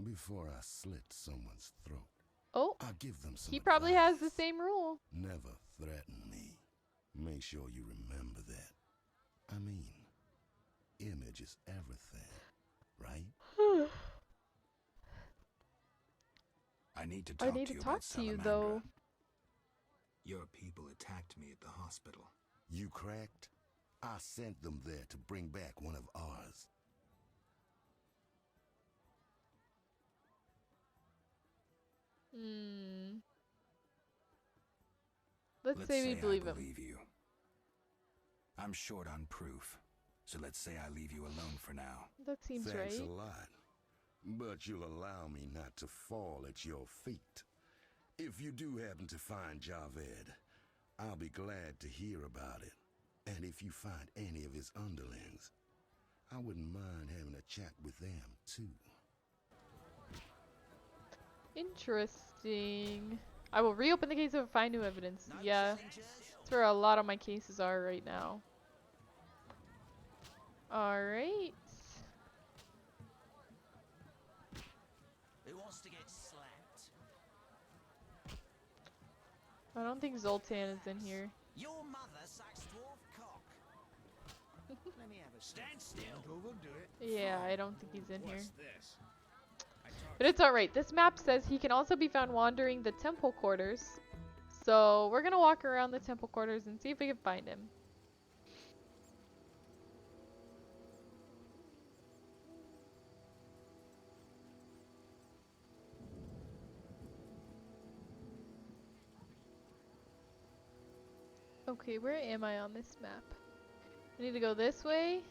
Before I slit someone's throat, Oh, I give them some he probably has the advice. same rule. Never threaten me. Make sure you remember that. I mean, image is everything, right? I need to I talk need to to you talk about to you, Salamandra. though. Your people attacked me at the hospital. You cracked? I sent them there to bring back one of ours. Let's say we believe I him. believe you. I'm short on proof, so let's say I leave you alone for now. That seems Thanks right. a lot. But you'll allow me not to fall at your feet. If you do happen to find Javed, I'll be glad to hear about it. And if you find any of his underlings, I wouldn't mind having a chat with them, too. Interesting. I will reopen the case if I find new evidence. Yeah, that's where a lot of my cases are right now. Alright. Who wants to get slapped? I don't think Zoltan is in here. Your mother sucks dwarf cock. Let me have a stand still. Yeah, I don't think he's in here. What's this? But it's alright. This map says he can also be found wandering the temple quarters. So we're gonna walk around the temple quarters and see if we can find him. Okay, where am I on this map? I need to go this way.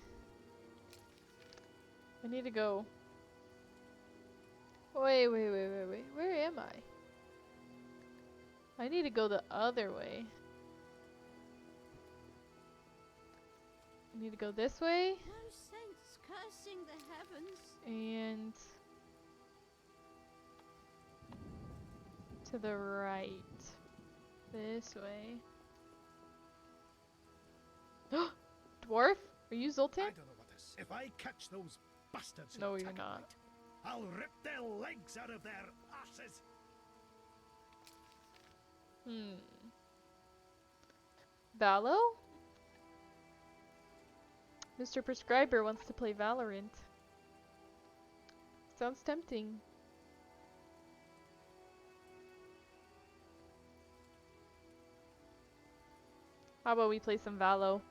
I need to go. Wait. Where am I? I need to go the other way. I need to go this way. No sense cursing the heavens. And to the right. This way. Dwarf? Are you Zoltan? I don't know what this. If I catch those bastards, No, you're not. I'll rip their legs out of their asses. Valo? Mr. Prescriber wants to play Valorant. Sounds tempting. How about we play some Valo?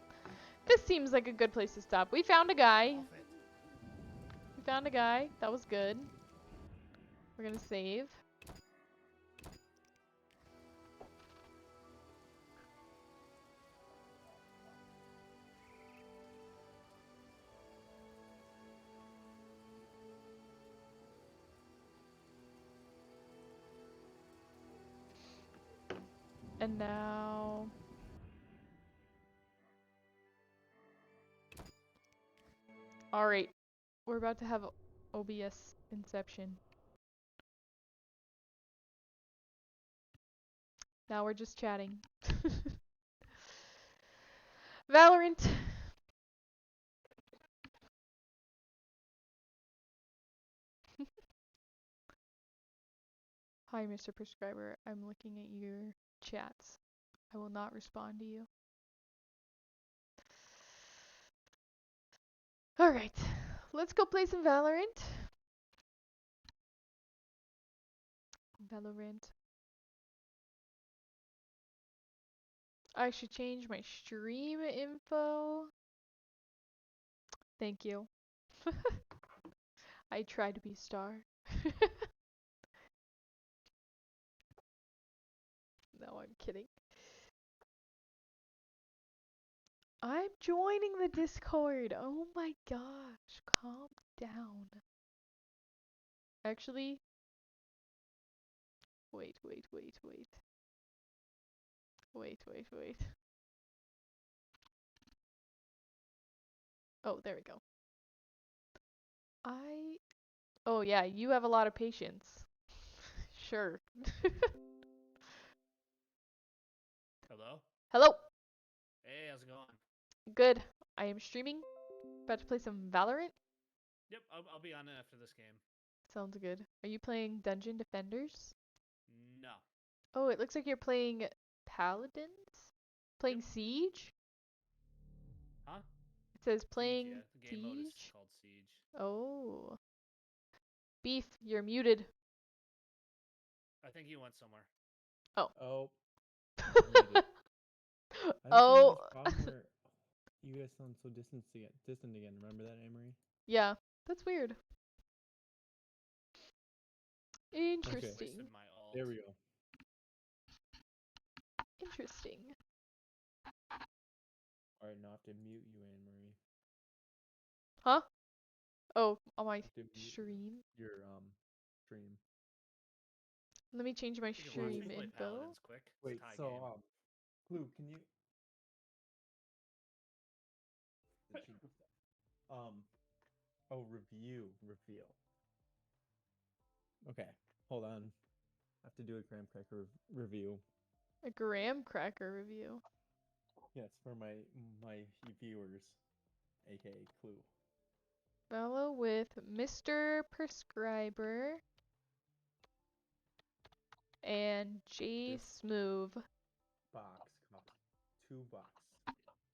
This seems like a good place to stop. We found a guy. That was good. We're gonna save. And now... Alright. We're about to have OBS Inception. Now we're just chatting. Valorant! Hi, Mr. Prescriber. I'm looking at your chats. I will not respond to you. Alright. Let's go play some Valorant. I should change my stream info. Thank you. I try to be a star. No, I'm kidding. I'm joining the Discord. Oh my gosh. Calm down. Actually, wait. Oh, there we go. Oh yeah, you have a lot of patience. Sure. Hello? Hello. Hey, how's it going? Good. I am streaming. About to play some Valorant. Yep, I'll be on it after this game. Sounds good. Are you playing Dungeon Defenders? No. Oh, it looks like you're playing Paladins? Playing Siege? Huh? It says Siege, playing yeah. The game mode is Siege. called Siege. Oh. Beef, you're muted. I think he went somewhere. Oh. Oh. Oh. You guys sound so distant again. Remember that, Amory? Yeah, that's weird. Interesting. Okay. There we go. Interesting. Alright, now I have to mute you, Anne-Marie. Huh? Oh, on my stream? Your, stream. Let me change my stream info. Wait, so, Clue, can you... reveal. Okay, hold on. I have to do a graham cracker review. A graham cracker review. Yes, for my viewers, aka Clue. Valo with mrprescriber and jsmoove. Box costs $2.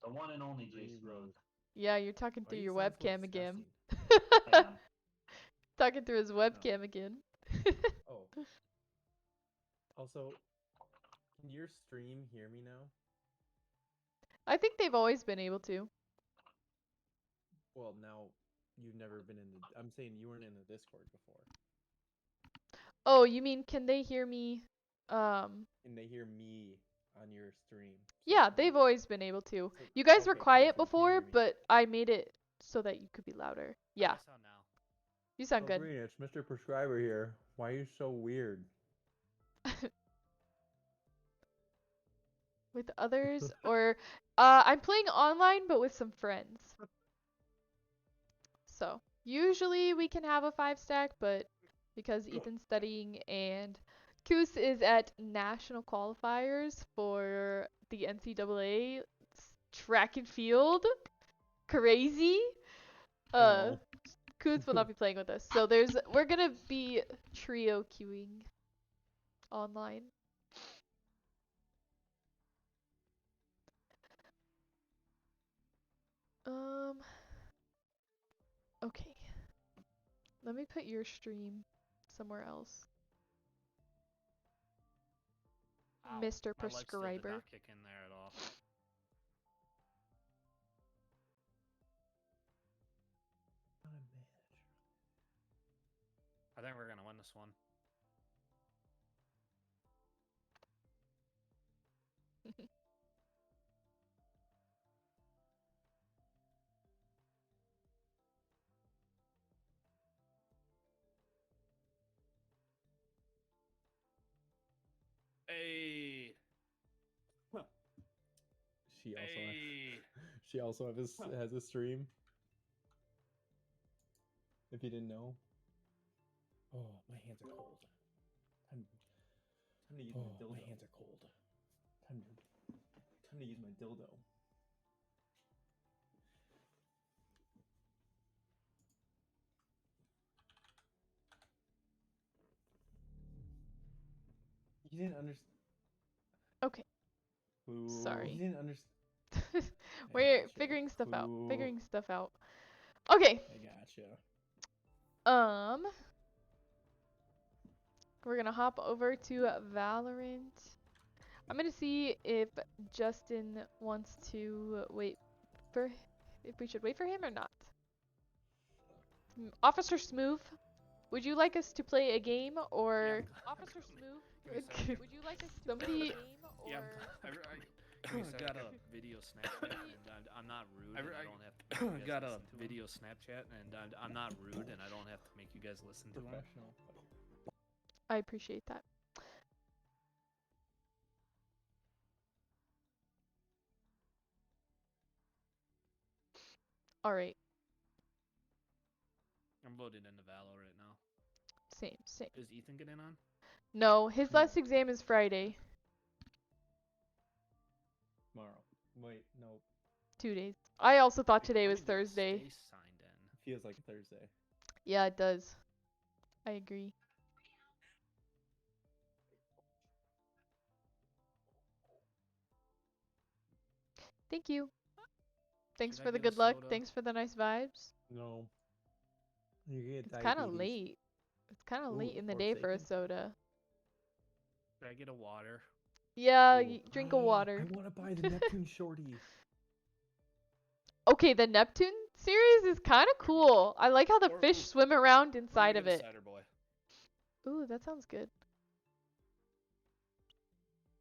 The one and only jsmoove. Yeah, you're talking through your sound so webcam again. Damn. Talking through his webcam again. Oh. Also, can your stream hear me now? I think they've always been able to. Well, now you've never been in the... I'm saying you weren't in the Discord before. Oh, you mean can they hear me? Can they hear me on your stream? Yeah, they've always been able to. You guys were quiet so you can before, hear me. but I made it so that you could be louder. Yeah. You sound good. Green, it's Mr. Prescriber here. Why are you so weird? With others or I'm playing online but with some friends. So usually we can have a 5-stack, but because Ethan's studying and Koos is at national qualifiers for the NCAA track and field, crazy. Koos will not be playing with us. So we're gonna be trio queuing online. Okay. Let me put your stream somewhere else. Ow, Mr. my legs still did Prescriber. not kick in there at all. I think we're gonna win this one. Hey. She also has a stream. If you didn't know. Oh, my hands are cold. Time to use my dildo. My hands are cold. Time to use my dildo. You didn't understand. Okay. Ooh, Sorry. You didn't understand. We're figuring stuff out. Figuring stuff out. Okay. I gotcha. We're gonna hop over to Valorant. I'm gonna see if Justin wants to if we should wait for him or not. Officer Smoove, would you like us to play a game or Officer Smoove? Would you like us to play a game or? Yeah, I got a video Snapchat and I'm not rude. And I don't have to. Got a video Snapchat and I'm not rude and I don't have to make you guys listen to it. I appreciate that. All right. I'm loaded into Valo right now. Same. Is Ethan getting on? No, his last exam is Friday. Tomorrow. Wait, no. 2 days. I also thought Like, today when was did you Thursday. stay signed in? Feels like Thursday. Yeah, it does. I agree. Thank you. Thanks Should I for the get a good luck. soda? Thanks for the nice vibes. No. You get It's kind of diabetes. late. It's kind of Ooh, late in the the day for a Forsaken? soda. Should I get a water? Yeah, Ooh. drink a water. I want to buy the Neptune shorty. Okay, the Neptune series is kind of cool. I like how the Or- fish ooh, swim around I'm inside gonna of get a it. cider boy. Ooh, that sounds good.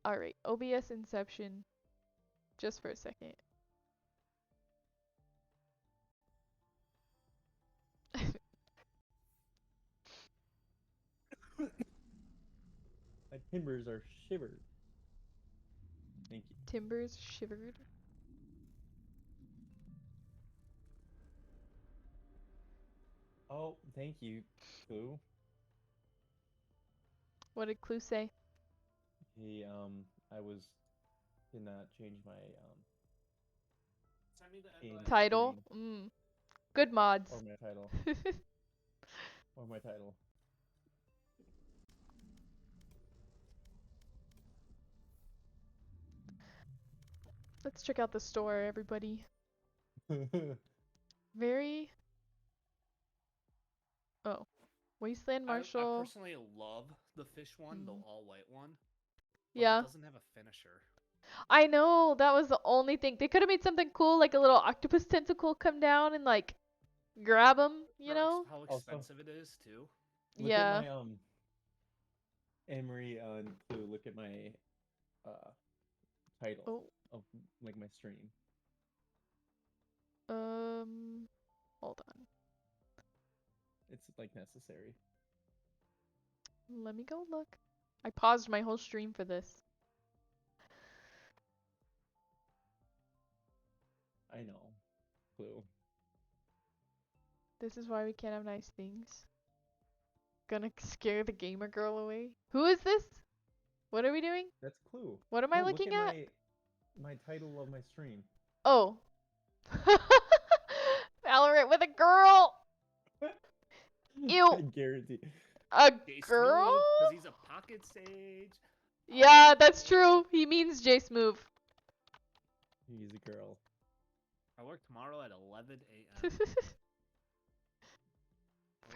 Alright, OBS Inception. Just for a second. My timbers are shivered. Thank you. Timbers shivered. Oh, thank you, Clue. What did Clue say? He I did not change my Send me the game invite. Title? screen. Good mods. Or my title. Or my title. Let's check out the store, everybody. Very... Oh. Wasteland I Marshal. personally love the fish one, the all white one. But Yeah. it doesn't have a finisher. I know, that was the only thing. They could have made something cool, like a little octopus tentacle come down and like grab him, you know? How expensive it is too. Look Yeah. at my Emery and Clue, look at my title of like my stream. Hold on. It's like necessary. Let me go look. I paused my whole stream for this. I know. Clue. This is why we can't have nice things. Gonna scare the gamer girl away. Who is this? What are we doing? That's Clue. What am I No, looking look at? my title of my stream. Oh. Valorant with a girl. Ew. I guarantee. A J girl? Because he's a pocket sage. Yeah, that's true. He means jsmoove. He's a girl. I work tomorrow at 11 a.m.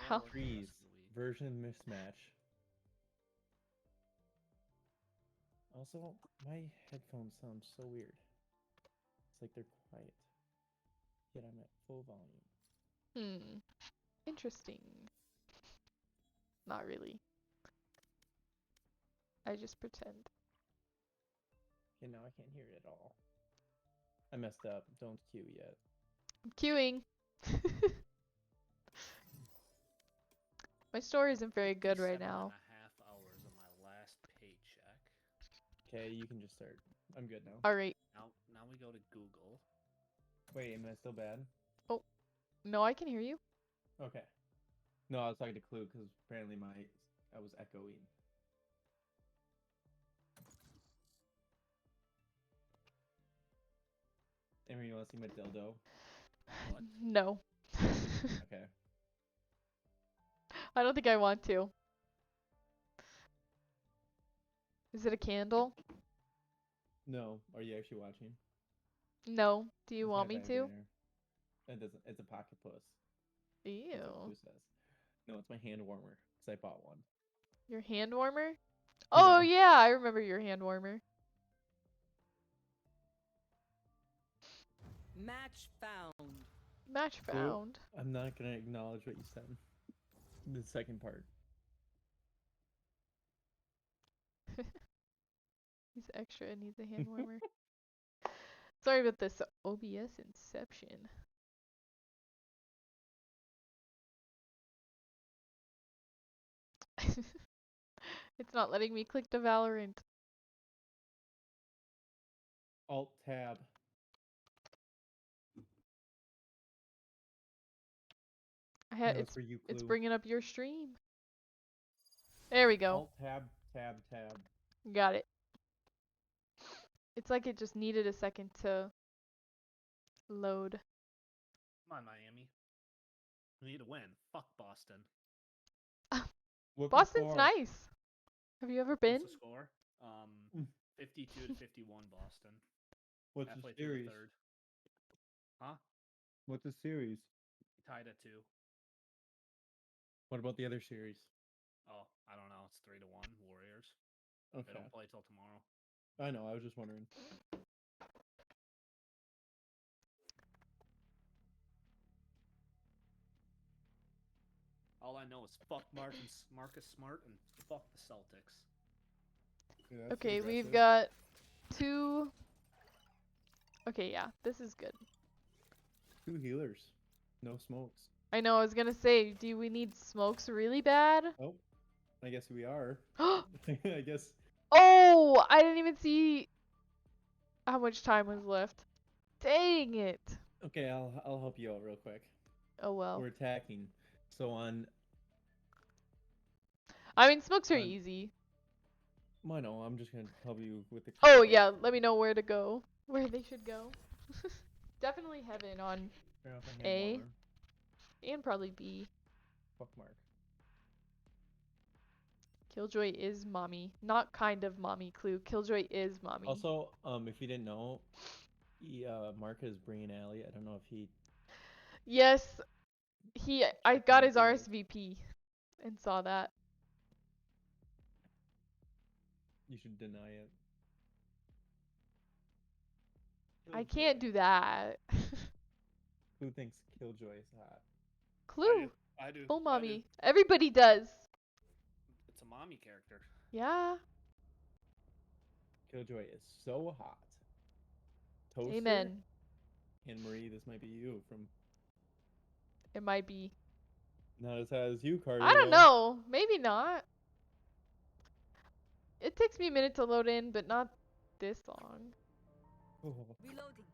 Val- Trees. Version mismatch. Also, my headphones sound so weird. It's like they're quiet. Yet I'm at full volume. Interesting. Not really. I just pretend. Okay, now I can't hear it at all. I messed up. Don't queue yet. I'm queuing. My store isn't very good right now. 7.5 hours of my last paycheck. Okay, you can just start. I'm good now. Alright. Now we go to Google. Wait, am I still bad? Oh. No, I can hear you. Okay. No, I was talking to Clue because apparently I was echoing. Emery, you want to see my dildo? No. Okay. I don't think I want to. Is it a candle? No. Are you actually watching? No. Do you It's want my me to? vibrator. It doesn't. It's a pocket puss. Ew. That's what Clue says. No, it's my hand warmer because I bought one. Your hand warmer? Oh Yeah. yeah, I remember your hand warmer. Match found. Match Clue, found. I'm not gonna acknowledge what you said. The second part. He's extra and needs a hand warmer. Sorry about this OBS Inception. It's not letting me click the Valorant. Alt tab. It's for you, it's Clue. bringing up your stream. There we go. Alt tab tab tab. Got it. It's like it just needed a second to load. Come on, Miami. We need to win. Fuck Boston. Boston's nice. Have you ever been? What's the score? 52 to 51 Boston. What's Halfway the through series? the third. Huh? What's the series? Tied at 2. What about the other series? Oh, I don't know. It's 3-1 Warriors. Okay. They don't play till tomorrow. I know. I was just wondering. All I know is fuck Marcus Smart and fuck the Celtics. Yeah, Okay, we've got 2. Okay, yeah, this is good. 2 healers. No smokes. I know, I was gonna say, do we need smokes really bad? Oh, I guess we are. I guess. Oh, I didn't even see how much time was left. Dang it. Okay, I'll help you out real quick. Oh well. We're attacking. So on. I mean, smokes are easy. I know. I'm just gonna help you with the. Oh yeah, let me know where to go. Where they should go. Definitely heaven on A. And probably B. Fuck Mark. Killjoy is mommy. Not kind of mommy clue. Killjoy is mommy. Also, if you didn't know, Mark is Brain Alley. I don't know if he. Yes, I got his RSVP and saw that. You should deny it. I can't do that. Who thinks Killjoy is hot? Clue. I do. Full mommy. Everybody does. It's a mommy character. Yeah. Killjoy is so hot. Toaster? Amen. And Marie, this might be you from. It might be. Not as hot as you, Carter. I don't know. Maybe not. It takes me a minute to load in, but not this long. Oh. Reloading.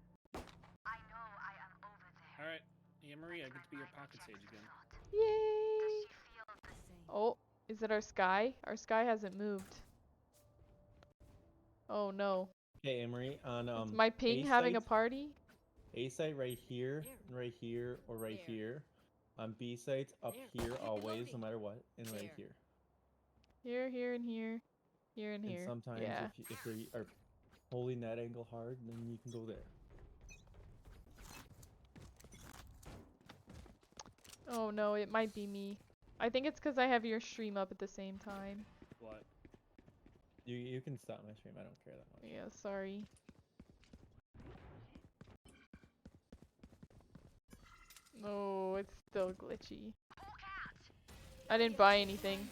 Alright. Yeah, Marie, I get to be your pocket sage again. Yay! Oh, is it our sky? Our sky hasn't moved. Oh no. Okay, Emery, on Is my ping having a party? A site right here, or right here. On B sites up here always, no matter what, and right here. Here, here, and here. Here and here. And sometimes yeah. if you are holding that angle hard, then you can go there. Oh no, it might be me. I think it's because I have your stream up at the same time. What? You can stop my stream, I don't care that much. Yeah, sorry. Oh, it's still glitchy. I didn't buy anything.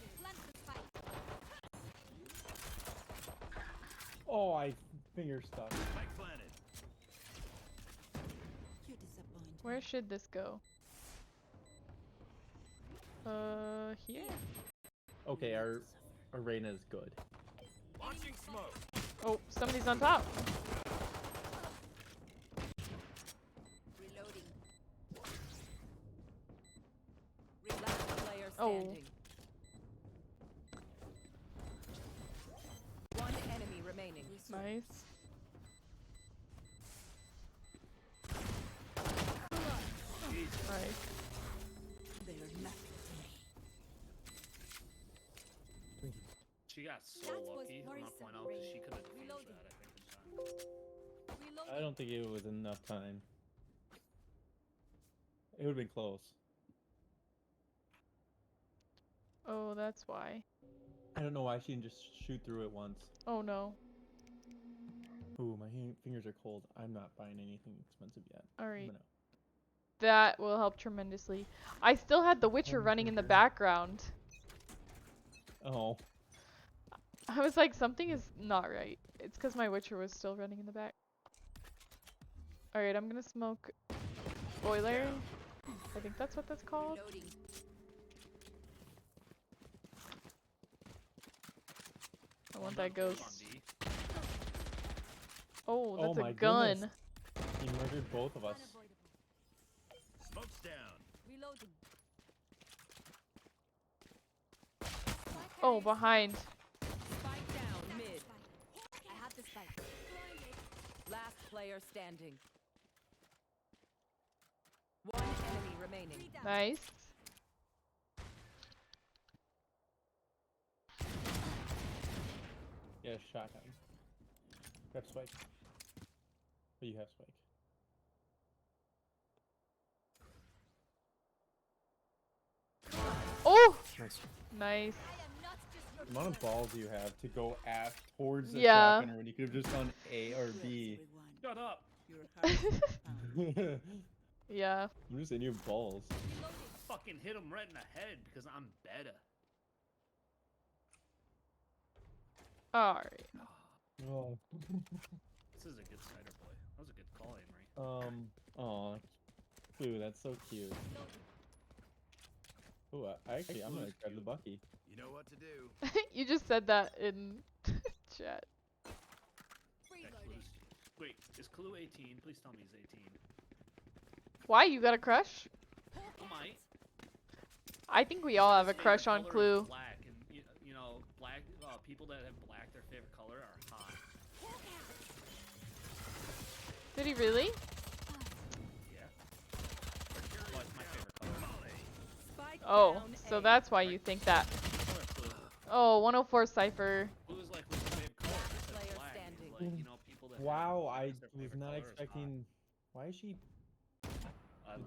Oh, I finger stuck. Where should this go? Here? Okay, our arena is good. Launching smoke. Oh, somebody's on top. Reloading. Player Oh. standing. One enemy remaining. Nice. Nice. She got so lucky. I'm not pointing out because she could have defused that, I think. I don't think it was enough time. It would have been close. Oh, that's why. I don't know why she didn't just shoot through it once. Oh no. Ooh, my fingers are cold. I'm not buying anything expensive yet. Alright. No. That will help tremendously. I still had the Witcher running in the background. Oh. I was like, something is not right. It's because my Witcher was still running in the back. Alright, I'm gonna smoke boiler. I think that's what that's called. I want that ghost. Oh, that's my a gun. goodness. He murdered both of us. Smoke's down. Reloading. Oh, behind. Spike down mid. I have the spike. player standing. One enemy remaining. Nice. Yeah, shotgun. Grab Spike. Oh, you have Spike. Oh! Nice. Nice. The amount of balls you have to go aft towards the Yeah. shotgunner when you could have just done A or B. Shut up. Yeah. I'm just saying you have balls. I fucking hit him right in the head because I'm better. Alright. Oh. This is a good cider boy. That was a good call, Amory. Aw. Ooh, that's so cute. Ooh, I'm gonna grab the Bucky. You know what to do. You just said that in chat. Wait, is Clue 18? Please tell me he's 18. Why? You got a crush? I might. I think we all have a His crush favorite on color Clue. is black, and you know, black people that have black, their favorite color, are hot. Did he really? Yeah. Well, it's my favorite color. Oh, so that's why you think that. Oh, 104 Cypher. Blue is like what's your favorite color? It's black. It's like, you know, people that Wow, I their was favorite not color is expecting. Why is she?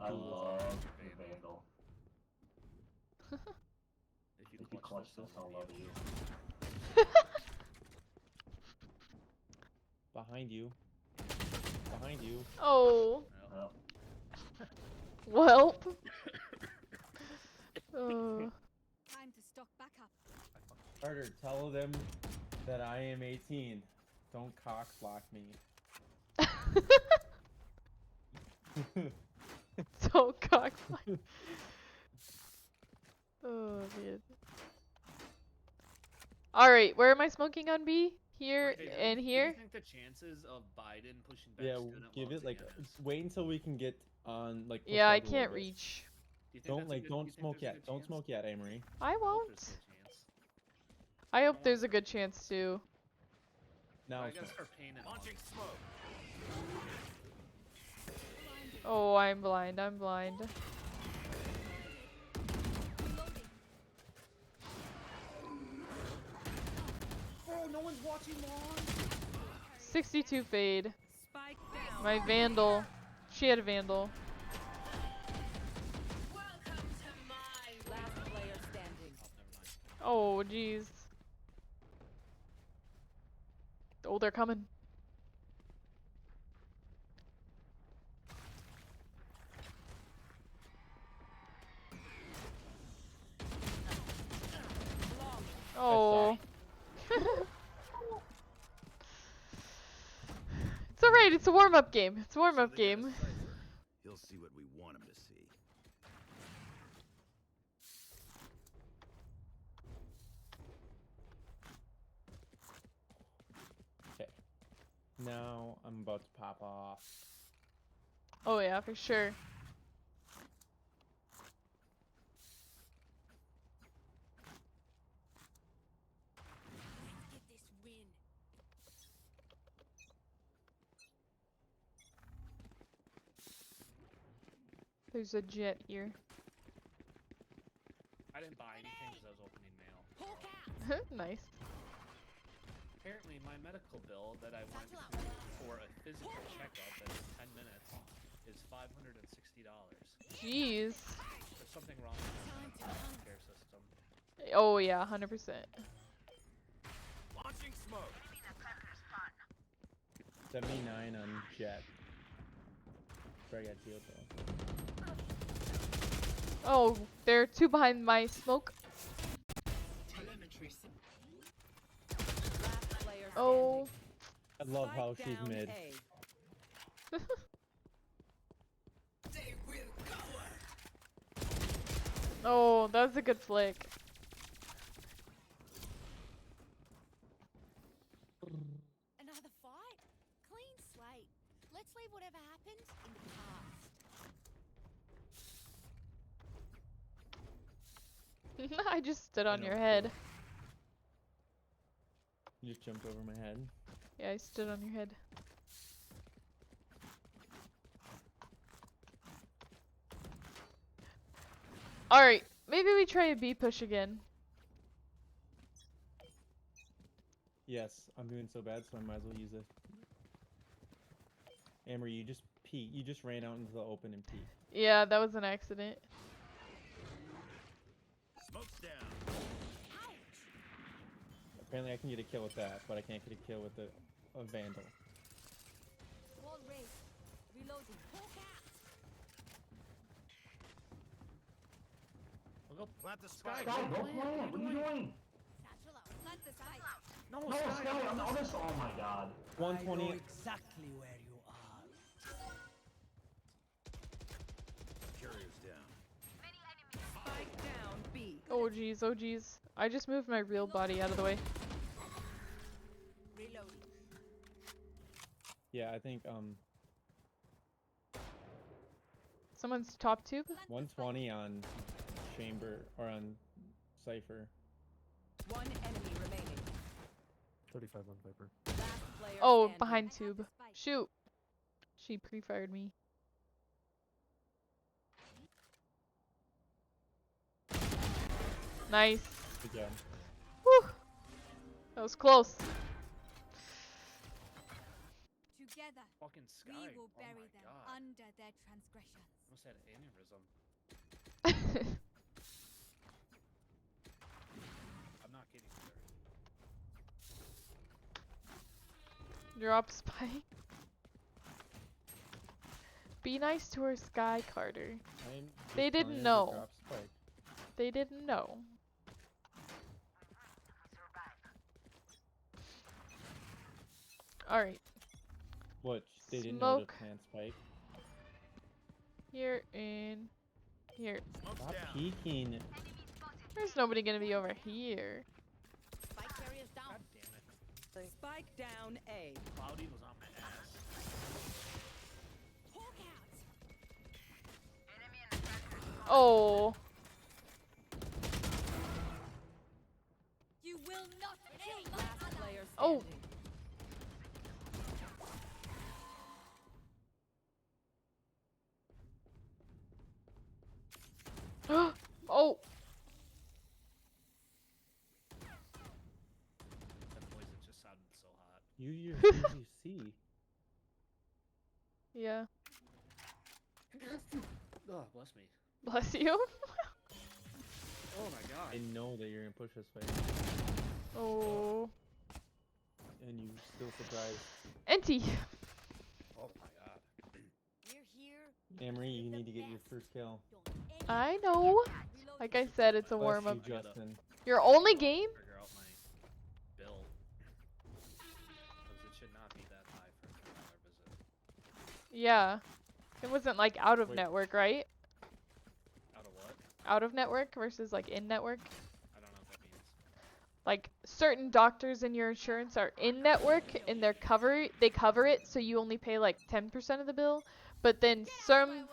I love the Vandal. If you clutch this, I'll love you. Behind you. Behind you. Oh. Well. Welp. Time to stock back up. Carter, tell them that I am 18. Don't cock block me. So cock block. Oh man. Alright, where am I smoking on B? Here and here? What do you think the chances of Biden pushing back Yeah, student give loans it like. again is? Wait until we can get on like. push Yeah, I out a little can't bit. reach. Don't smoke yet. Don't smoke yet, Amory. I won't. I hope there's a good chance too. Now. I gotta start painting. Launching smoke. Oh, I'm blind. I'm blind. Oh, no one's watching long. 62 fade. My Vandal. She had a Vandal. Last player standing. Oh, jeez. Oh, they're coming. Oh. It's alright, it's a warm-up game. It's a warm-up game. He'll see what we want him to see. Okay. Now I'm about to pop off. Oh yeah, for sure. There's a jet here. I didn't buy anything because I was opening mail. Nice. Apparently, my medical bill that I went to for a physical checkup in 10 minutes is $560. Jeez. There's something wrong with the healthcare system. Oh yeah, 100%. Launching smoke. 79 on jet. Sorry, I got Geo though. Oh, there are two behind my smoke. Oh. I love how she's mid. Oh, that was a good flick. Another fight? Clean slate. Let's leave whatever happened in the past. I just stood on your head. You just jumped over my head. Yeah, I stood on your head. Alright, maybe we try a B push again. Yes, I'm doing so bad, so I might as well use it. Amory, you just peeked. You just ran out into the open and peeked. Yeah, that was an accident. Smoke's down. Apparently I can get a kill with that, but I can't get a kill with a Vandal. Wall raised. Reloading. We'll go plant the spike. Sky, go plant. What are you doing? Plant the spike. No, Sky, on the other side. Oh my god. 120. I know exactly where you are. Carrier's down. Spike down. B. Oh jeez, oh jeez. I just moved my real body out of the way. Reloading. Yeah, I think Someone's top tube? 120 on chamber or on Cypher. One enemy remaining. 35 on Viper. Last player Oh, standing. behind tube. Shoot. She pre-fired me. Nice. Good job. Whew. That was close. Together, Fucking Sky. we will Oh bury my them God. under their transgressions. Almost had an aneurysm. I'm not kidding, sir. Drop spike. Be nice to her, Sky Carter. They didn't know. They didn't know. Alright. What? They didn't know to Smoke. plant spike. Here and here. Stop peeking. There's nobody gonna be over here. Spike carrier's down. God damn it. Spike down A. Cloudy was on my ass. Hawk out. Oh. You will not kill my Last ally. player Oh. standing. Oh. That voice it just sounded so hot. You see. Yeah. Oh, bless me. Bless you. Oh my god. I know that you're gonna push this way. Oh. And you still surprised. Enti. Oh my god. We're here. Amory, you need to get your first kill. I know. Like I said, it's a Bless warm up. you, Justin. Your only game? Figure out my bill. Because it should not be that high for a $10 visit. Yeah. It wasn't like out of Wait. network, right? Out of what? Out of network versus like in network. I don't know what that means. Like certain doctors in your insurance are in network and they cover it, so you only pay like 10% of the bill. But then some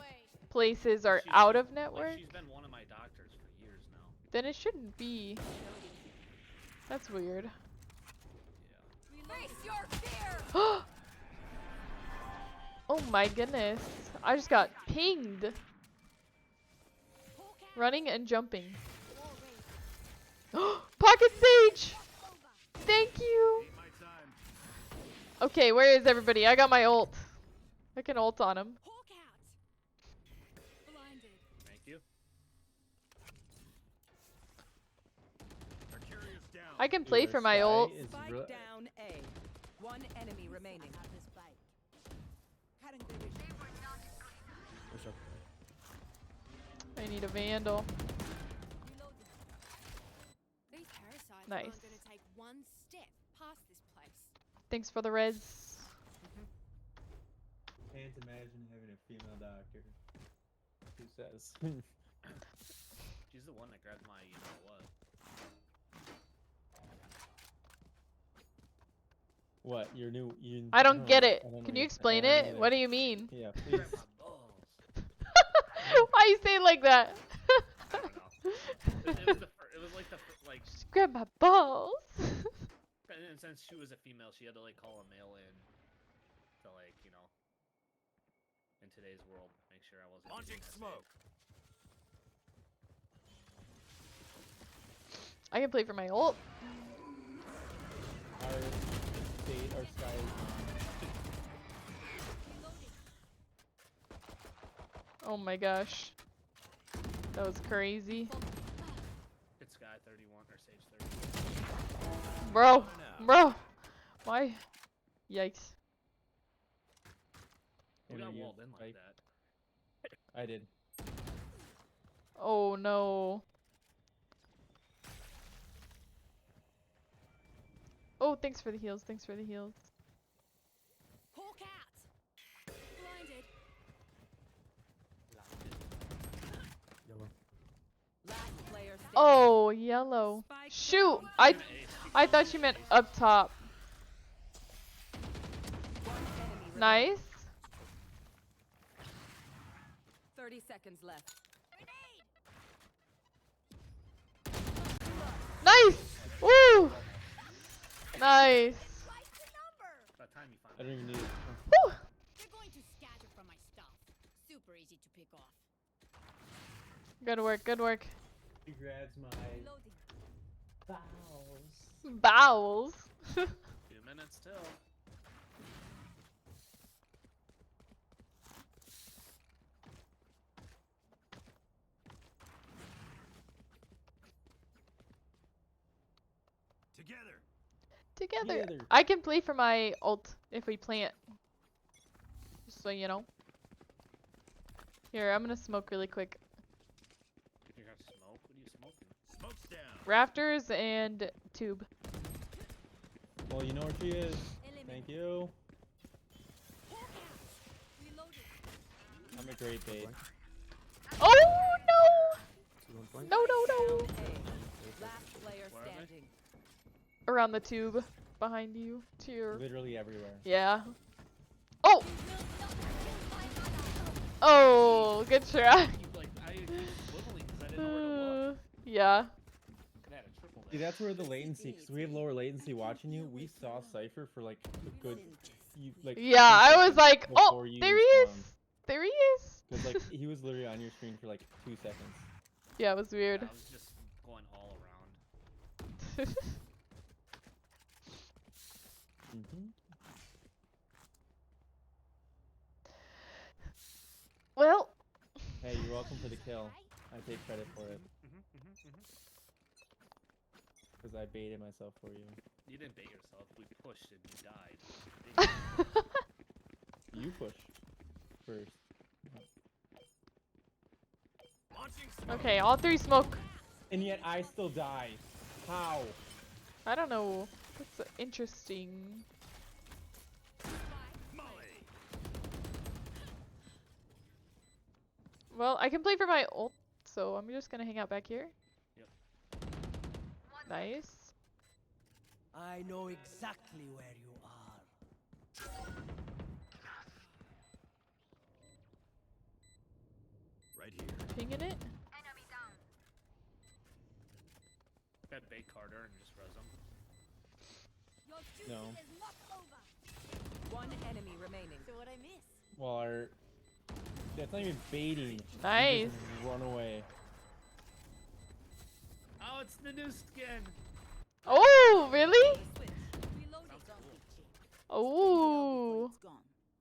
places are out of network. Like she's been one of my doctors for years now. Then it shouldn't be. That's weird. Face your fear. Oh my goodness. I just got pinged. Running and jumping. Pocket Sage! Thank you! Okay, where is everybody? I got my ult. I can ult on him. Thank you. I can play for my ult. Spike down A. One enemy remaining. I need a Vandal. These parasites Nice. aren't gonna take one step past this place. Thanks for the reds. Can't imagine having a female doctor. Who says? She's the one that grabbed my, you know what? What? Your new? I don't get it. I don't Can know you what- explain I don't it? either. What do you mean? Yeah, please. Why you say it like that? I don't know. It was like the like. Just grab my balls. And since she was a female, she had to like call a male in to like, you know, in today's world, make sure I wasn't. Launching using that smoke. I can play for my ult. Our sky is Oh my gosh. That was crazy. It's Sky 31 or Sage 31. Bro. Why? Yikes. Who got you, walled in like that? I did. Oh no. Oh, thanks for the heals. Thanks for the heals. Hawk out. Blinded. Yellow. Last player standing. Oh, yellow. Shoot. I thought you meant up top. Nice. 30 seconds left. Nice. Woo. Nice. I don't even need it. Woo. You're going to scatter from my stuff. Super easy to pick off. Good work. Good work. He grabs my bowels. Bowels. 2 minutes till. Together. I can play for my ult if we plant. Just so you know. Here, I'm gonna smoke really quick. You're gonna smoke? What are you smoking? Smoke's down. Rafters and tube. Well, you know where she is. Thank you. I'm a great bait. Oh no! No. Last player standing. Around the tube, behind you, to your. Literally everywhere. Yeah. Oh! Oh, good try. Yeah. See, that's where the latency, because we have lower latency watching you. We saw Cypher for like a good, Yeah, I was like, oh, there he is. spawned. There he is. Because like he was literally on your screen for like 2 seconds. Yeah, it was weird. I was just going all around. Well. Hey, you're welcome for the kill. I take credit for it. Because I baited myself for you. You didn't bait yourself. We pushed and you died. You push first. Okay, all three smoke. And yet I still die. How? I don't know. That's interesting. Well, I can play for my ult, so I'm just gonna hang out back here. Yep. Nice. I know exactly where you are. Right here. Pinging it. Got bait Carter and just res him. No. One enemy remaining. So what I miss? Well, our... That's not even baiting. Nice. You just run away. Oh, it's the new skin. Oh, really? Oh.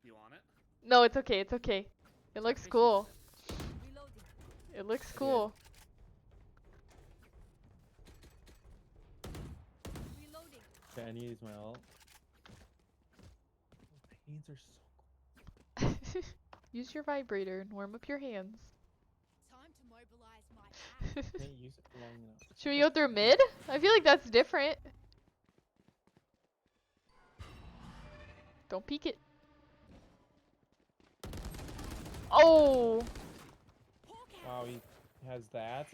You want it? No, it's okay. It's okay. It looks cool. It looks cool. Okay, I need to use my ult. My hands are so cold. Use your vibrator and warm up your hands. Time to mobilize my Can't use it for long enough. Should we go through mid? I feel like that's different. Don't peek it. Oh! Wow, he has that.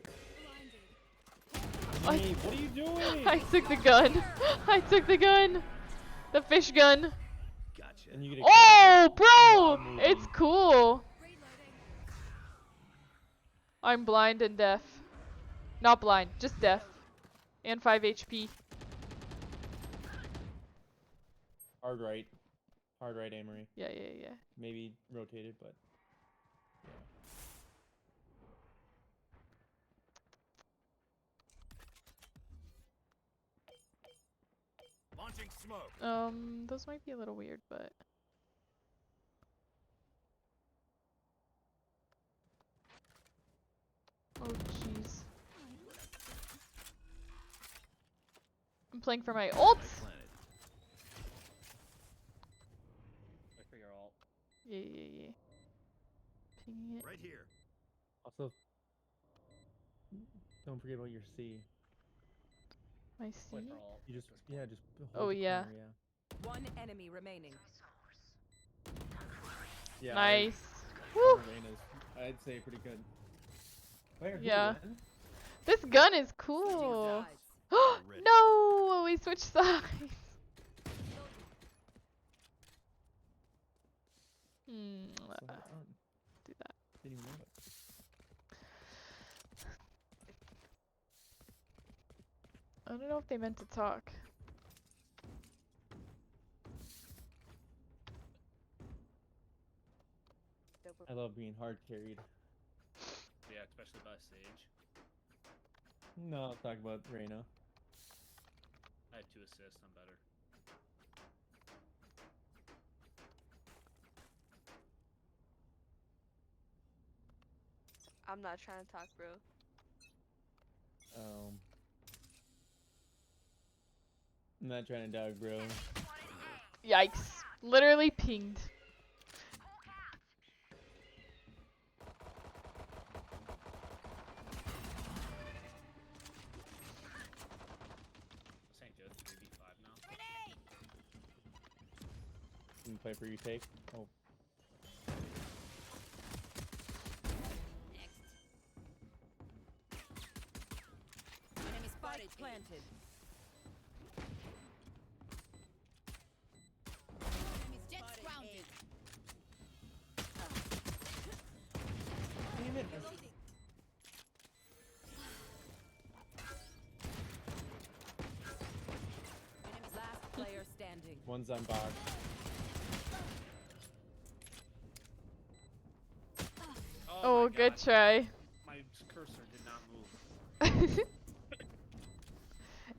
I- Hey, what are you doing? I took the gun. I took the gun. The fish gun. Gotcha. And you get a Oh, kill. bro! It's cool. I'm blind and deaf. Not blind, just deaf. And 5 HP. Hard right. Hard right, Amory. Yeah. Maybe rotated, but... smoke. Those might be a little weird, but oh jeez. I'm playing for my ult. Wait for your ult. Yeah. Pinging it. Right here. Also, don't forget about your C. My Wait C. for ult. You just hold Oh the yeah. corner, yeah. One enemy remaining. Yeah. Nice. Woo. I'd say pretty good. Where? Yeah. Who, This gun is cool. No, we switched sides. Do that. Didn't even know it. I don't know if they meant to talk. I love being hard carried. Yeah, especially by Sage. No, I'll talk about Reyna. I had 2 assists, I'm better. I'm not trying to talk, bro. I'm not trying to dog, bro. Yikes. Literally pinged. This ain't good. 3v5 now. Can play for you take? Oh. Enemy spotted. Planted. Enemy's jet grounded. Damn it. Last player standing. One's on box. Oh, good try. My cursor did not move.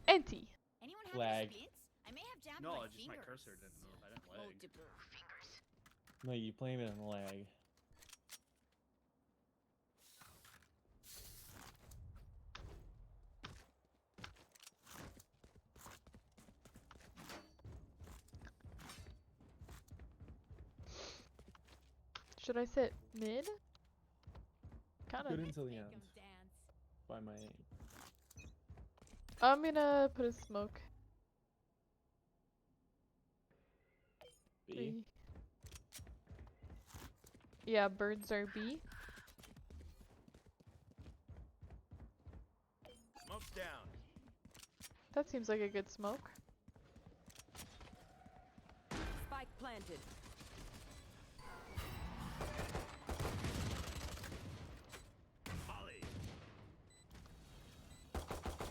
Empty. Anyone have Lag. any spins? I may have jammed No, my just my fingers. cursor didn't move. I didn't lag. Multiple fingers. No, you blame it on lag. Should I sit mid? Kind Good of. until the end. By my aim. I'm gonna put a smoke. B. Yeah, birds are B. Smoke's down. That seems like a good smoke. Spike planted.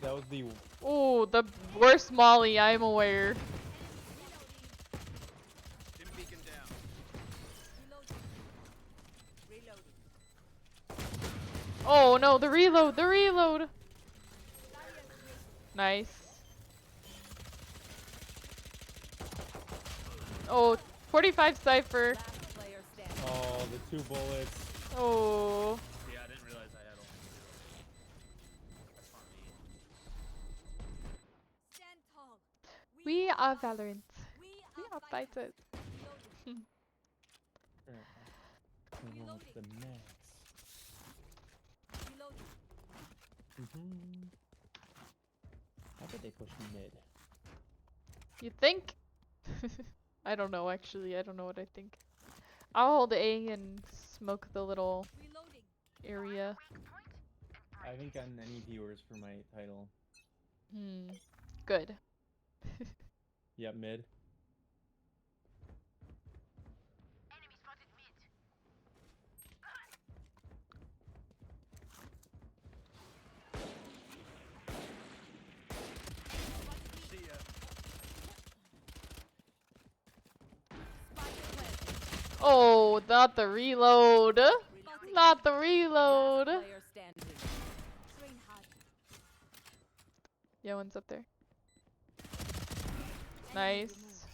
That was the. Oh, the worst molly, I'm aware. Dim beacon down. Oh no, the reload, the reload. Nice. Oh, 45 Cypher. Oh, the 2 bullets. Oh. Yeah, I didn't realize I had only 2. That's on me. Stand tall. We are Valorant. We are fighters. The max. How did they push mid? You think? I don't know actually. I don't know what I think. I'll hold A and smoke the little area. I haven't gotten any viewers for my title. Good. Yep, mid. See ya. Oh, not the reload. Not the reload. Player standing. Yeah, one's up there. Nice.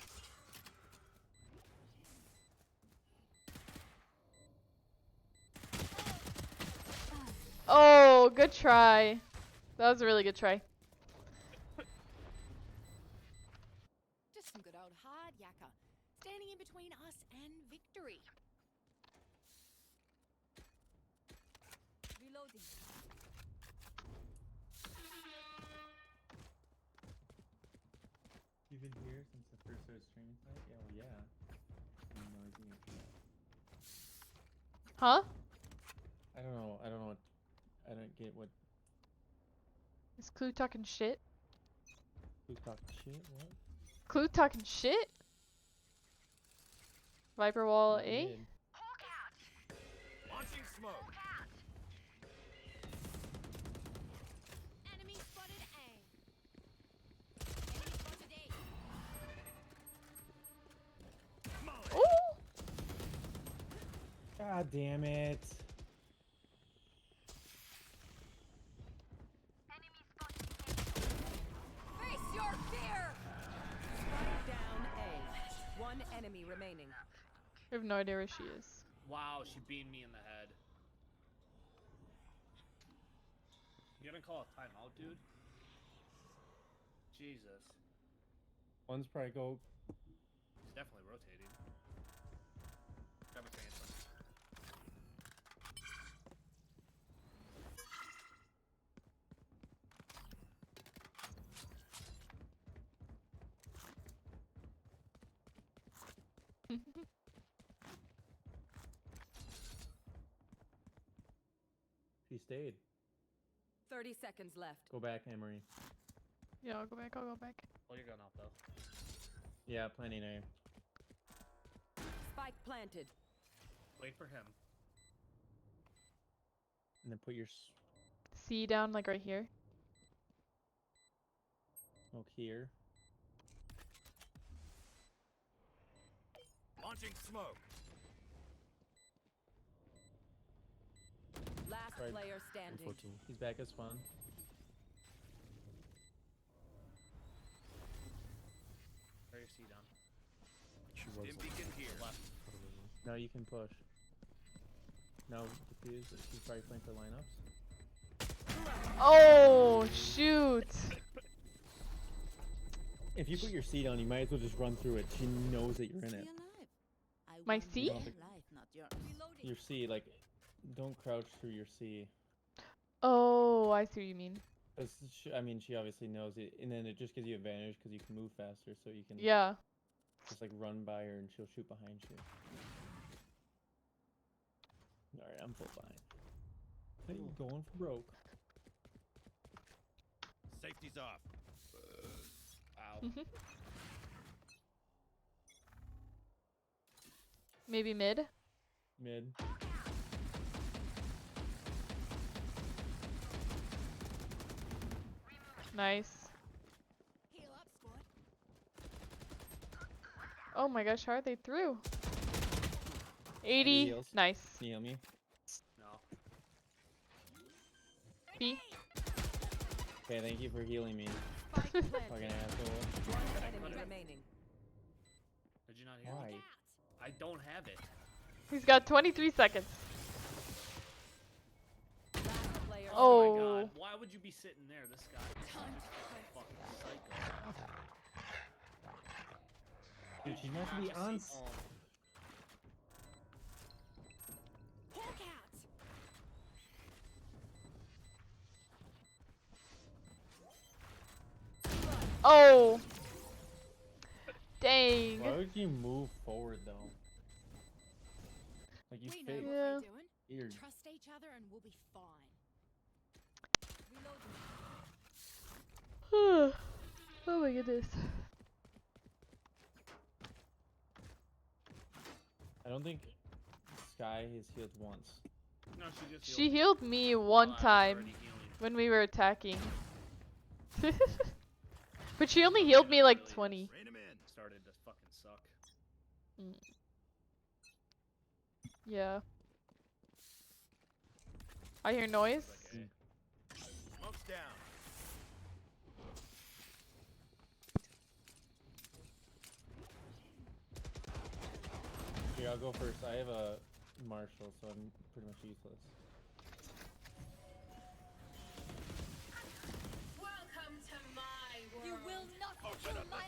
Oh, good try. That was a really good try. Just some good old hard yakka, standing in between us and victory. Reloading. You've been here since the first started streaming tonight? Yeah, well, yeah. Noisy and shit. Huh? I don't know. I don't know what. I don't get what. Is Clue talking shit? Who's talking shit? What? Clue talking shit? Viper wall A? Mid. Launching smoke. Enemy spotted A. Enemy spotted A. Ooh! God damn it. Face your fear! Strike down A. One enemy remaining. I have no idea where she is. Wow, she beamed me in the head. You gonna call a timeout, dude? Jesus. One's probably go. He's definitely rotating. Grab a fan. She stayed. 30 seconds left. Go back, Emery. Yeah, I'll go back, I'll go back. Pull your gun out, though. Yeah, plenty now. Spike planted. Wait for him. And then put your C down, like right here. smoke here. Launching smoke. Last Right. player standing. 14. He's back as fun. Throw your C down. She was Stim beacon here. Left. Now you can push. Now defuse. She's probably playing for lineups. Oh, shoot! If you put your C down, you might as well just run through it. She knows that you're in it. My C? Your C, like, don't crouch through your C. Oh, I see what you mean. I mean, she obviously knows it, and then it just gives you advantage because you can move faster, so you can Yeah. just like run by her and she'll shoot behind you. Alright, I'm full fine. Hey, going for broke. Safety's off. Ow. Maybe mid? Mid. Nice. Heal up, squad. Oh my gosh, how are they through? 80. Heals. Nice. Can you heal me? No. B. Okay, thank you for healing me. Fucking asshole. One enemy remaining. Did you not hear Why? me? I don't have it. He's got 23 seconds. Last player. Oh. My god, why would you be sitting there? This guy is fucking psycho. Dude, she must be on. Hawk out. Oh. Dang. Why would you move forward though? Like you We know fit. what Yeah. we're doing. Weird. Trust each other and we'll be fine. Reloading. Oh my goodness. I don't think Sky has healed once. No, she just She healed me one I was time already healing. when we were attacking. But she only healed me like 20. Rein him in. Started to fucking suck. Yeah. I hear noise. Smoke's down. Here, I'll go first. I have a Marshall, so I'm pretty much useless. Welcome to my world. You will not kill my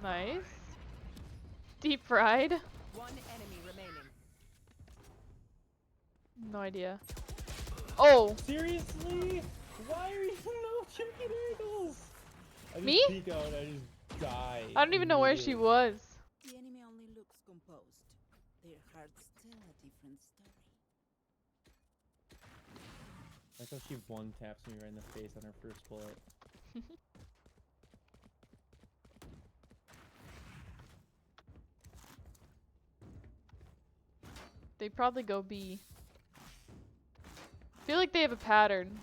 ally. Nice. Deep fried. One enemy remaining. No idea. Oh! Seriously? Why are you no chicken eagles? I Me? just peek out and I just die. I don't even know where she was. The enemy only looks composed. Their hearts tell a different story. I like how she one taps me right in the face on her first bullet. They probably go B. I feel like they have a pattern.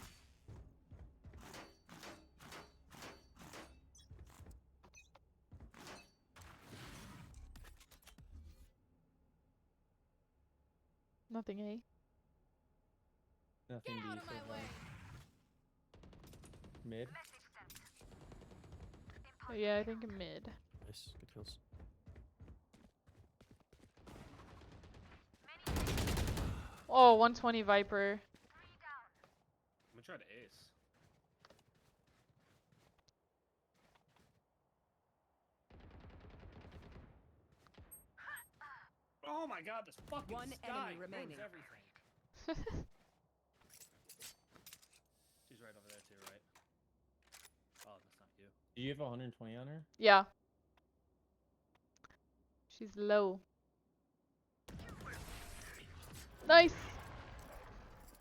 Nothing A. Nothing B so far. Mid? Oh, yeah, I think a mid. Nice, good kills. Oh, 120 Viper. I'm gonna try to ace. Oh my god, this fucking One sky enemy ruins remaining. everything. She's right over there too, right? Oh, that's not you. Do you have 120 on her? Yeah. She's low. Nice!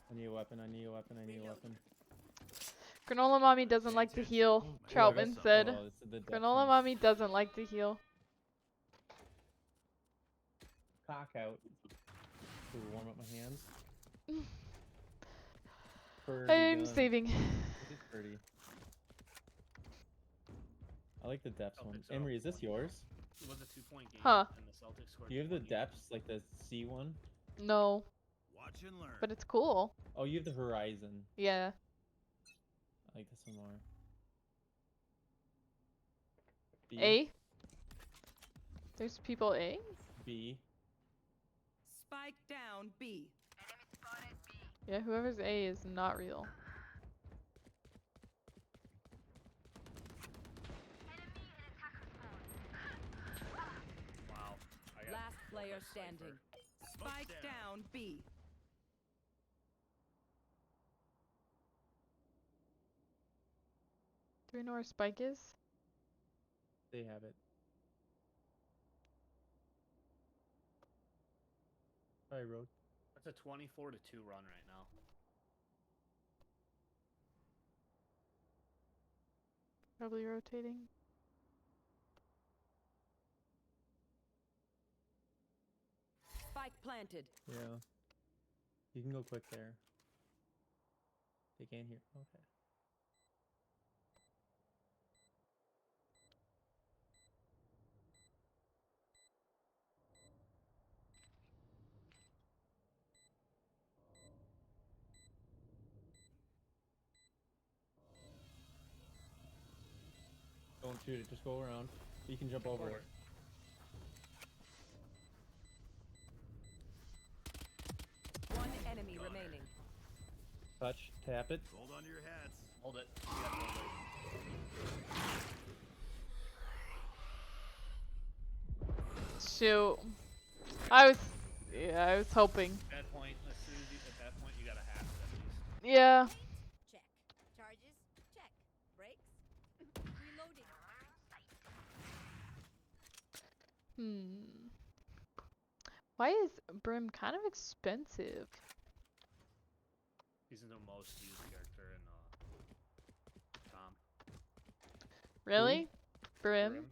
I need a weapon, I need a weapon, I need a weapon. Granola Mommy doesn't like to heal, Troutman said. Oh, it's the depth Granola one. Mommy doesn't like to heal. Cock out. To warm up my hands. I'm gun. saving. It is pretty. I like the depths one. so. Emery, is this yours? It was a 2-point game, Huh. and the Celtics scored. Do you have the 20. depths, like the C one? No. Watch and learn. But it's cool. Oh, you have the Horizon. Yeah. I like this one more. B. A? There's people A? B. Spike down B. Yeah, whoever's A is not real. Wow. I got Last player a sniper. standing. Spike down B. Do we know where Spike is? They have it. Sorry, Road. That's a 24-2 run right now. Probably rotating. Spike planted. Yeah. You can go quick there. They can't hear. Okay. Don't shoot it, just go around. You can jump over it. One enemy remaining. Touch, tap it. Hold on to your hats. Hold it. You gotta hold it. Shoot. I was hoping. At that point, as soon as you, at that point, you gotta have it at least. Yeah. Check. Charges? Check. Brakes? Reloading. Why is Brim kind of expensive? He's the most used character in Tom. Really? Brim? Brim?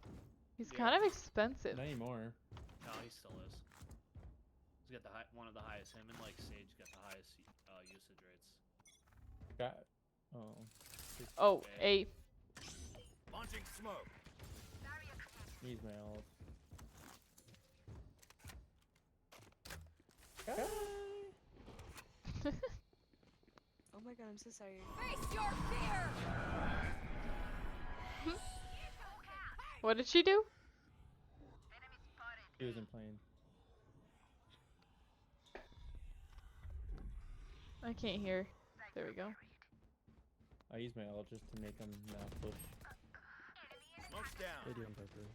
He's Yeah. kind of expensive. Not anymore. No, he still is. He's got the one of the highest. Him and like Sage got the highest usage rates. Got. Oh. Oh, A. Launching smoke. Needs my ult. Oh my god, I'm so sorry. Face your fear! What did she do? He wasn't playing. I can't hear. There we go. I use my ult just to make them not push. Smoke's down. They do on purpose.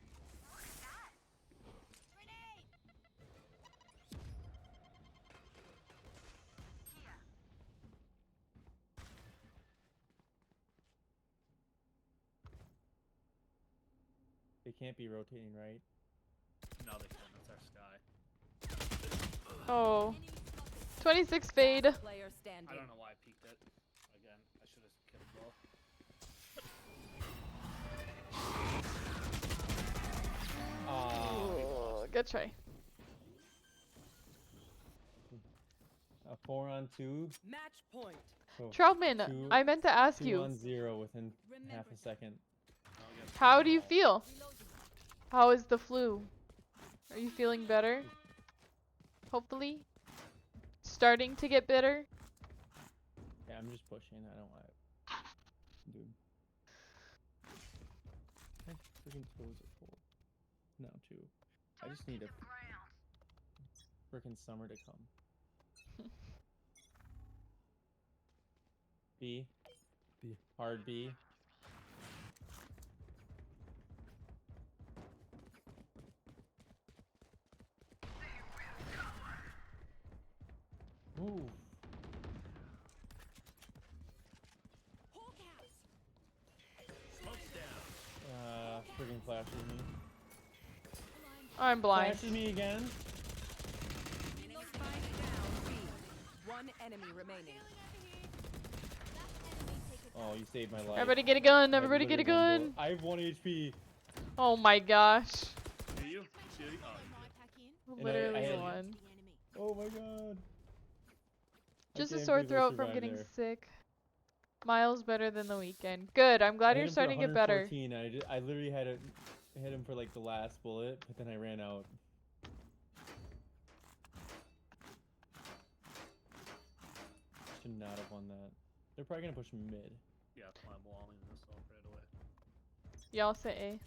They can't be rotating, right? No, they can't. That's our sky. Oh. 26 fade. Player standing. I don't know why I peeked it. Again, I should have killed both. Oh, good try. A 4-on-2. Match point. So Troutman, I meant to ask you. 2-on-0 within half a second. How do you feel? How is the flu? Are you feeling better? Hopefully? Starting to get better? Yeah, I'm just pushing. I don't want it. Dude. My freaking toes are cold. Now, too. I just need a freaking summer to come. B. B. Hard B. Ooh. Friggin' flashes me. I'm blind. Flashes me again. One enemy remaining. Oh, you saved my life. Everybody get a gun. Everybody get a gun. I have 1 HP. Oh my gosh. Do you? Literally I had, one. Oh my god. Just a sore throat from getting sick. Miles better than the weekend. Good. I'm glad you're starting to get better. I literally had to hit him for like the last bullet, but then I ran out. Should not have won that. They're probably gonna push mid. Yeah, I'm bombing this off right away. Y'all say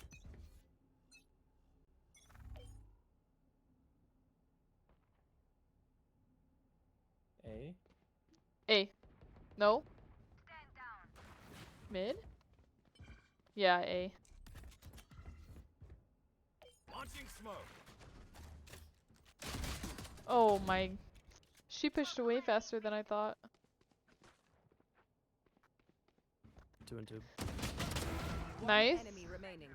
A. A? A. No? Mid? Yeah, A. Launching smoke. Oh my. She pushed away faster than I thought. 2 and 2. Nice. Enemy remaining.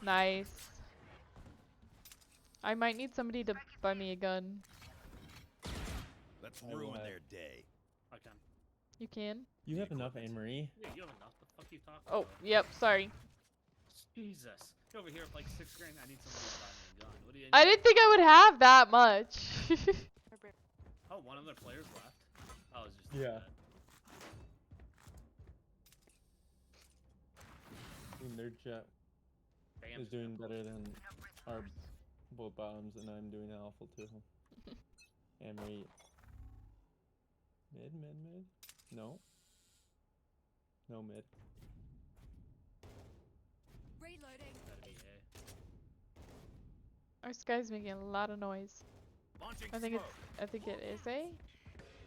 Nice. I might need somebody to buy me a gun. Let's ruin their day. I can. You can? You have enough, Anne-Marie. Yeah, you have enough. The fuck you talking Oh, about? yep, sorry. Jesus. You're over here with like 6 grand. I need somebody to buy me a gun. What do you I didn't think I would have that much. Oh, one of their players left. I was just Yeah. I mean, their jet is doing better than our both bottoms, and I'm doing awful too. Anne-Marie. Mid. No. No mid. Reloading. Our sky's making a lot of noise. Launching I think it is A.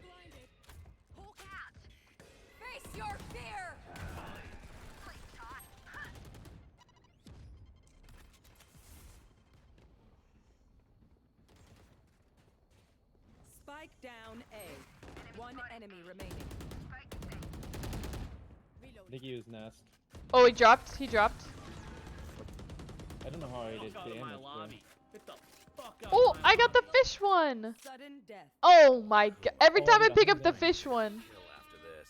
Blinded. Hawk out. Face your fear. Spike down A. One enemy remaining. I think he was nest. Oh, he dropped. He dropped. I don't know how I did Out of my damage. lobby. Get the fuck out Oh, of my I got the lobby. fish one. Sudden death. Oh my god. Every Oh, time I yeah, pick up the yeah. fish one. Kill after this.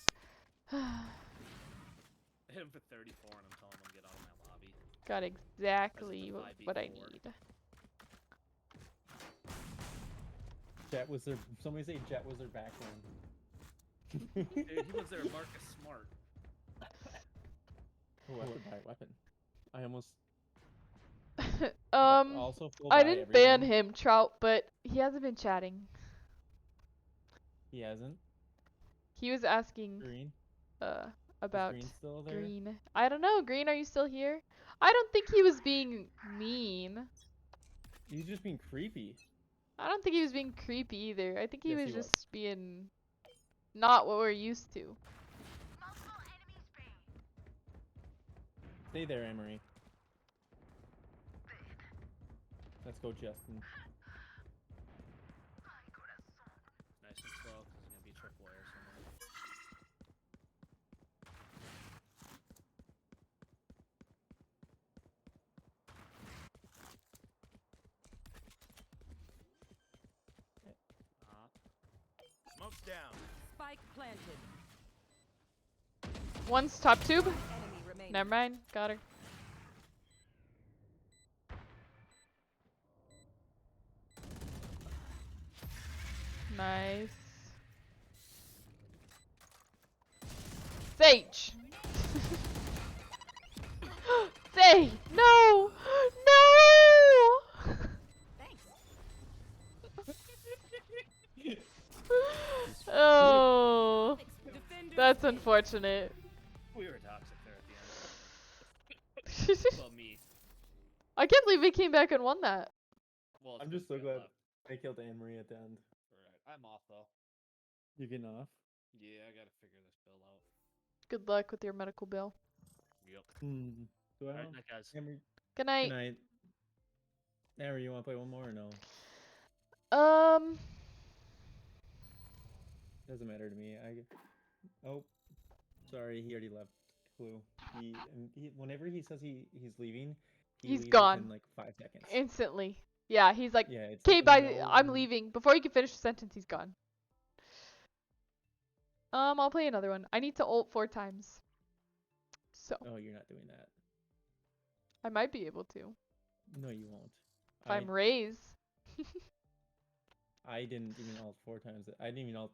I hit him for 34 and I'm telling him to get out of my lobby. Got exactly That's the what I 5v4. need. Jet was their. Somebody say Jet was their backline. Dude, he was there, Marcus Smart. Oh, I could buy a weapon. I almost. Also full I buy didn't ban everything. him, Trout, but he hasn't been chatting. He hasn't. He was asking Green. about Green still there? Green. I don't know, Green, are you still here? I don't think he was being mean. He's just being creepy. I don't think he was being creepy either. I think he Yes, was he was. just being not what we're used to. Stay there, Emery. Let's go, Justin. Nice and slow, because it's gonna be triple air somewhere. Smoke's down. Spike planted. One's top tube. Enemy remaining. Never mind. Got her. Nice. Sage! Sage! No! No! Oh, that's unfortunate. We were toxic there at the end. Well, me. I can't believe we came back and won that. Well, I'm just so glad I killed Anne Marie at the end. Alright, I'm off though. You getting off? Yeah, I gotta figure this bill out. Good luck with your medical bill. Yep. Do I Alright, know? night, guys. Emery, Good night. Good night. Emery, you want to play one more or no? Doesn't matter to me. Oh, sorry, he already left. Clue. Whenever he says he's leaving, He's leaves gone. within like 5 seconds. Instantly. Yeah, he's like, Yeah, it's okay, like, bye. no, I'm leaving. Before you can finish the sentence, he's gone. I'll play another one. I need to ult 4 times. So. Oh, you're not doing that. I might be able to. No, you won't. If I'm Raze. I didn't even ult 4 times. I didn't even ult.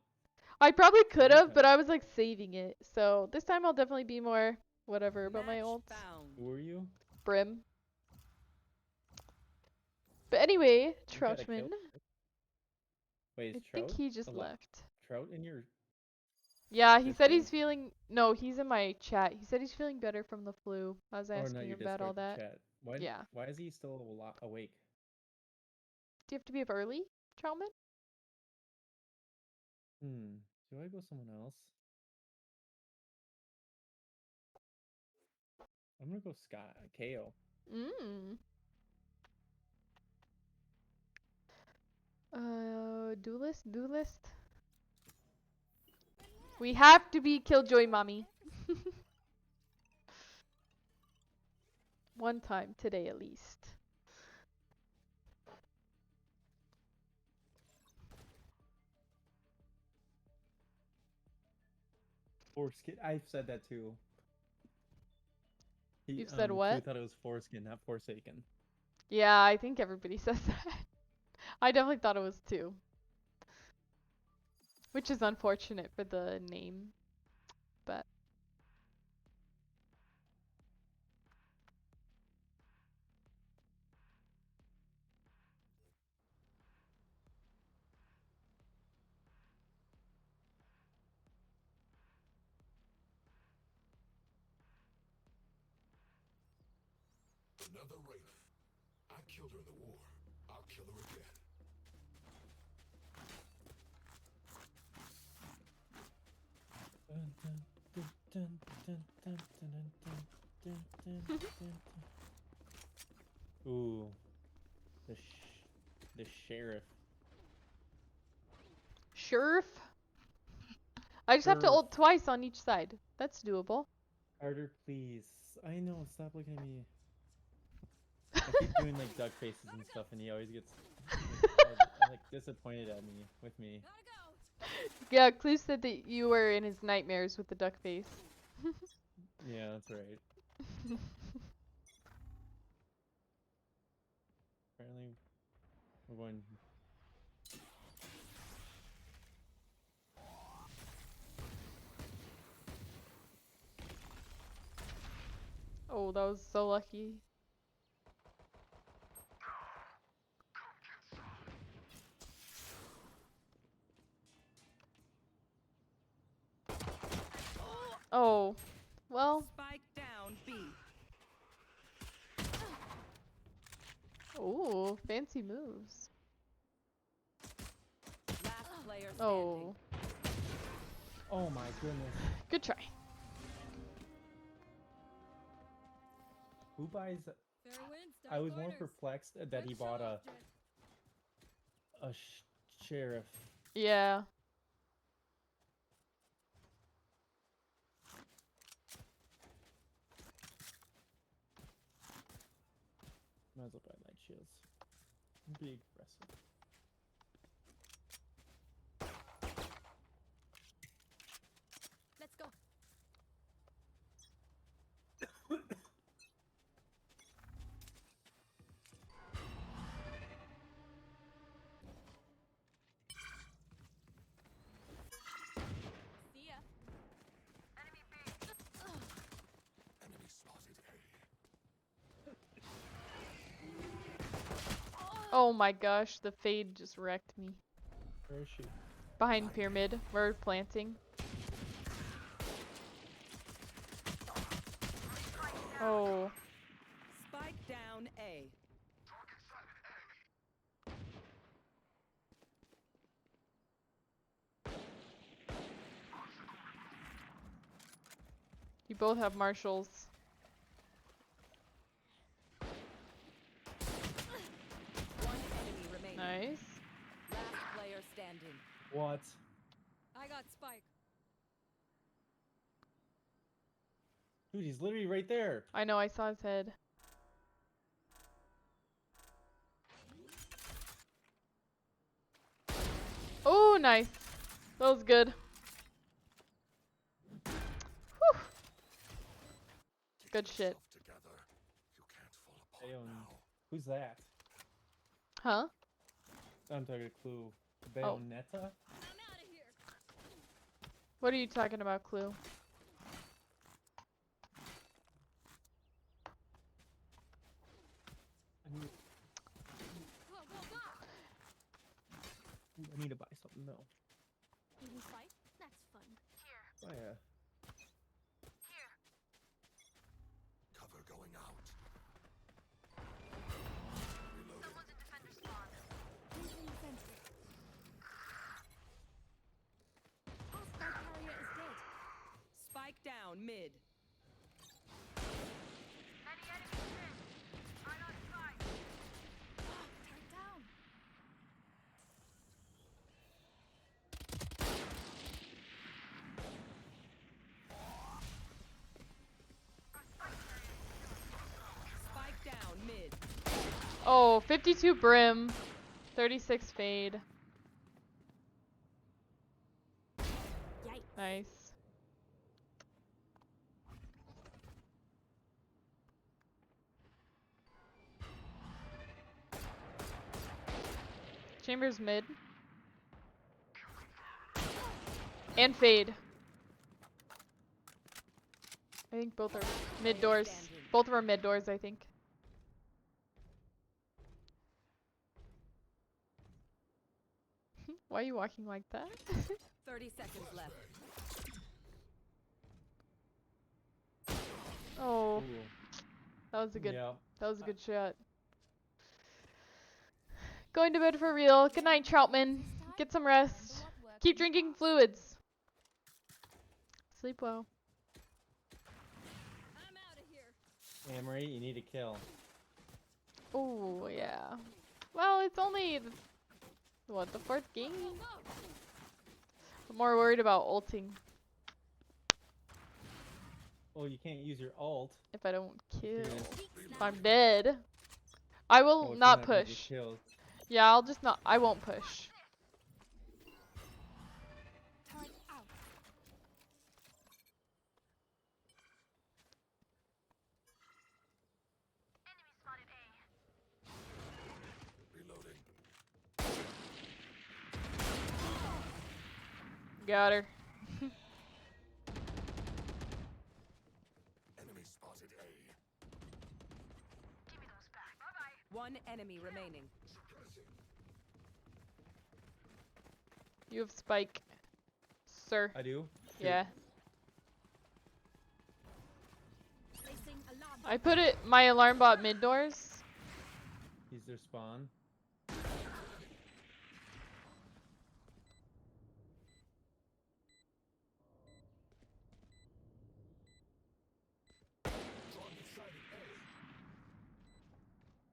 I probably could have, but I was like saving it. So this time I'll definitely be more whatever about my ults. Who were you? Brim. But anyway, You got a kill? Troutman. Wait, is I Trout think he just alive? left. Trout in your... Yeah, he said Discord? he's feeling... No, he's in my chat. He said he's feeling better from the flu. I was Oh, asking not him your about all Discord that. chat. Why, Yeah. Why is he still awake? Do you have to be up early, Troutman? Do I go someone else? I'm gonna go Scott. KO. Duelist. We have to be Killjoy Mommy. One time today at least. Foreskin. I've said that too. You've said what? I thought it was foreskin, not forsaken. Yeah, I think everybody says that. I definitely thought it was 2. Which is unfortunate for the name. But Another Wraith. I killed her in the war. I'll kill her again. Ooh, the sheriff. Sheriff? I just have to ult twice on each side. That's doable. Carter, please. I know. Stop looking at me. I keep doing like duck faces and stuff, and he always gets like disappointed at me with me. Yeah, Clue said that you were in his nightmares with the duck face. Yeah, that's right. Apparently, we're going. Oh, that was so lucky. Oh, well. Spike down B. Ooh, fancy moves. Last player standing. Oh. Oh my goodness. Good try. Who buys? Fair winds, I dark was more orders. perplexed that he bought a sheriff. Yeah. Might as well buy night shields. Be aggressive. Let's go. See ya. Enemy spotted A. Oh my gosh, the fade just wrecked me. Where is she? Behind pyramid. We're planting. Oh. Spike down A. You both have marshals. One enemy remaining. Nice. Last player standing. What? I got Spike. Dude, he's literally right there. I know, I saw his head. Oh, nice. That was good. Whew. Good shit. Who's that? Huh? I'm talking to Clue. Oh. Bayonetta? What are you talking about, Clue? I need to buy something though. You can fight? That's fun. Oh yeah. Cover going out. Someone's in defender spawn. Who's in defender? Our spike carrier is dead. Spike down mid. Any enemies in? I got spike. Turret down. Spike down mid. Oh, 52 brim. 36 fade. Yikes. Nice. Chambers mid. And fade. I think both are mid doors. Both of them are mid doors, I think. Why are you walking like that? 30 seconds left. Oh. Ooh. That was a good Yeah. that was a good shot. Going to bed for real. Good night, Troutman. Get some rest. Keep drinking fluids. Sleep well. I'm out of here. Amory, you need to kill. Oh, yeah. Well, it's only what, the fourth game? I'm more worried about ulting. Oh, you can't use your ult. If I don't kill. Yeah. If I'm dead. I will Oh, if not you're gonna get push. killed. Yeah, I'll just not. I won't push. Turret out. Enemy spotted A. Reloading. Got her. Enemy spotted A. Give me those back. Bye-bye. One enemy remaining. You have spike, sir. I do? Yeah. Placing alarm. I put my alarm bot mid doors. He's their spawn.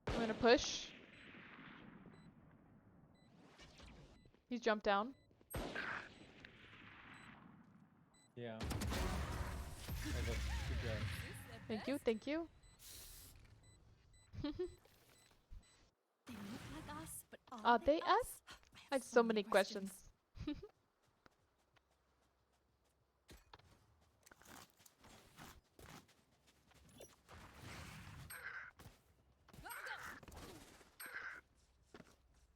I'm gonna push. He's jumped down. Yeah. Good job. Thank you, thank you. They look like us, but Are they us? I have so many questions.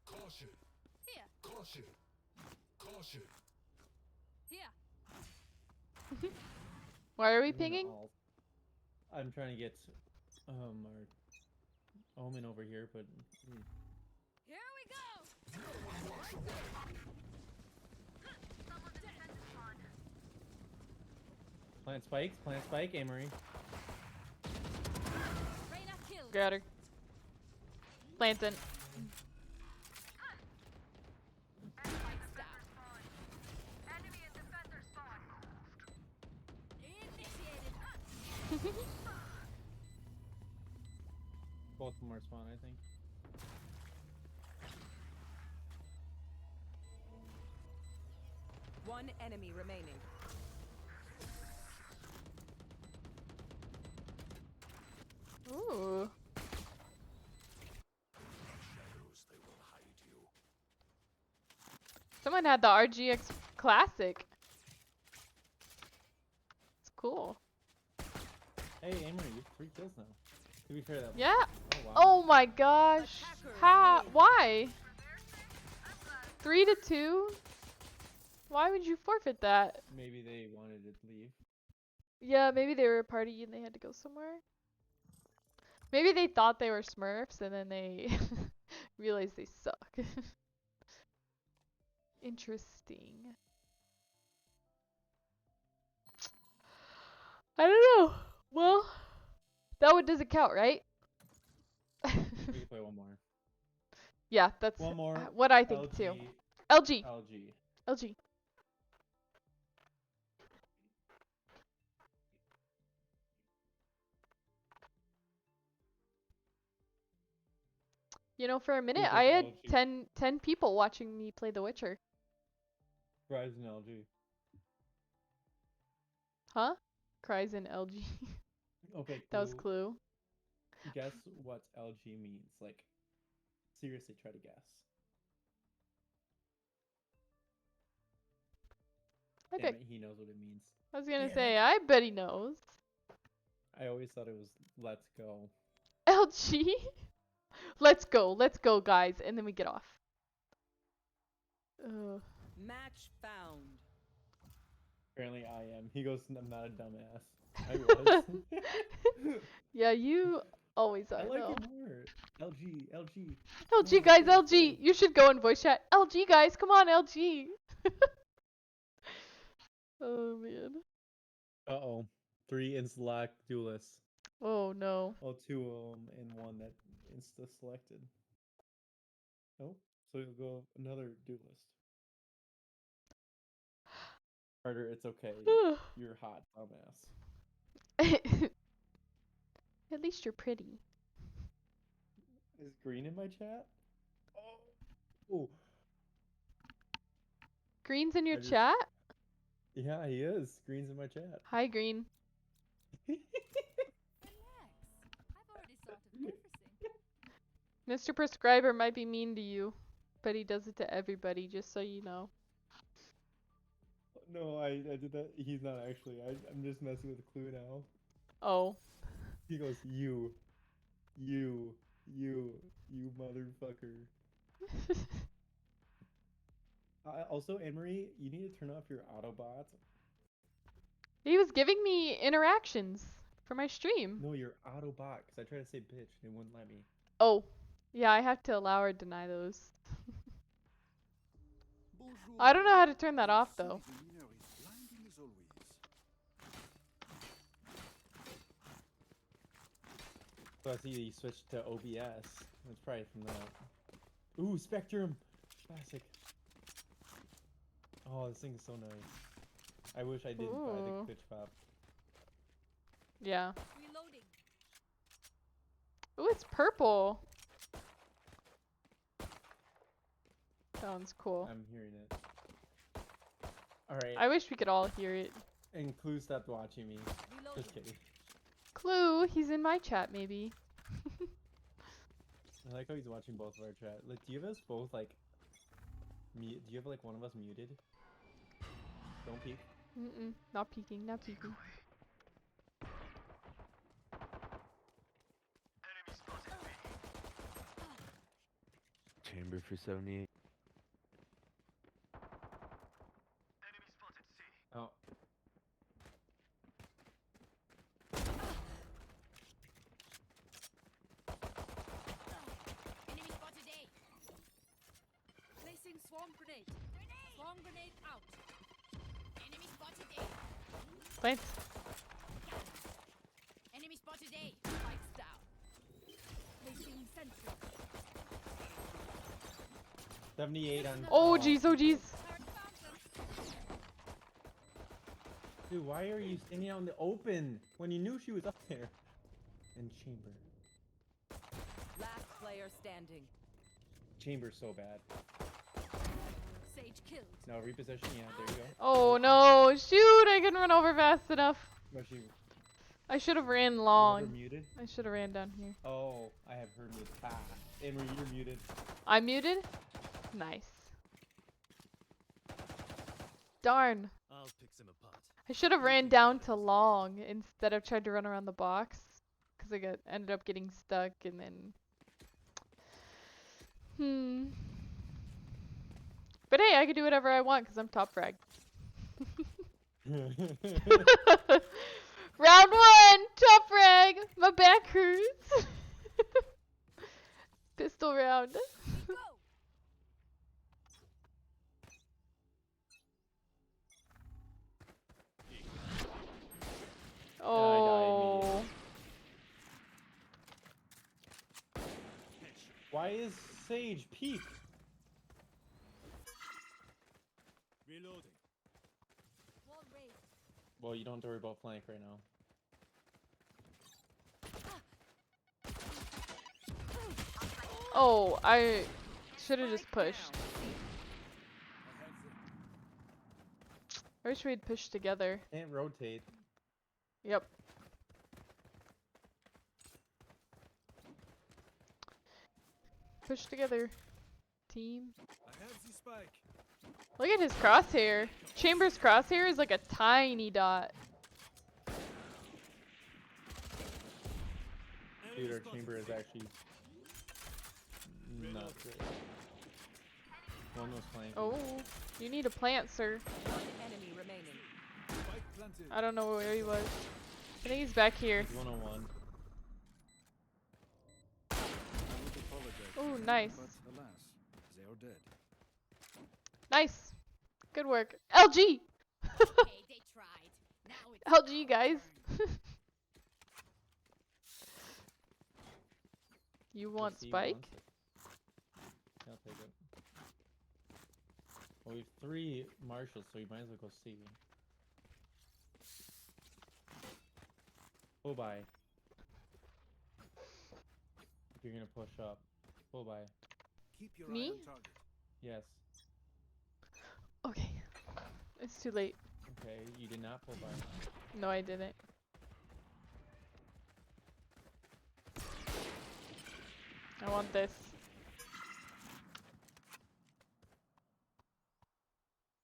Caution. Here. Caution. Caution. Here. Why are we I'm gonna pinging? I'm trying to get our Omen over here, but Here we go. plant spike, Amory. Reyna killed. Got her. Planting. Spike's down. Initiated. Both of them are spawn, I think. One enemy remaining. Ooh. Someone had the RGX Classic. It's cool. Hey, Amory, you have 3 kills now. To be fair, that Yeah. Oh, wow. Oh my gosh. How? Why? 3-2? Why would you forfeit that? Maybe they wanted to leave. Yeah, maybe they were a party and they had to go somewhere. Maybe they thought they were Smurfs and then they realized they suck. Interesting. I don't know. Well, that one doesn't count, right? We can play one more. Yeah, that's One more. what I think too. LG. LG. LG. You know, for a minute, I had 10 people watching me play The Witcher. Cries in LG. Huh? Cries in LG. Okay, That was Clue. Guess what LG means. Like, seriously, try to guess. I Damn bet. it, he knows what it means. I was gonna say, I bet he knows. I always thought it was let's go. LG? Let's go, guys, and then we get off. Match found. Apparently I am. He goes, I'm not a dumbass. I was. Yeah, you always are, I like though. it more. LG, LG. LG, guys, LG. You should go in voice chat. LG, guys, come on, LG. Oh, man. Uh-oh. 3 insta-lock duelists. Oh, no. Oh, 2 of them and 1 that insta-selected. Oh, so you'll go another duelist. Carter, it's okay. You're hot, dumbass. At least you're pretty. Is Green in my chat? Oh. Green's in your chat? Yeah, he is. Green's in my chat. Hi, Green. Mr. Prescriber might be mean to you, but he does it to everybody, just so you know. No, I did that. He's not actually. I'm just messing with Clue now. Oh. He goes, you motherfucker. Also, Anne-Marie, you need to turn off your Autobot. He was giving me interactions for my stream. No, your Autobot, because I tried to say bitch and it wouldn't let me. Oh. Yeah, I have to allow or deny those. I don't know how to turn that off, though. So I see you switched to OBS. It's probably from that. Ooh, Spectrum! Classic. Oh, this thing is so nice. I wish I didn't buy the Twitch pop. Yeah. Reloading. Ooh, it's purple. Sounds cool. I'm hearing it. Alright. I wish we could all hear it. And Clue stopped watching me. Just kidding. Clue, he's in my chat maybe. I like how he's watching both of our chat. Like, do you have us both like mute? Do you have like one of us muted? Don't peek. Not peeking, not peeking. Chamber for 78. Oh. Enemy spotted A. Placing swarm grenade. Swarm grenade out. Enemy spotted A. Plants. Enemy spotted A. Lights down. Placing sentry. 78 on. Oh jeez, oh jeez. Dude, why are you standing out in the open when you knew she was up there? In chamber. Last player standing. Chamber's so bad. Sage killed. No, reposition, yeah, there you go. Oh no, shoot, I couldn't run over fast enough. Was she... I should have ran long. You have her muted? I should have ran down here. Oh, I have her muted. Ah, Amory, you're muted. I'm muted? Nice. Darn. I'll pick them apart. I should have ran down to long instead of tried to run around the box. Because I ended up getting stuck and then... But hey, I can do whatever I want because I'm top frag. Round 1! Top frag! My back hurts! Pistol round. Oh. Why is Sage peak? Reloading. Well, you don't have to worry about flank right now. Oh, I should have just pushed. I wish we'd pushed together. Can't rotate. Yep. Push together, team. I have the spike. Look at his crosshair. Chamber's crosshair is like a tiny dot. Dude, our chamber is actually not great. One was flanking. Oh, you need a plant, sir. One enemy remaining. I don't know where he was. I think he's back here. He's 101. Oh, nice. But alas, they are dead. Nice. Good work. LG! Okay, they tried. Now it's LG, guys. You want Spike? I'll take it. Well, we have 3 marshals, so you might as well go C. Full buy. If you're gonna push up. Full buy. Keep your Me? eye on target. Yes. Okay. It's too late. Okay, you did not full buy. No, I didn't. I want this.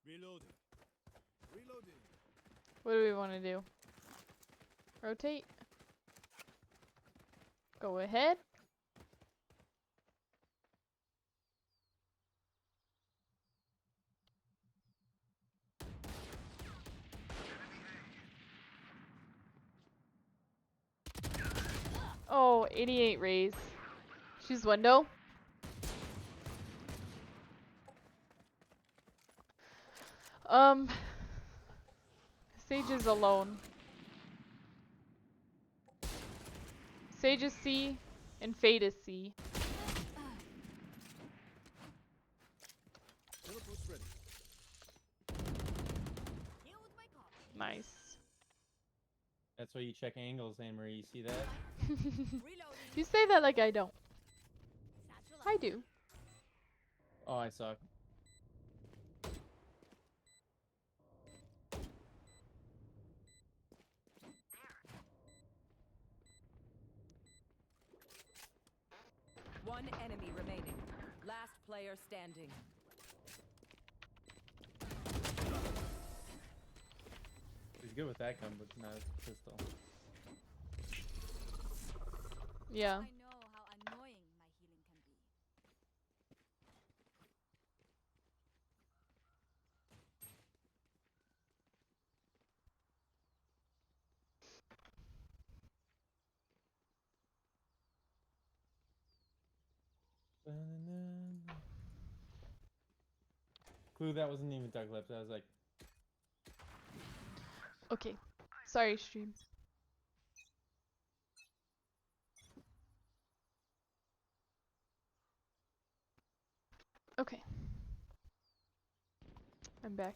Reloading. Reloading. What do we want to do? Rotate? Go ahead. Oh, 88 raise. She's window. Sage is alone. Sage is C, and Fade is C. Nice. That's why you check angles, Anne-Marie. You see that? You say that like I don't. I do. Oh, I suck. One enemy remaining. Last player standing. He's good with that gun, but not his pistol. Yeah. I know how annoying my healing can be. Clue, that wasn't even Duck Lips. I was like, Okay. Sorry, stream. Okay. I'm back.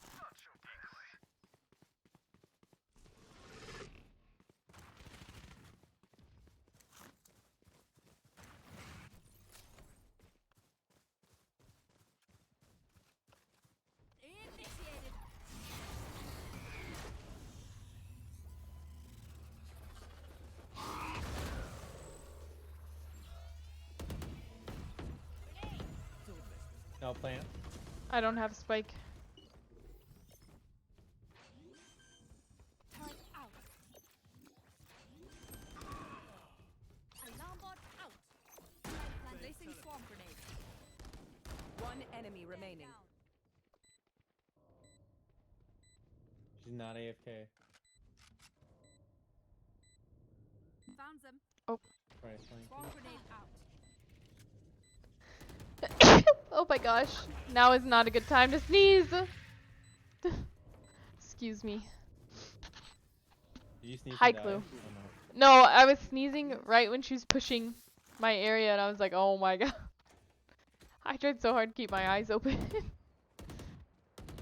Initiated. no plant. I don't have spike. Turret out. Alarm bot out. Placing swarm grenade. One enemy remaining. She's not AFK. Found them. Oh. Right, flank. Swarm grenade out. Oh my gosh. Now is not a good time to sneeze. Excuse me. Did you sneeze Hi, and die? Clue. Oh, No, I was sneezing right when she was pushing my area, and I was like, oh my god. I tried so hard to keep my eyes open.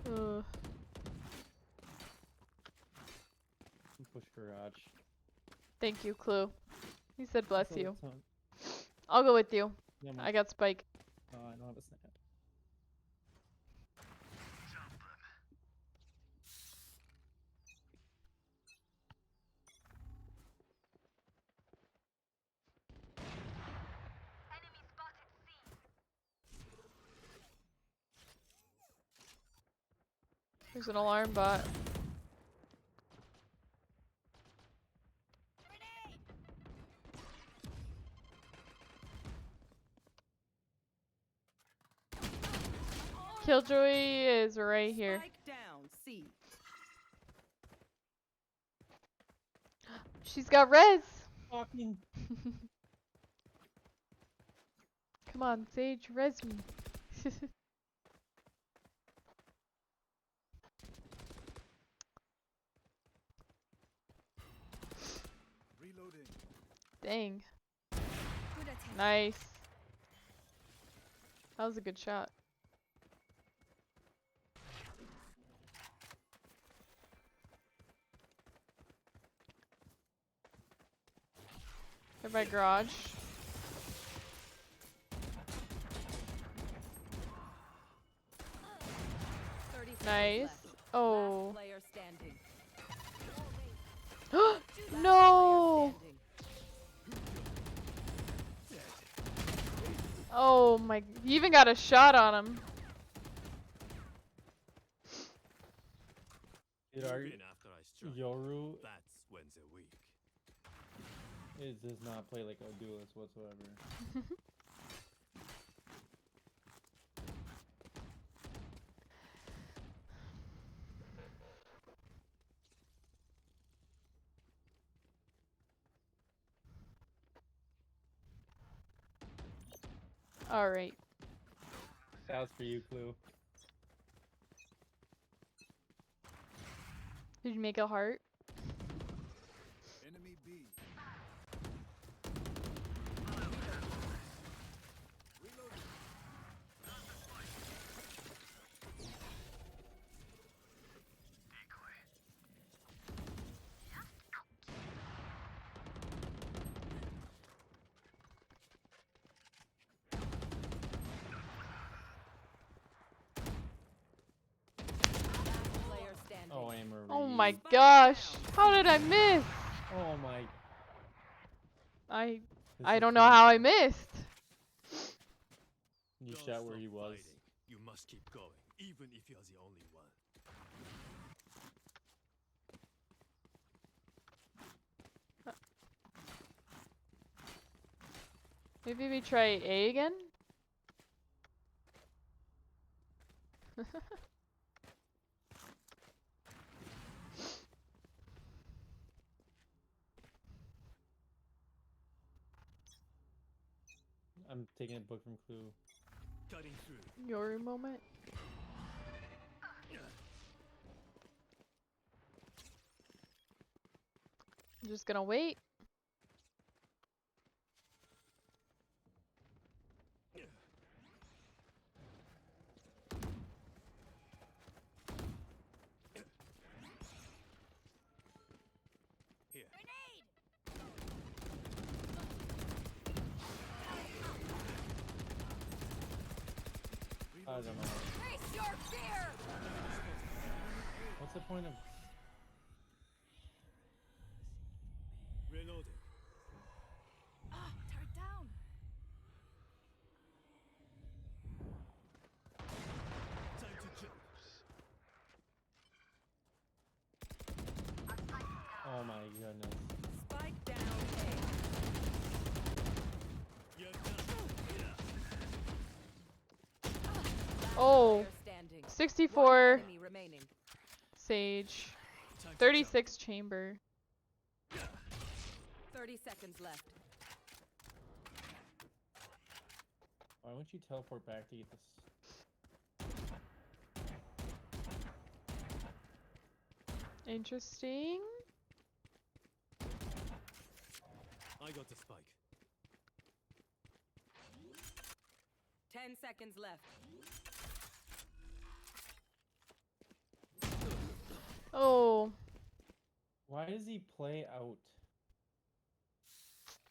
Ugh. Push garage. Thank you, Clue. He said bless Also, you. it's on- I'll go with you. Yeah, I got spike. Oh, I don't have a snap. There's an alarm bot. Killjoy is right here. Spike down, C. She's got res. Fucking. Come on, Sage, res me. Reloading. Dang. Good attempt. Nice. That was a good shot. They're by garage. Nice. Oh. Player standing. No. Oh my. You even got a shot on him. Dude, our Yoru That's when they're weak. it does not play like a duelist whatsoever. Alright. Shouts for you, Clue. Did you make a heart? Enemy B. my gosh. How did I miss? Oh my. I don't know how I missed. You shot where he was. You must keep going, even if you're the only one. Maybe we try A again? I'm taking a book from Clue. Cutting through. Your moment. I'm just gonna wait. I don't know. Face your fear! What's the point of... Reloading. Ah, turret down. Time to jump. Oh my goodness. Spike down You're done. Oh. standing. 64 Enemy remaining. Sage. 36 chamber. 30 seconds left. Why won't you teleport back to get this? Interesting. I got the spike. 10 seconds left. Oh. Why does he play out?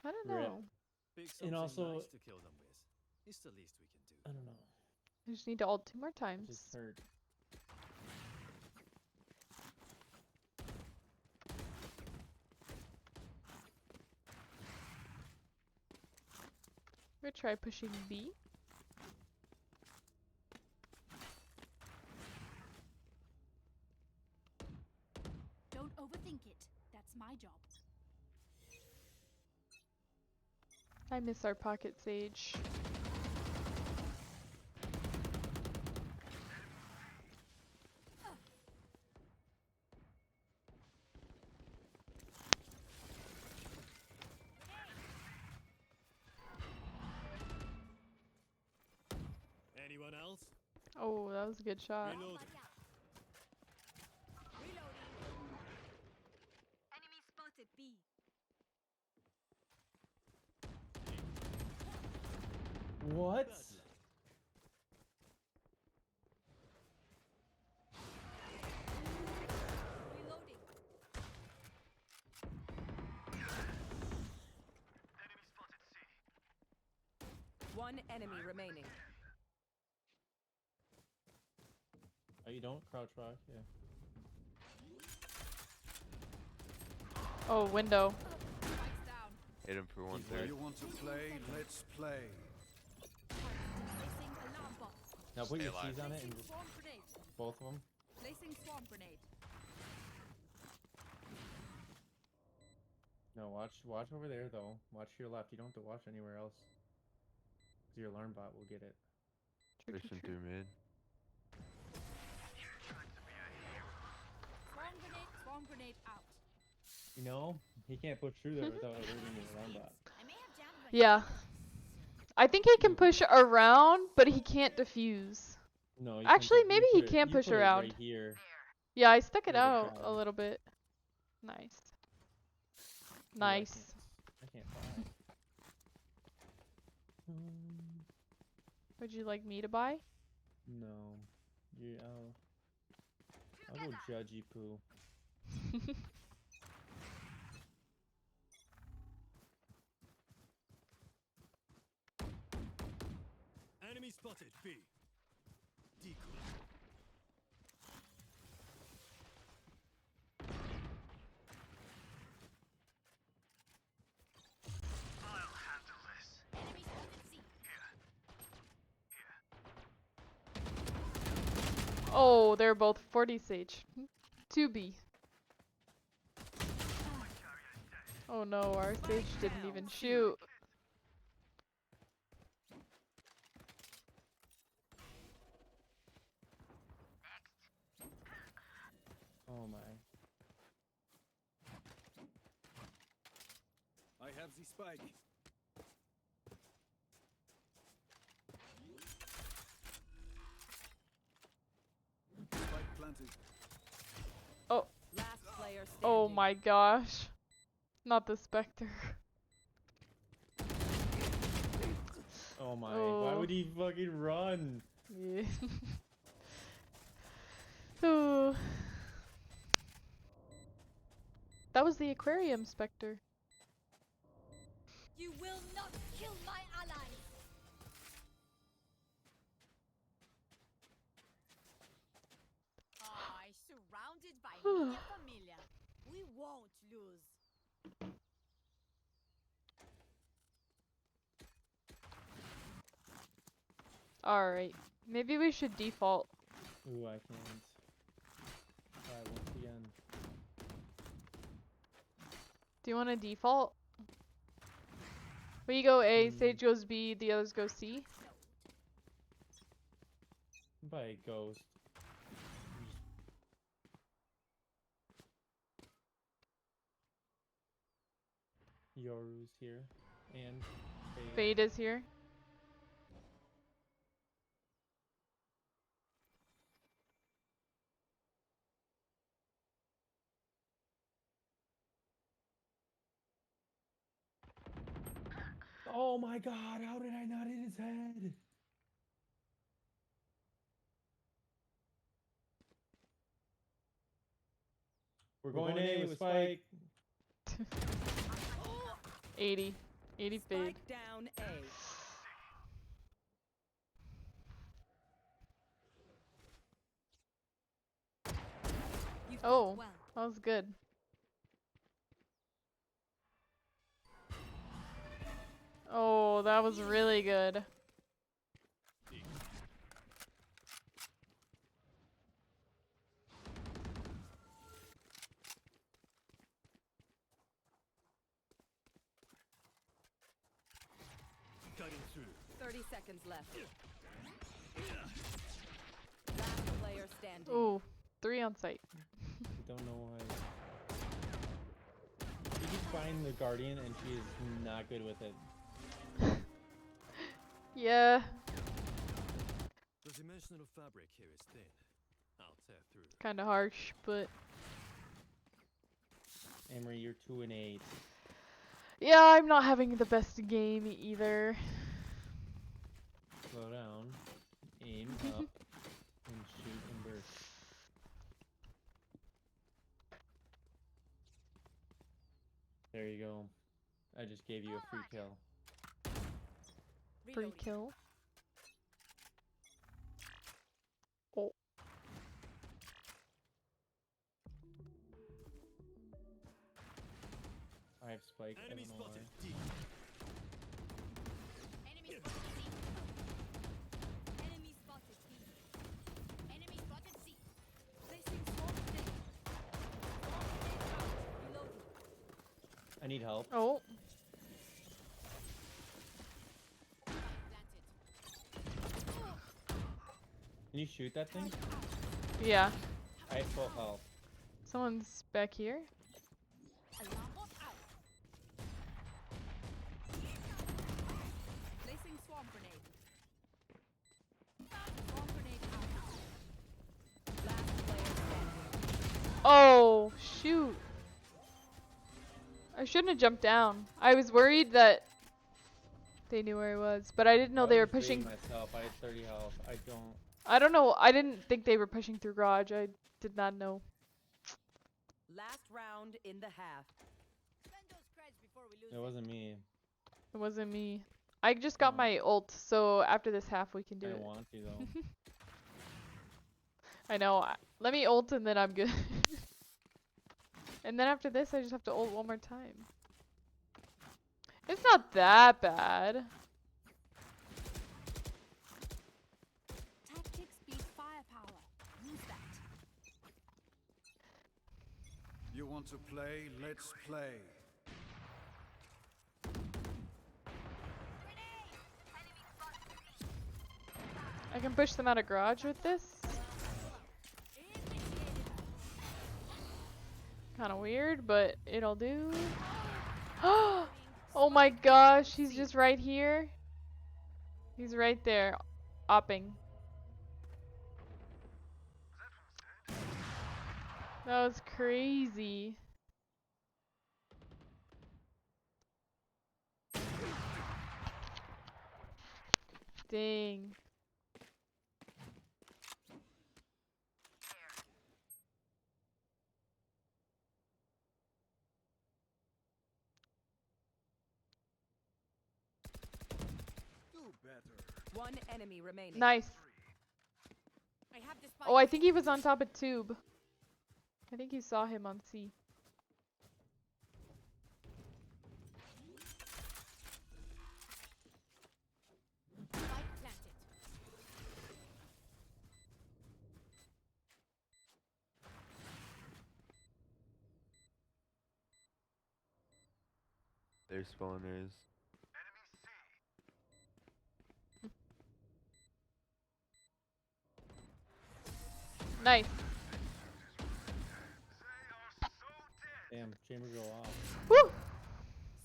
I don't Rip. know. Pick something And also, nice to kill them with. It's the least we can do. I don't know. I just need to ult 2 more times. Just hurt. We're gonna try pushing B. Don't overthink it. That's my job. I miss our pocket Sage. Anyone else? Oh, that was a good shot. Reloading. Enemy spotted B. What? Reloading. One enemy remaining. Oh, you don't crouch rock? Yeah. Oh, window. Hit him for 130. You want to play? Let's play. Placing alarm bot. Now put your alive. C's on it and Placing just swarm grenade. both of them. Placing swarm grenade. No, watch over there though. Watch to your left. You don't have to watch anywhere else. 'Cause your alarm bot will get it. Pushing through mid. Swarm grenade out. You know, he can't push through there without alerting his alarm bot. I may have jammed my Yeah. I think he can push around, but he can't defuse. No, you Actually, can, maybe you he put it- can you push put it around. Right here. Yeah, I stuck it Really good out a job. little bit. Nice. Ooh, Nice. I can't fly. Would you like me to buy? No. You, I'll go judgy poo. Enemy spotted. B. Decoy. Oh, they're both 40 Sage. 2B. Oh no, our Sage didn't even shoot. Oh my. I have the spike. Spike planted. Oh. Last player standing. Oh my gosh. Not the Spectre. Oh my. Oh. Why would he fucking run? Yeah. Oh. That was the aquarium Spectre. You will not kill my allies. Surrounded by Minha Familia. We won't lose. Alright. Maybe we should default. Ooh, I can't. Try once again. Do you want to default? We go A, Sage goes B, the others go C. By Ghost. Yoru's here. And Fade is here. Oh my god, how did I not hit his head? We're going A with Spike. 80. 80 fade. Spike down A. Oh, that was good. Oh, that was really good. Cutting through. 30 seconds left. Last player standing. Ooh, 3 on site. I don't know why. She keeps buying the Guardian and she is not good with it. Yeah. The dimensional fabric here is thin. I'll tear through. Kind of harsh, but Emery, you're 2 and 8. yeah, I'm not having the best game either. Slow down, aim up, and shoot and burst. There you go. I just gave you a free kill. Free kill. Oh. I have Spike. I don't know why. Enemy spotted B. Enemy spotted C. Placing swarm grenade. Reloading. I need help. Oh. Can you shoot that thing? Yeah. I have full health. Someone's back here. Alarm bot out. Placing swarm grenade. Swarm grenade out. Last player standing. Oh, shoot. I shouldn't have jumped down. I was worried that they knew where I was, but I didn't know they were pushing. Myself, I had 30 health. I don't know. I didn't think they were pushing through garage. I did not know. Last round in the half. Spend those creds before we lose. It wasn't me. It wasn't me. I just got my ult, so after this half we can do it. I want to though. I know. Let me ult and then I'm good. And then after this I just have to ult one more time. It's not that bad. Tactics beat firepower. You You want to play? Let's play. I can push them out of garage with this. Kind of weird, but it'll do. Oh my gosh, he's just right here. He's right there, opping. That was crazy. Dang. One enemy remaining. Nice. Oh, I think he was on top of tube. I think you saw him on C. Their spawners. Nice. Damn, chamber go off. Woo!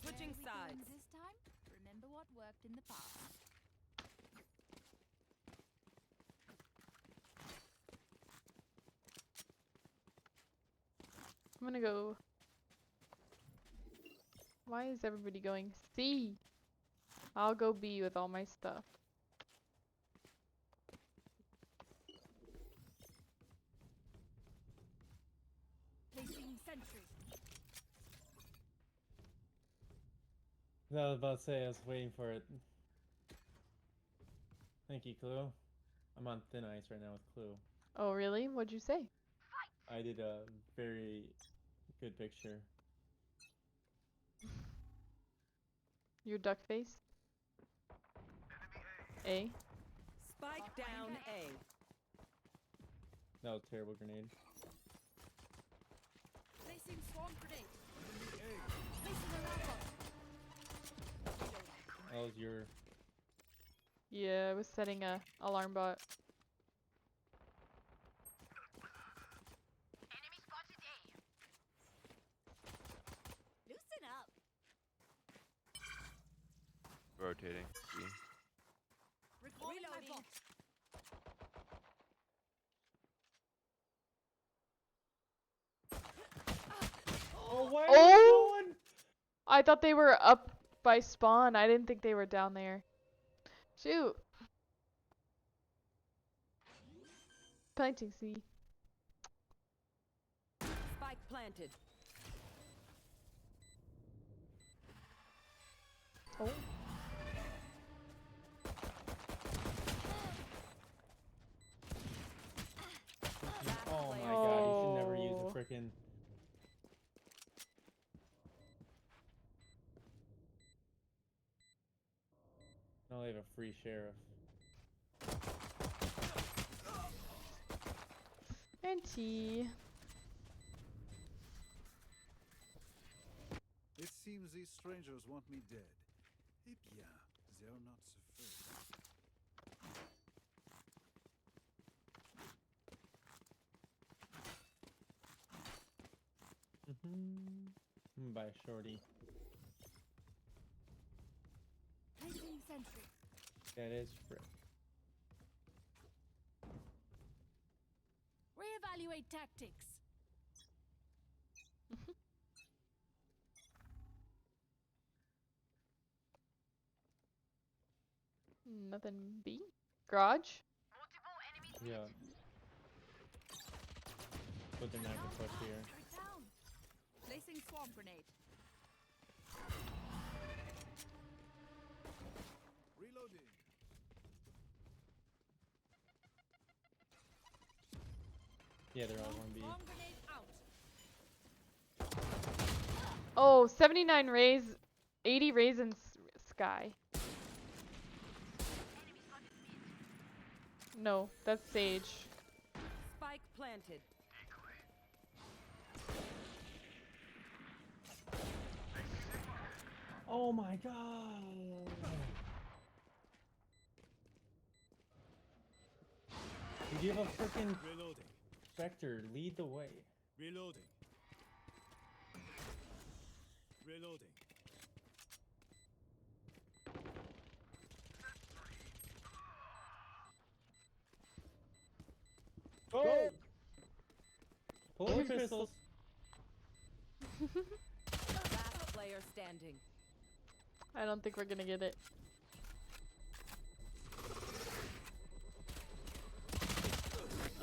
Switching sides. This time, remember what worked in the past. I'm gonna go. Why is everybody going C? I'll go B with all my stuff. Placing sentry. I was about to say, I was waiting for it. Thank you, Clue. I'm on thin ice right now with Clue. Oh, really? What'd you say? I did a very good picture. Your duck face? A. Spike down A. That was a terrible grenade. Placing swarm grenade. Placing alarm bot. That was your... Yeah, I was setting a alarm bot. Loosen up. Rotating. C. Reloading my bot. Oh, why are Oh! you going? I thought they were up by spawn. I didn't think they were down there. Shoot. Planting C. Spike planted. Oh. Oh my god, you should never use a frickin'... No, they have a free sheriff. And T. It seems these strangers want me dead. Eh bien, they're not so I'm gonna buy a shorty. Placing sentry. That is frick. Reevaluate tactics. Nothing B. Garage. Yeah. But they're not gonna push here. Turret down. Placing swarm grenade. Reloading. Yeah, they're all 1B. Swarm grenade out. Oh, 79 rays, 80 rays in sky. No, that's Sage. Spike planted. Oh my god! You have a freaking Spectre. Lead the way. Reloading. Reloading. Go! Pull your pistols. Last player standing. I don't think we're gonna get it.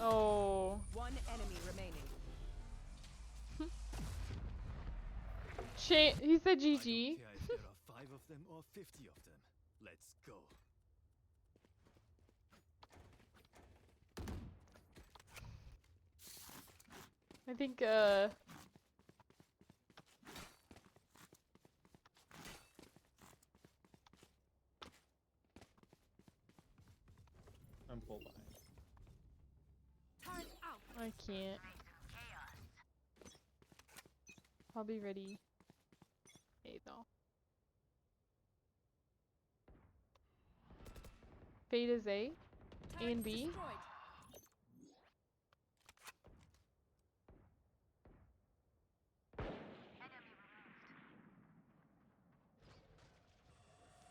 Oh. One enemy remaining. He said GG. I don't care if there are 5 of them or 50 of them. Let's go. I think I'm full behind. I can't. I'll be ready. Hey though. Fate is A and B.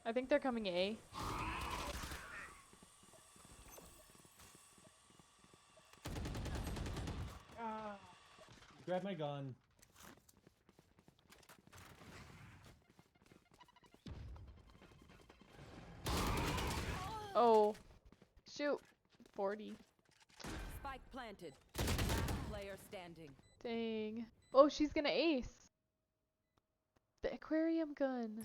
I think they're coming A. Grab my gun. Oh. Shoot. 40. Spike planted. Last player standing. Dang. Oh, she's gonna ace. The aquarium gun.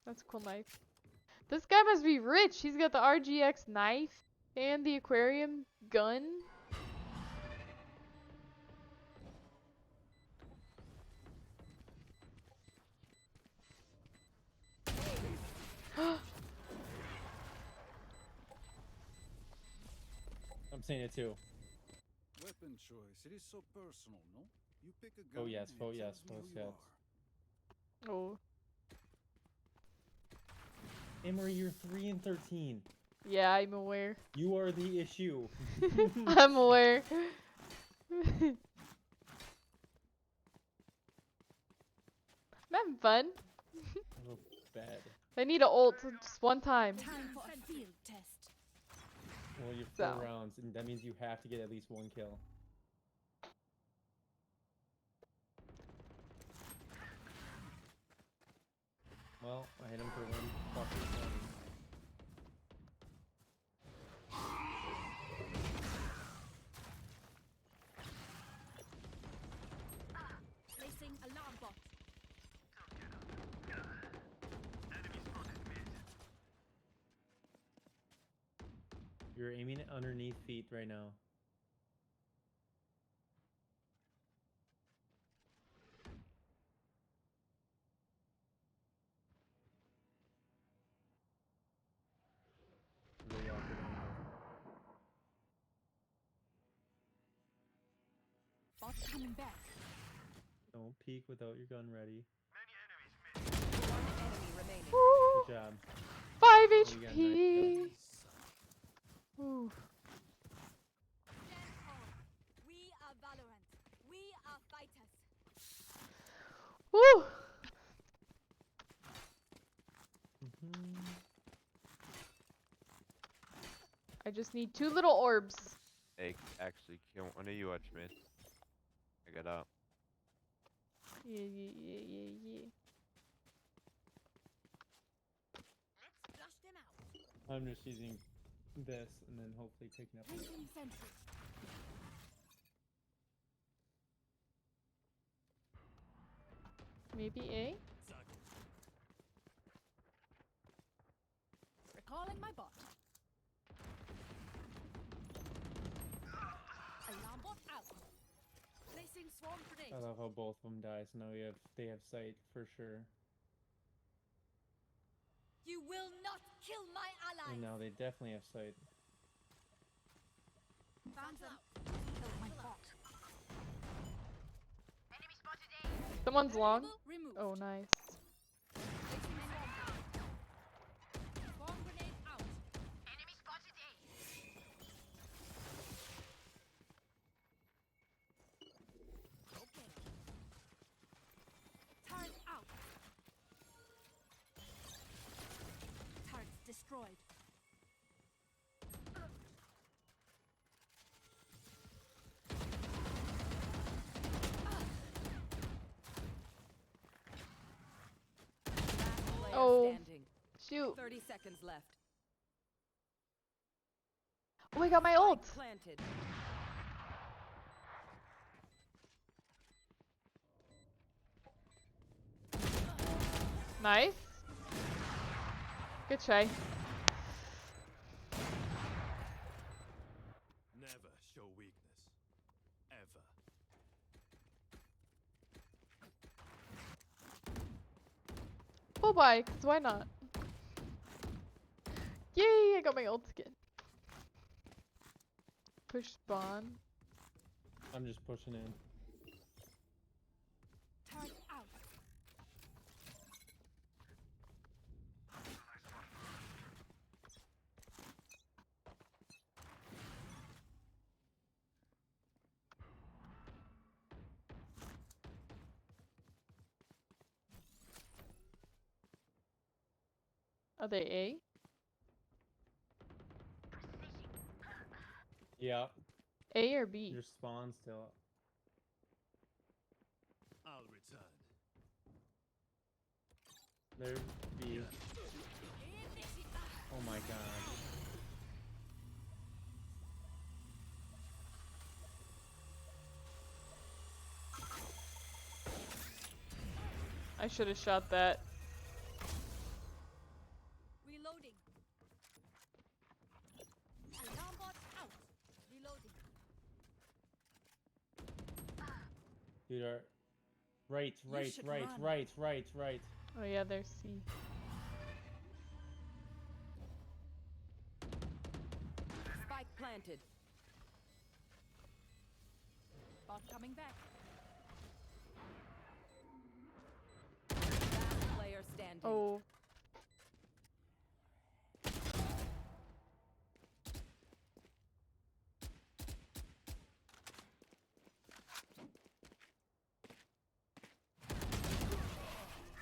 That's a cool knife. This guy must be rich. He's got the RGX knife and the aquarium gun. I'm saying it too. Weapon choice. It is so personal, no? You pick a gun. Oh yes, and oh it yes, tells me oh who you yes. are. Oh. Emery, you're 3 and 13. Yeah, I'm aware. You are the issue. I'm aware. I'm having fun. Oh, bad. I need an ult just one time. Time for a field test. Well, you're 4 So. rounds, and that means you have to get at least 1 kill. Well, I hit him for 1 fucking time. Placing alarm bot. You're aiming it underneath feet right now. Really awkward angle. Bot coming back. Don't peek without your gun ready. One enemy remaining. Good job. 5 Oh, you got a HP. nice Ooh. We are Valorant. We are fighters. Woo. I just need 2 little orbs. Hey, actually, can one of you watch mid? I got up. Yeah, yeah, yeah, yeah, yeah. Let's flush them out. I'm just using this and then hopefully picking up. Placing sentry. Maybe A? Recalling my bot. Alarm bot out. Placing swarm grenade. I love how both of them die, so now they have sight for sure. You will not kill my allies. And now they definitely have sight. Found them. Kill my bot. Someone's long. Oh, nice. Bomb grenade out. Enemy spotted A. Okay. Turret out. Turret destroyed. Oh, Standing. shoot. 30 seconds left. Oh, I got my ult. Planted. Nice. Good try. Never show weakness. Ever. Oh, bye, 'cause why not? Yay, I got my ult again. Push spawn. I'm just pushing in. Turret out. Are they A? Yeah. A or B? Your spawn still. I'll return. There B. Oh my god. I should have shot that. Reloading. Alarm bot out. Reloading. Dude, right. Oh yeah, there's C. Spike planted. Bot coming back. Last player standing. Oh.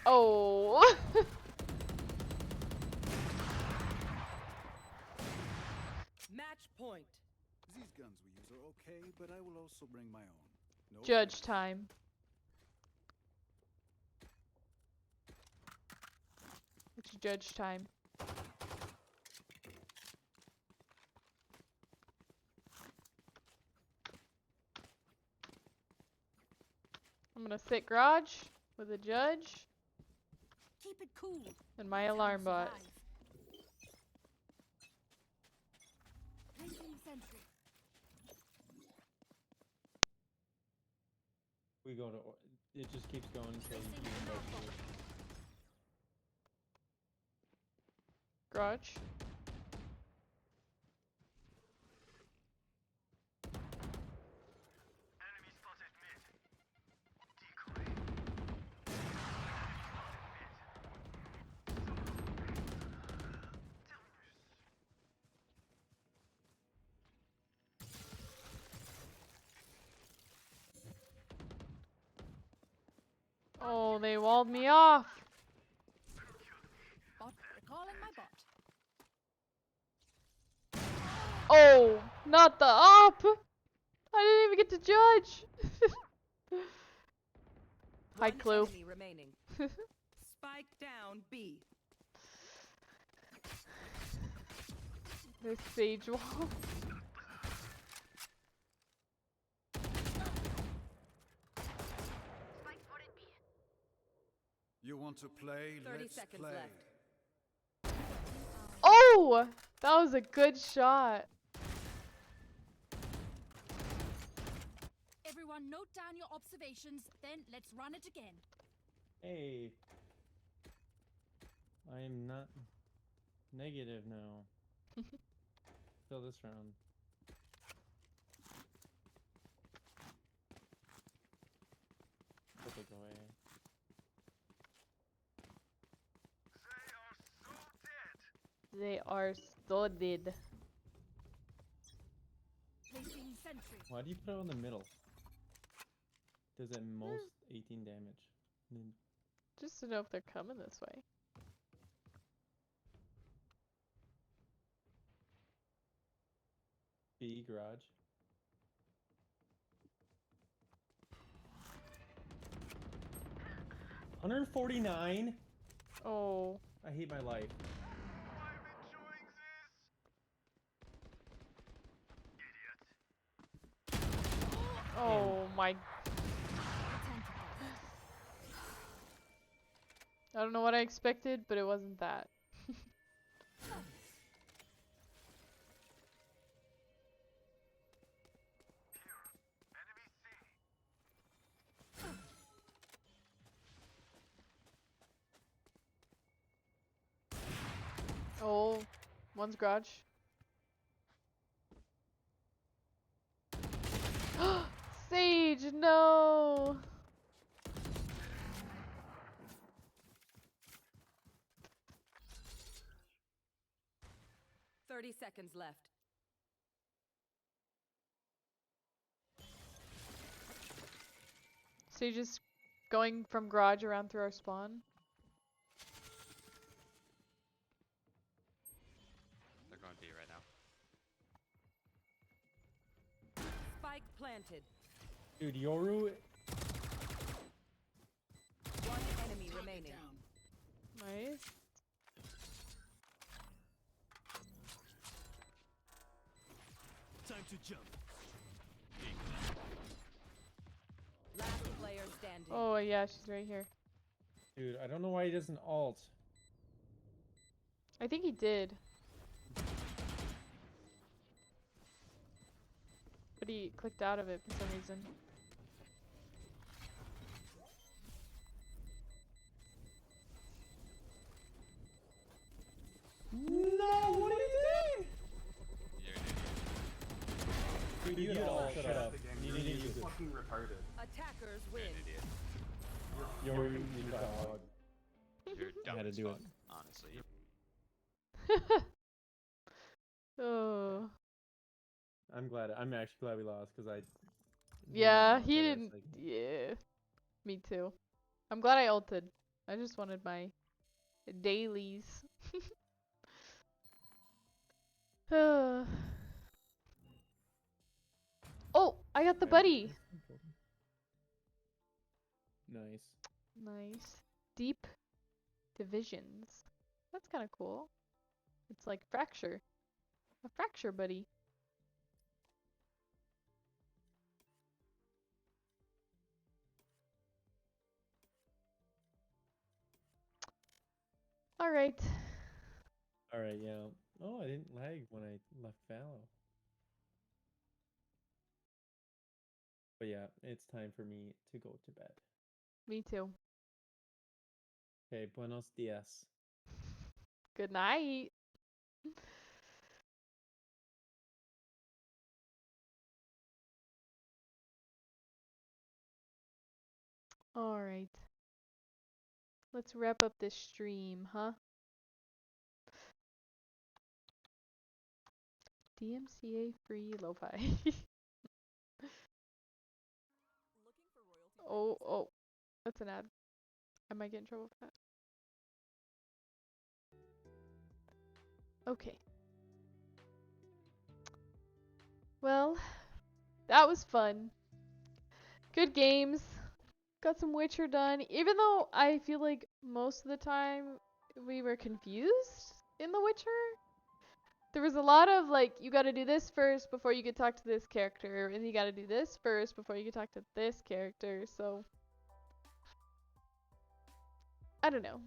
Oh. Match point. These guns we use are okay, but I will also bring my own. No Judge time. It's judge time. I'm gonna sit garage with a judge Keep it cool. and my alarm bot. Placing sentry. We go to. It just keeps going until you can go to it. Garage. Oh, they walled me off. Bot recalling my bot. Oh, not the op. I didn't even get to judge. Hi, One Clue. enemy remaining. Spike down B. There's Sage wall. You want to play? 30 Let's seconds play. left. Oh, that was a good shot. Everyone note down your observations, then let's run it again. Hey. I am not negative now. Still this round. I'll take away. They are studded. Placing sentry. Why do you put it in the middle? Does at most 18 damage. Just to know if they're coming this way. B garage. $149? Oh. I hate my life. Oh my. I don't know what I expected, but it wasn't that. Oh, one's garage. Sage, no! 30 seconds left. Sage is going from garage around through our spawn. They're going B right now. Spike planted. Dude, Yoru. One enemy remaining. Nice. Time to jump. Last player standing. Oh yeah, she's right here. Dude, I don't know why he doesn't alt. I think he did. But he clicked out of it for some reason. No, what are you doing? Dude, you all shut up. You need to use it. Fucking retarded. Attackers win. You're a dog. You're I dumb had to as do fuck, it. honestly. Oh. I'm actually glad we lost because I. Yeah, he didn't. Yeah. Me too. I'm glad I ulted. I just wanted my dailies. Oh, I got the buddy. Nice. Nice. Deep divisions. That's kind of cool. It's like fracture. A fracture buddy. Alright. Alright, yeah. Oh, I didn't lag when I left Valo. But yeah, it's time for me to go to bed. Me too. Okay, buenos dias. Good night. Alright. Let's wrap up this stream, huh? DMCA free lo-fi. Oh, that's an ad. I might get in trouble for that. Okay. Well, that was fun. Good games. Got some Witcher done. Even though I feel like most of the time we were confused in The Witcher. There was a lot of like, you gotta do this first before you could talk to this character, and you gotta do this first before you could talk to this character, so I don't know.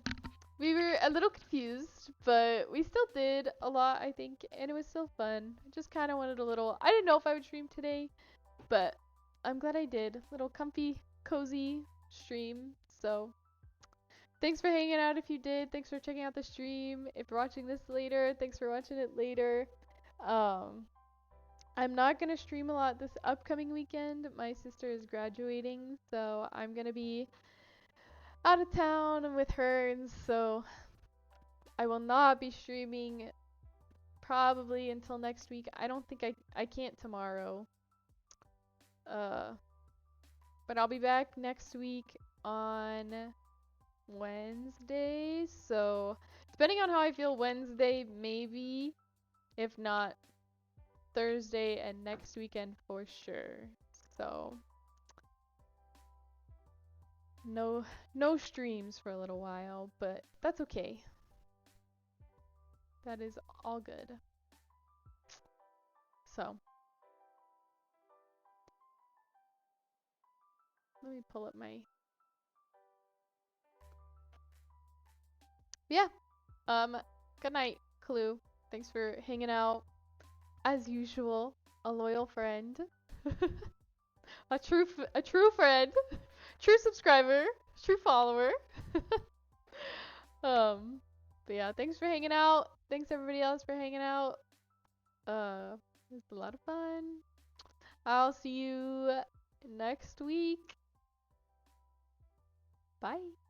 We were a little confused, but we still did a lot, I think, and it was still fun. I just kind of wanted a little, I didn't know if I would stream today, but I'm glad I did. Little comfy, cozy stream, so thanks for hanging out if you did. Thanks for checking out the stream. If you're watching this later, thanks for watching it later. I'm not going to stream a lot this upcoming weekend. My sister is graduating, so I'm going to be out of town with her, and so I will not be streaming probably until next week. I don't think I can't tomorrow. But I'll be back next week on Wednesday. So depending on how I feel Wednesday, maybe. If not, Thursday and next weekend for sure. So no streams for a little while, but that's okay. That is all good. So let me pull up my good night, Clue. Thanks for hanging out. As usual, a loyal friend. a true friend. True subscriber. True follower. But yeah, thanks for hanging out. Thanks everybody else for hanging out. It was a lot of fun. I'll see you next week. Bye.